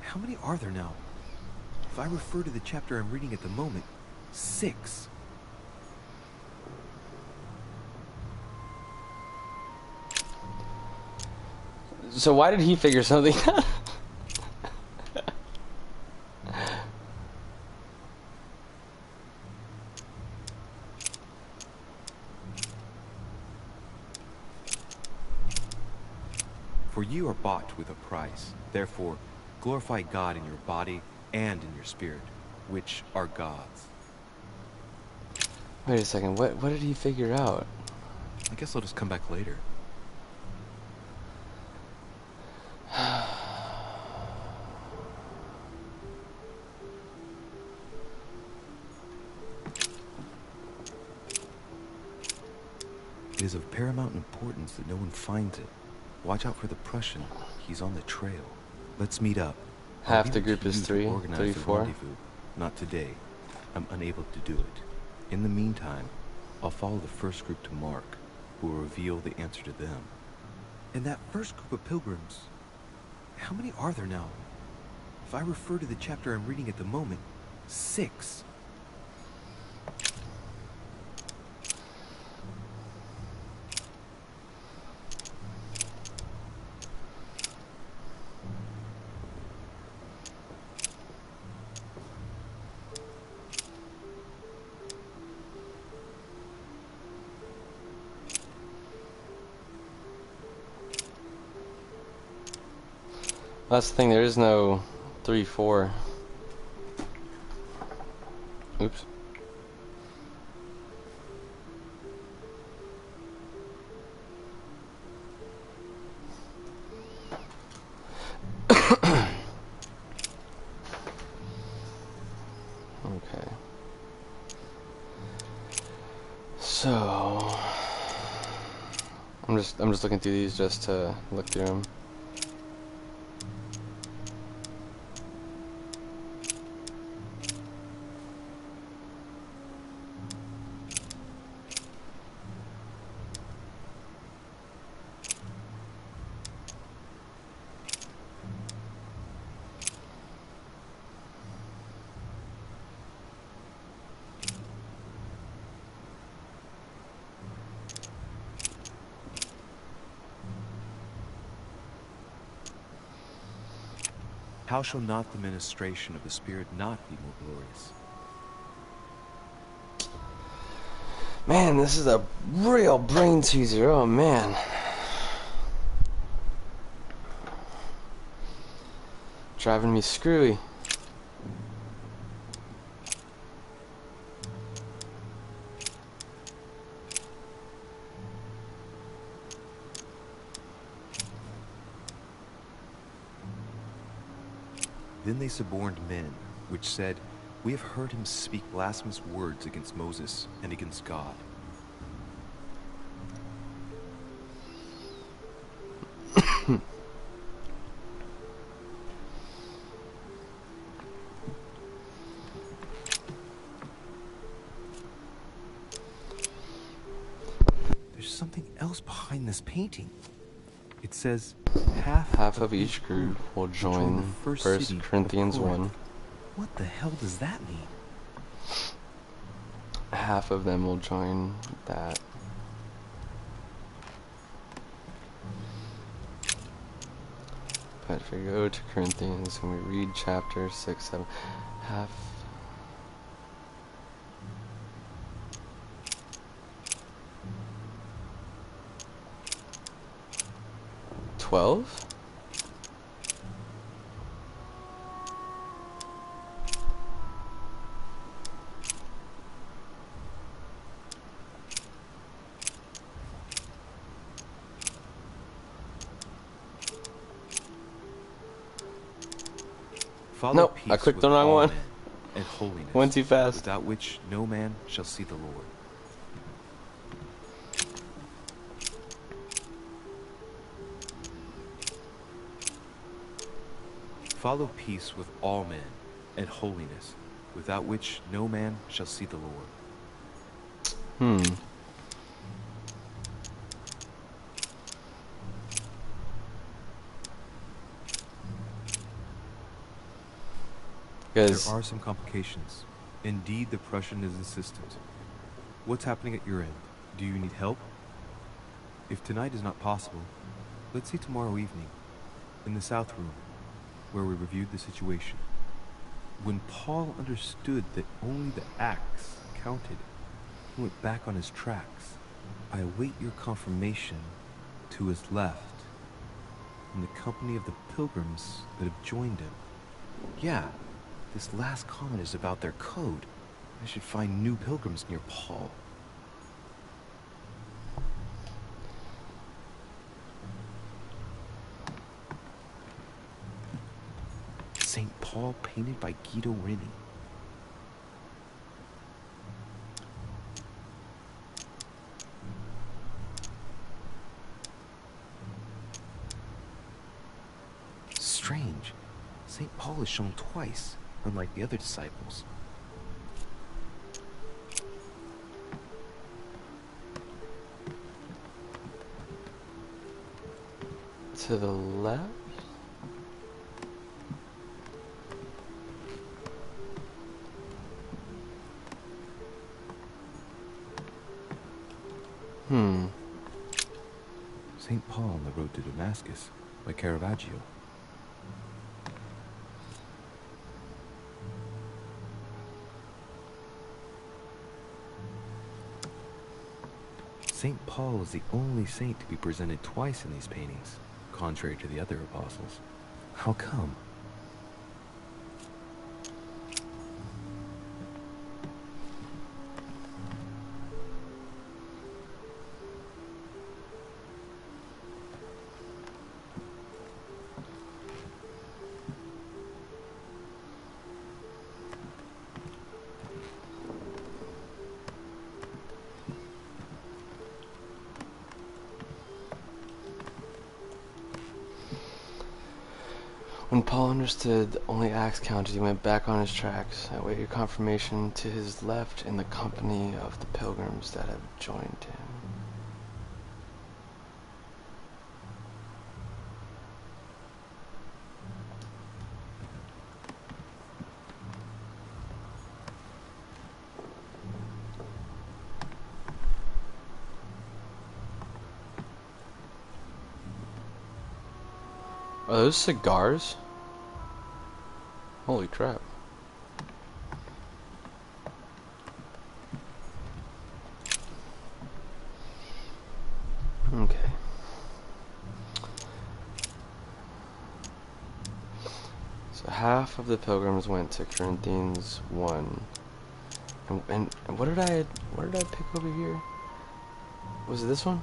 how many are there now? If I refer to the chapter I'm reading at the moment, 6. So why did he figure something out? For you are bought with a price. Therefore, glorify God in your body and in your spirit, which are God's. Wait a second, what did he figure out? I guess I'll just come back later. It is of paramount importance that no one finds it. Watch out for the Prussian. He's on the trail. Let's meet up. Half the group is 3, 3, 4. Not today. I'm unable to do it. In the meantime, I'll follow the first group to Mark, who will reveal the answer to them. And that first group of pilgrims, how many are there now? If I refer to the chapter I'm reading at the moment, 6. That's the thing, there is no 3, 4. Oops. Okay. So I'm just looking through these just to look through them. How shall not the ministration of the Spirit not be more glorious? Man, this is a real brain teaser. Oh man. Driving me screwy. Then they suborned men, which said, "We have heard him speak blasphemous words against Moses and against God." There's something else behind this painting. It says, half of each group will join First Corinthians 1. What the hell does that mean? Half of them will join that. But if we go to Corinthians and we read chapter 6, 7, half. $12? Follow Nope, peace I clicked with the wrong all one. men and holiness, Went too fast. without which no man shall see the Lord. Follow peace with all men and holiness, without which no man shall see the Lord. There are some complications. Indeed, the Prussian is insistent. What's happening at your end? Do you need help? If tonight is not possible, let's see tomorrow evening, in the South Room, where we reviewed the situation. When Paul understood that only the axe counted, he went back on his tracks. I await your confirmation to his left, in the company of the pilgrims that have joined him. Yeah, this last comment is about their code. I should find new pilgrims near Paul. St. Paul painted by Guido Reni. Strange. St. Paul is shown twice, unlike the other disciples. To the left? St. Paul on the road to Damascus by Caravaggio. St. Paul is the only saint to be presented twice in these paintings, contrary to the other apostles. How come? When Paul understood the only axe counted, he went back on his tracks. I waited confirmation to his left in the company of the pilgrims that have joined him. Are those cigars? Holy crap. Okay. So half of the pilgrims went to Corinthians 1. And what did I pick over here? Was it this one?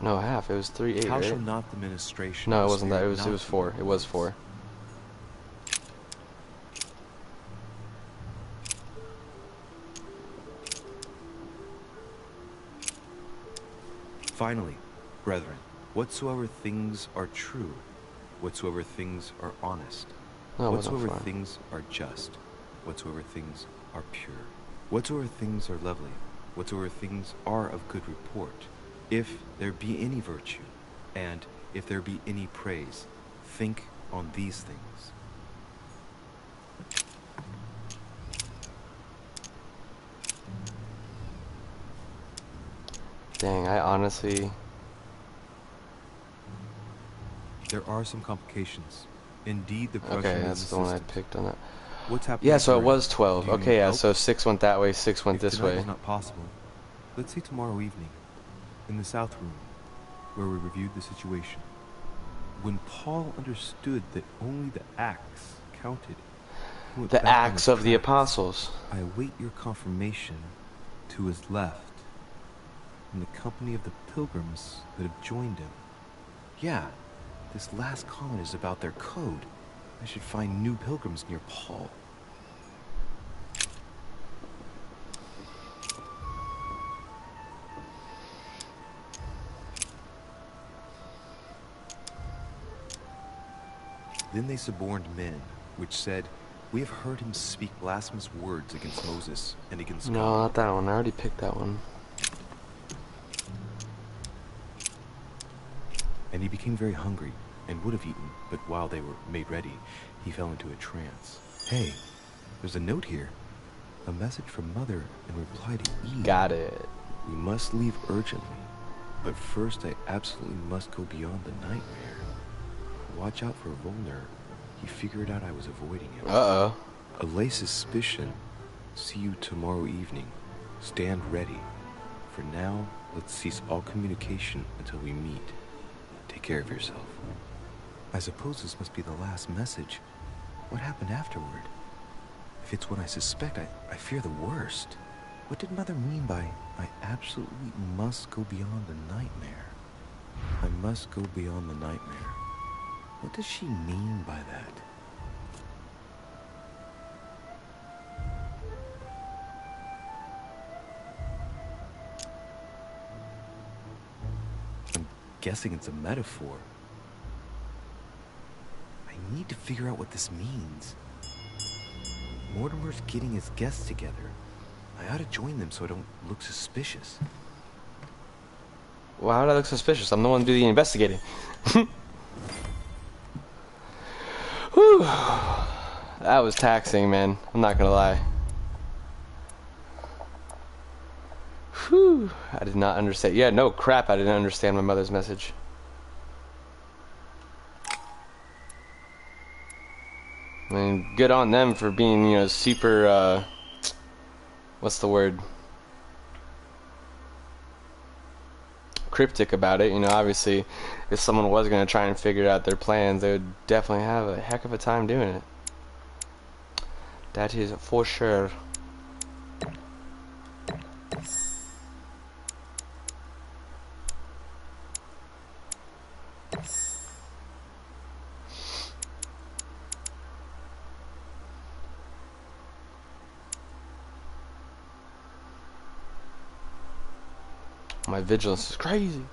No, half. It was 3-8, How right? shall not the ministration? No, of it the wasn't that. Spirit It was not 4. It was 4. Finally, brethren, whatsoever things are true, whatsoever things are honest, No, it wasn't whatsoever fun. things are just, whatsoever things are pure, whatsoever things are lovely, whatsoever things are of good report, if there be any virtue, and if there be any praise, think on these things. Dang, I honestly... There are some complications. Indeed, the production Okay, is that's the one I assistant. picked on that. What's happening? Yeah, at so your it was end? 12. Do you Okay, need yeah, help? so 6 went that way, 6 went If this tonight way. is not possible, let's see tomorrow evening, in the South Room, where we reviewed the situation. When Paul understood that only the acts counted, he went The back on Acts his of the tracks. Apostles. I await your confirmation to his left, in the company of the pilgrims that have joined him. Yeah, this last comment is about their code. I should find new pilgrims near Paul. Then they suborned men, which said, "We have heard him speak blasphemous words against Moses and against No, God." not that one. I already picked that one. And he became very hungry, and would have eaten, but while they were made ready, he fell into a trance. Hey, there's a note here. A message from Mother in reply to Eve. Got it. We must leave urgently, but first I absolutely must go beyond the nightmare. Watch out for Volner. He figured out I was avoiding him. Uh-oh. Allay suspicion. See you tomorrow evening. Stand ready. For now, let's cease all communication until we meet. Take care of yourself. I suppose this must be the last message. What happened afterward? If it's what I suspect, I fear the worst. What did Mother mean by, I absolutely must go beyond the nightmare? I must go beyond the nightmare. What does she mean by that? I'm guessing it's a metaphor. I need to figure out what this means. Mortimer's getting his guests together. I ought to join them so I don't look suspicious. Well, how did I look suspicious? I'm the one to do the investigating. Whew. That was taxing, man. I'm not gonna lie. Whew. I did not understand. Yeah, no crap, I didn't understand my mother's message. I mean, good on them for being, you know, super, what's the word? Cryptic about it. You know, obviously, if someone was going to try and figure out their plans, they would definitely have a heck of a time doing it. That is for sure. My vigilance is crazy.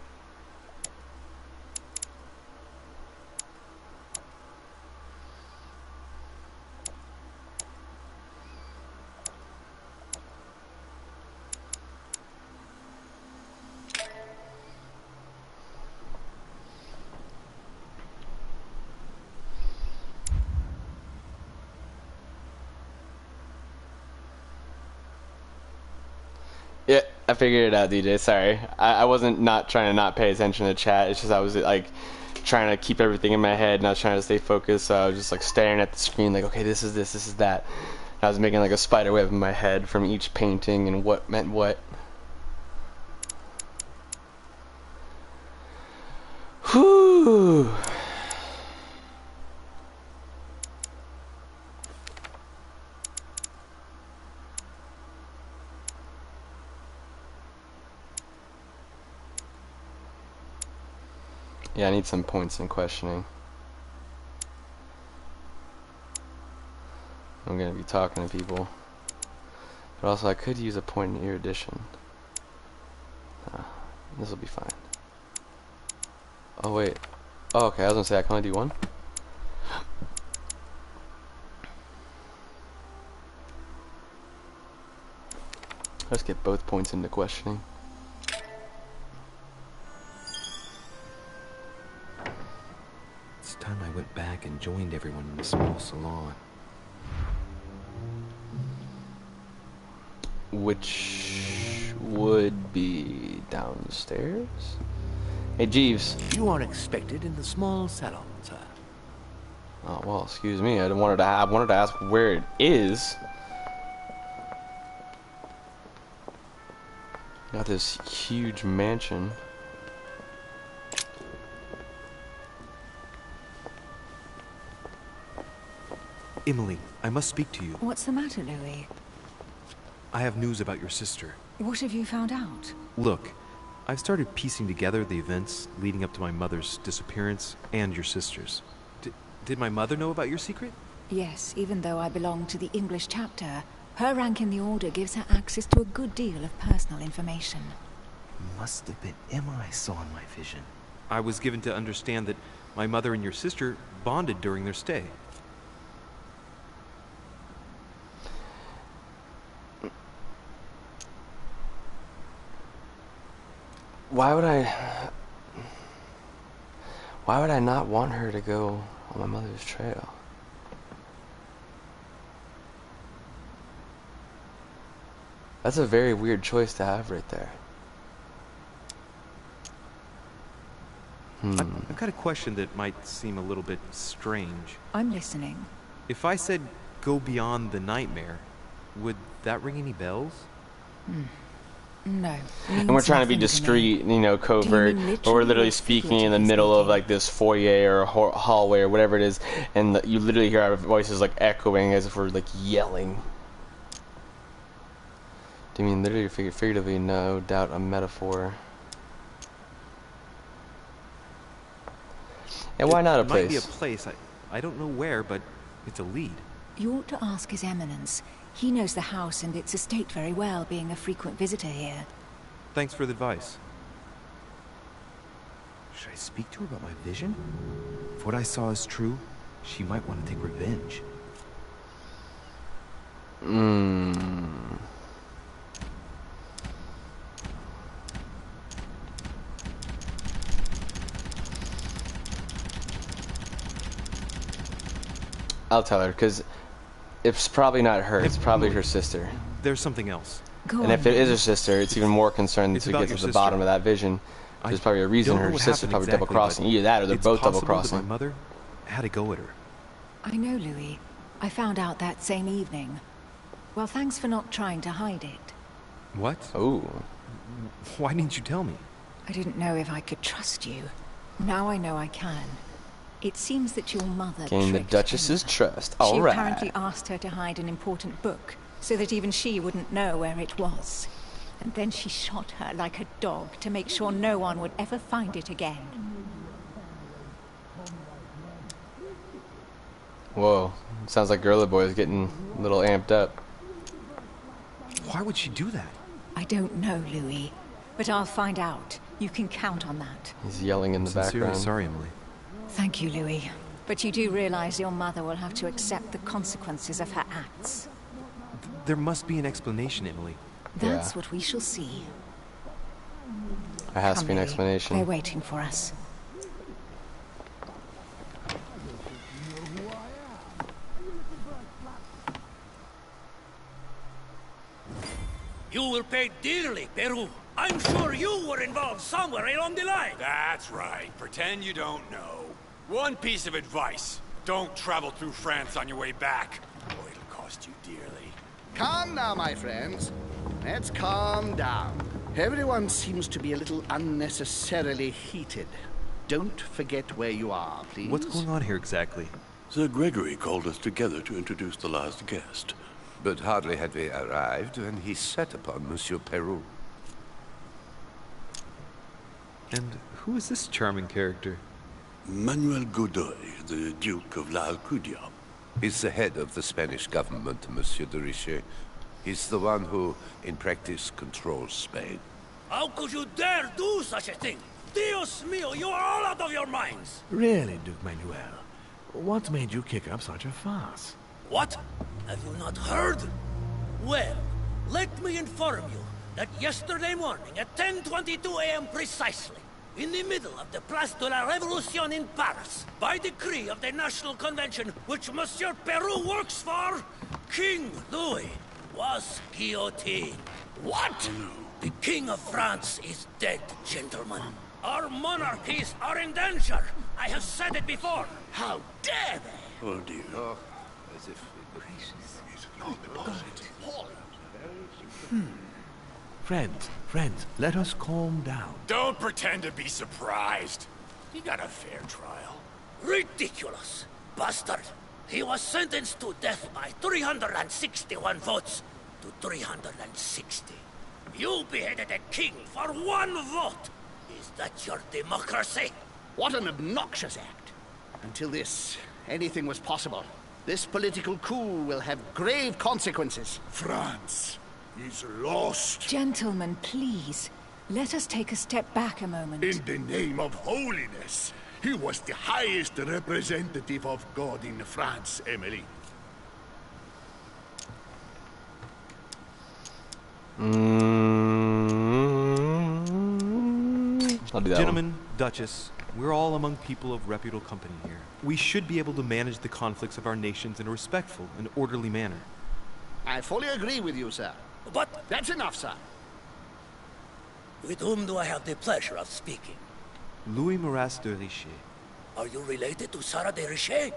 Yeah, I figured it out, DJ. Sorry. I wasn't not trying to not pay attention to chat. It's just I was like trying to keep everything in my head and I was trying to stay focused. So I was just like staring at the screen like, okay, this is this is that. And I was making like a spider web in my head from each painting and what meant what. Whew. Yeah, I need some points in questioning. I'm gonna be talking to people. But also I could use a point in erudition. This will be fine. Oh wait. Oh, okay. I was gonna say I can only do one. Let's get both points into questioning. It's time I went back and joined everyone in the small salon. Which would be downstairs? Hey Jeeves. You are expected in the small salon, sir. Oh well, excuse me. I wanted to ask where it is. Got this huge mansion. Emily, I must speak to you. What's the matter, Louis? I have news about your sister. What have you found out? Look, I've started piecing together the events leading up to my mother's disappearance and your sister's. Did my mother know about your secret? Yes, even though I belong to the English chapter, her rank in the Order gives her access to a good deal of personal information. Must have been Emma I saw in my vision. I was given to understand that my mother and your sister bonded during their stay. Why would I not want her to go on my mother's trail? That's a very weird choice to have right there. I've got a question that might seem a little bit strange. I'm listening. If I said go beyond the nightmare, would that ring any bells? No. And we're trying to be discreet, you know, covert, but we're literally speaking in the middle of like this foyer or hallway or whatever it is, and you literally hear our voices like echoing as if we're like yelling. Do you mean literally, figuratively? No doubt, a metaphor. And why not a place? It might be a place. I don't know where, but it's a lead. You ought to ask His Eminence. He knows the house and its estate very well, being a frequent visitor here. Thanks for the advice. Should I speak to her about my vision? If what I saw is true, she might want to take revenge. I'll tell her, because it's probably not her. It's probably her sister. There's something else. And if it is her sister, it's even more concerned to get to the bottom of that vision. There's probably a reason her sister's probably double-crossing. Either that or they're both double-crossing. My mother had a go at her. I know, Louis. I found out that same evening. Well, thanks for not trying to hide it. What? Ooh. Why didn't you tell me? I didn't know if I could trust you. Now I know I can. It seems that your mother Gain the tricked Duchess's Emma. trust. She All right. apparently asked her to hide an important book, so that even she wouldn't know where it was. And then she shot her like a dog to make sure no one would ever find it again. Whoa. Sounds like Gorilla Boy is getting a little amped up. Why would she do that? I don't know, Louis. But I'll find out. You can count on that. He's yelling in the Sincerely background. sorry, Emily. Thank you, Louis. But you do realize your mother will have to accept the consequences of her acts. There must be an explanation, Emily. That's what we shall see. There has to be an Louis. explanation. They're waiting for us. You will pay dearly, Peru. I'm sure you were involved somewhere along the line. That's right. Pretend you don't know. One piece of advice. Don't travel through France on your way back, or it'll cost you dearly. Calm now, my friends. Let's calm down. Everyone seems to be a little unnecessarily heated. Don't forget where you are, please. What's going on here exactly? Sir Gregory called us together to introduce the last guest. But hardly had we arrived when he set upon Monsieur Peru. And who is this charming character? Manuel Godoy, the Duke of La Alcudia. He's the head of the Spanish government, Monsieur de Richet. He's the one who, in practice, controls Spain. How could you dare do such a thing? Dios mío, you are all out of your minds! Really, Duke Manuel? What made you kick up such a fuss? What? Have you not heard? Well, let me inform you that yesterday morning at 10:22 a.m. precisely, in the middle of the Place de la Révolution in Paris, by decree of the National Convention which Monsieur Peru works for, King Louis was guillotined. What? The King of France is dead, gentlemen. Our monarchies are in danger. I have said it before. How dare they? Oh dear. Oh, as if... Friends, let us calm down. Don't pretend to be surprised. He got a fair trial. Ridiculous! Bastard! He was sentenced to death by 361 votes to 360. You beheaded a king for 1 vote! Is that your democracy? What an obnoxious act. Until this, anything was possible. This political coup will have grave consequences. France is lost. Gentlemen, please. Let us take a step back a moment. In the name of holiness. He was the highest representative of God in France, Emily. I'll do that Gentlemen, Duchess, we're all among people of reputable company here. We should be able to manage the conflicts of our nations in a respectful and orderly manner. I fully agree with you, sir. But That's enough, sir. with whom do I have the pleasure of speaking? Louis Maras de Richet. Are you related to Sarah de Richet?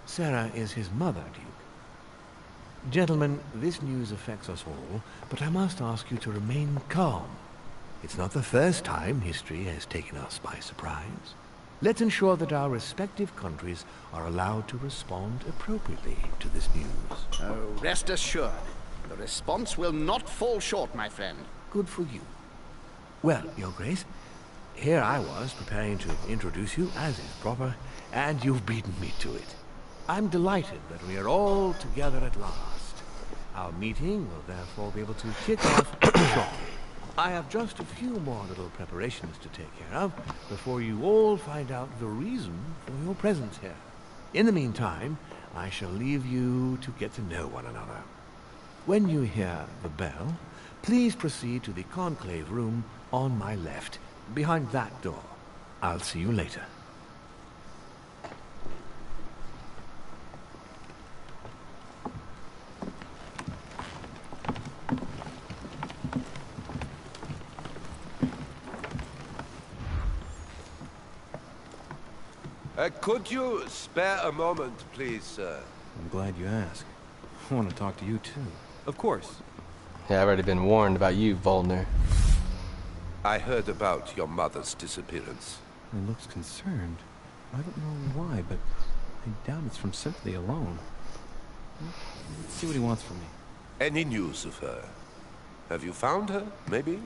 Sarah is his mother, Duke. Gentlemen, this news affects us all, but I must ask you to remain calm. It's not the first time history has taken us by surprise. Let's ensure that our respective countries are allowed to respond appropriately to this news. Oh, rest assured. The response will not fall short, my friend. Good for you. Well, Your Grace, here I was preparing to introduce you as is proper, and you've beaten me to it. I'm delighted that we are all together at last. Our meeting will therefore be able to kick off shortly. I have just a few more little preparations to take care of before you all find out the reason for your presence here. In the meantime, I shall leave you to get to know one another. When you hear the bell, please proceed to the conclave room on my left, behind that door. I'll see you later. Could you spare a moment, please, sir? I'm glad you asked. I want to talk to you, too. Of course. Yeah, I've already been warned about you, Volner. I heard about your mother's disappearance. He looks concerned. I don't know why, but I doubt it's from sympathy alone. Let's see what he wants from me. Any news of her? Have you found her, maybe?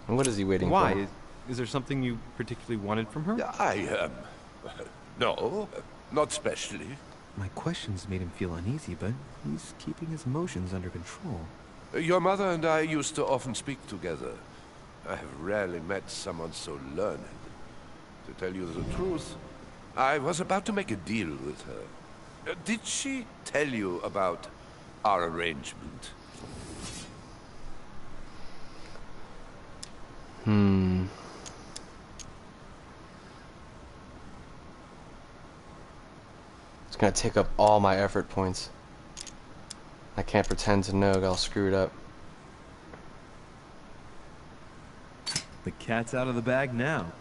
And what is he waiting Why? for? Is there something you particularly wanted from her? No, not specially. My questions made him feel uneasy, but he's keeping his emotions under control. Your mother and I used to often speak together. I have rarely met someone so learned. To tell you the truth, I was about to make a deal with her. Did she tell you about our arrangement? It's gonna take up all my effort points. I can't pretend to know, I'll screw it up. The cat's out of the bag now.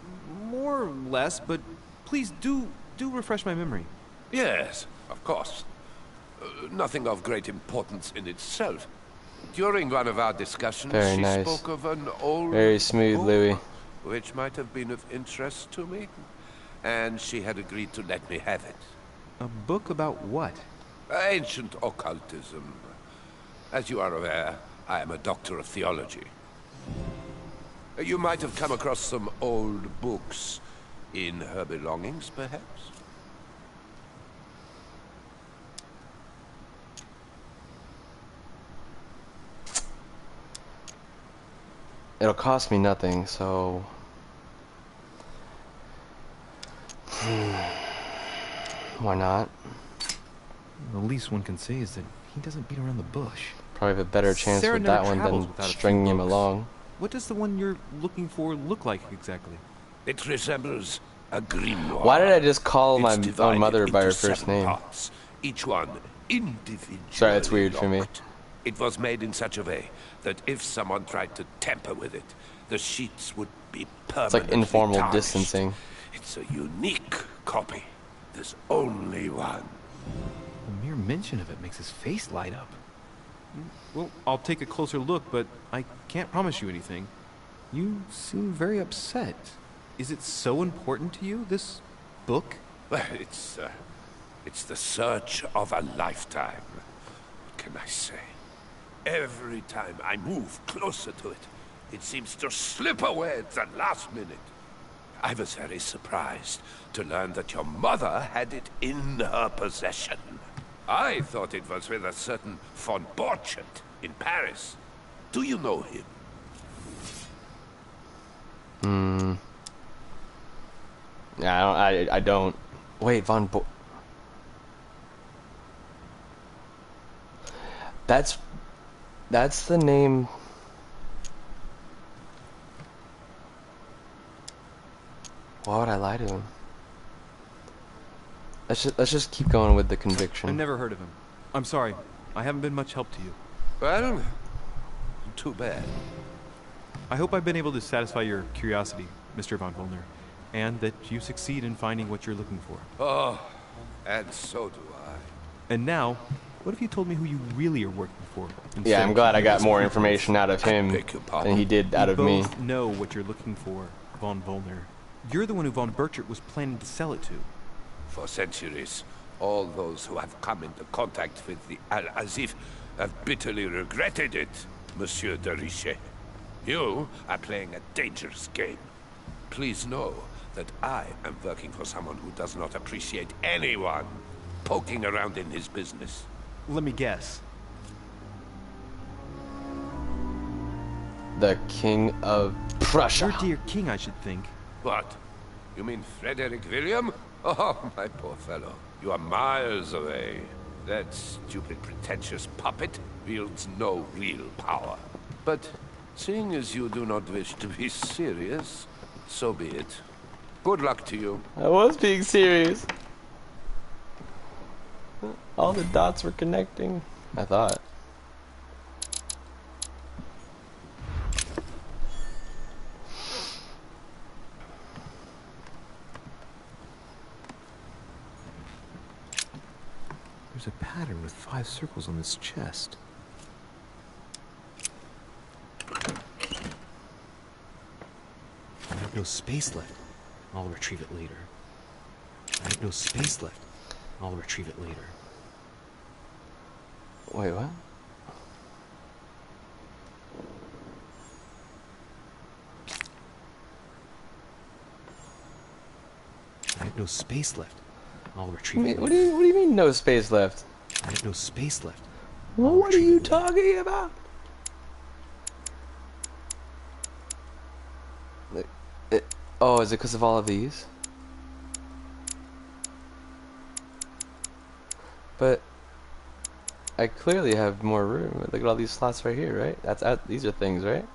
More or less, but please do refresh my memory. Yes, of course. Nothing of great importance in itself. During one of our discussions, Very she nice. spoke of an old Very smooth, book, Louis. which might have been of interest to me, and she had agreed to let me have it. A book about what? Ancient occultism. As you are aware, I am a doctor of theology. You might have come across some old books in her belongings, perhaps? It'll cost me nothing, so... Why not? The least one can say is that he doesn't beat around the bush. Probably have a better chance Sarah with never that one travels than without a few stringing him books. along. What does the one you're looking for look like exactly? It resembles a grimoire. Why did I just call my It's own divided mother by into her first 7 name? parts, each one individually Sorry, that's weird for me. locked. It was made in such a way that if someone tried to tamper with it, the sheets would be permanently It's like informal tarnished. distancing. It's a unique copy. There's only one. The mere mention of it makes his face light up. Well, I'll take a closer look, but I can't promise you anything. You seem very upset. Is it so important to you, this book? Well, it's the search of a lifetime. What can I say? Every time I move closer to it, it seems to slip away at the last minute. I was very surprised to learn that your mother had it in her possession. I thought it was with a certain von Borchardt in Paris. Do you know him? Yeah, I don't. Wait, That's the name. Why would I lie to him? Let's just keep going with the conviction. I've never heard of him. I'm sorry. I haven't been much help to you. Well, too bad. I hope I've been able to satisfy your curiosity, Mr. von Volner, and that you succeed in finding what you're looking for. Oh, and so do I. And now, what if you told me who you really are working for? Yeah, I'm glad I got more information out of him than he did out of me. You both know what you're looking for, von Volner. You're the one who von Burchard was planning to sell it to. For centuries, all those who have come into contact with the Al-Azif have bitterly regretted it, Monsieur de Richet. You are playing a dangerous game. Please know that I am working for someone who does not appreciate anyone poking around in his business. Let me guess. The King of Prussia. Your dear king, I should think. What? You mean Frederick William? Oh, my poor fellow. You are miles away. That stupid, pretentious puppet wields no real power. But seeing as you do not wish to be serious, so be it. Good luck to you. I was being serious. All the dots were connecting, I thought. There's a pattern with 5 circles on this chest. I have no space left. I'll retrieve it later. I have no space left. I'll retrieve it later. Wait, what? I have no space left. I'll retrieve it What later. do you mean no space left? I have no space left. What are you talking about? Oh, is it because of all of these? But I clearly have more room. Look at all these slots right here, right? That's out. These are things, right?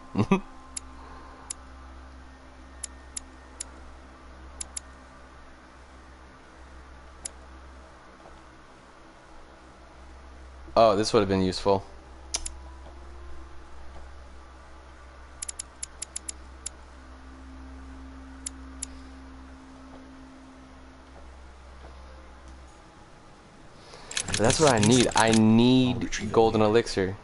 Oh, this would have been useful. But that's what I need. I need golden elixir.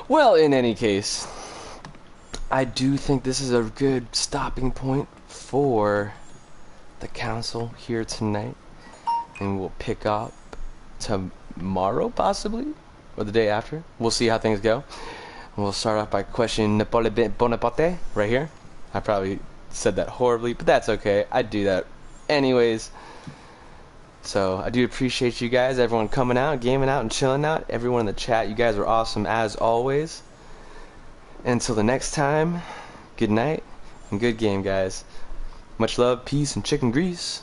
Well, in any case, I do think this is a good stopping point for the council here tonight. And we'll pick up tomorrow, possibly, or the day after. We'll see how things go. We'll start off by questioning Napoleon Bonaparte right here. I probably said that horribly, but that's okay. I do that anyways. So I do appreciate you guys, everyone coming out, gaming out, and chilling out. Everyone in the chat, you guys are awesome as always. Until the next time, good night and good game, guys. Much love, peace, and chicken grease.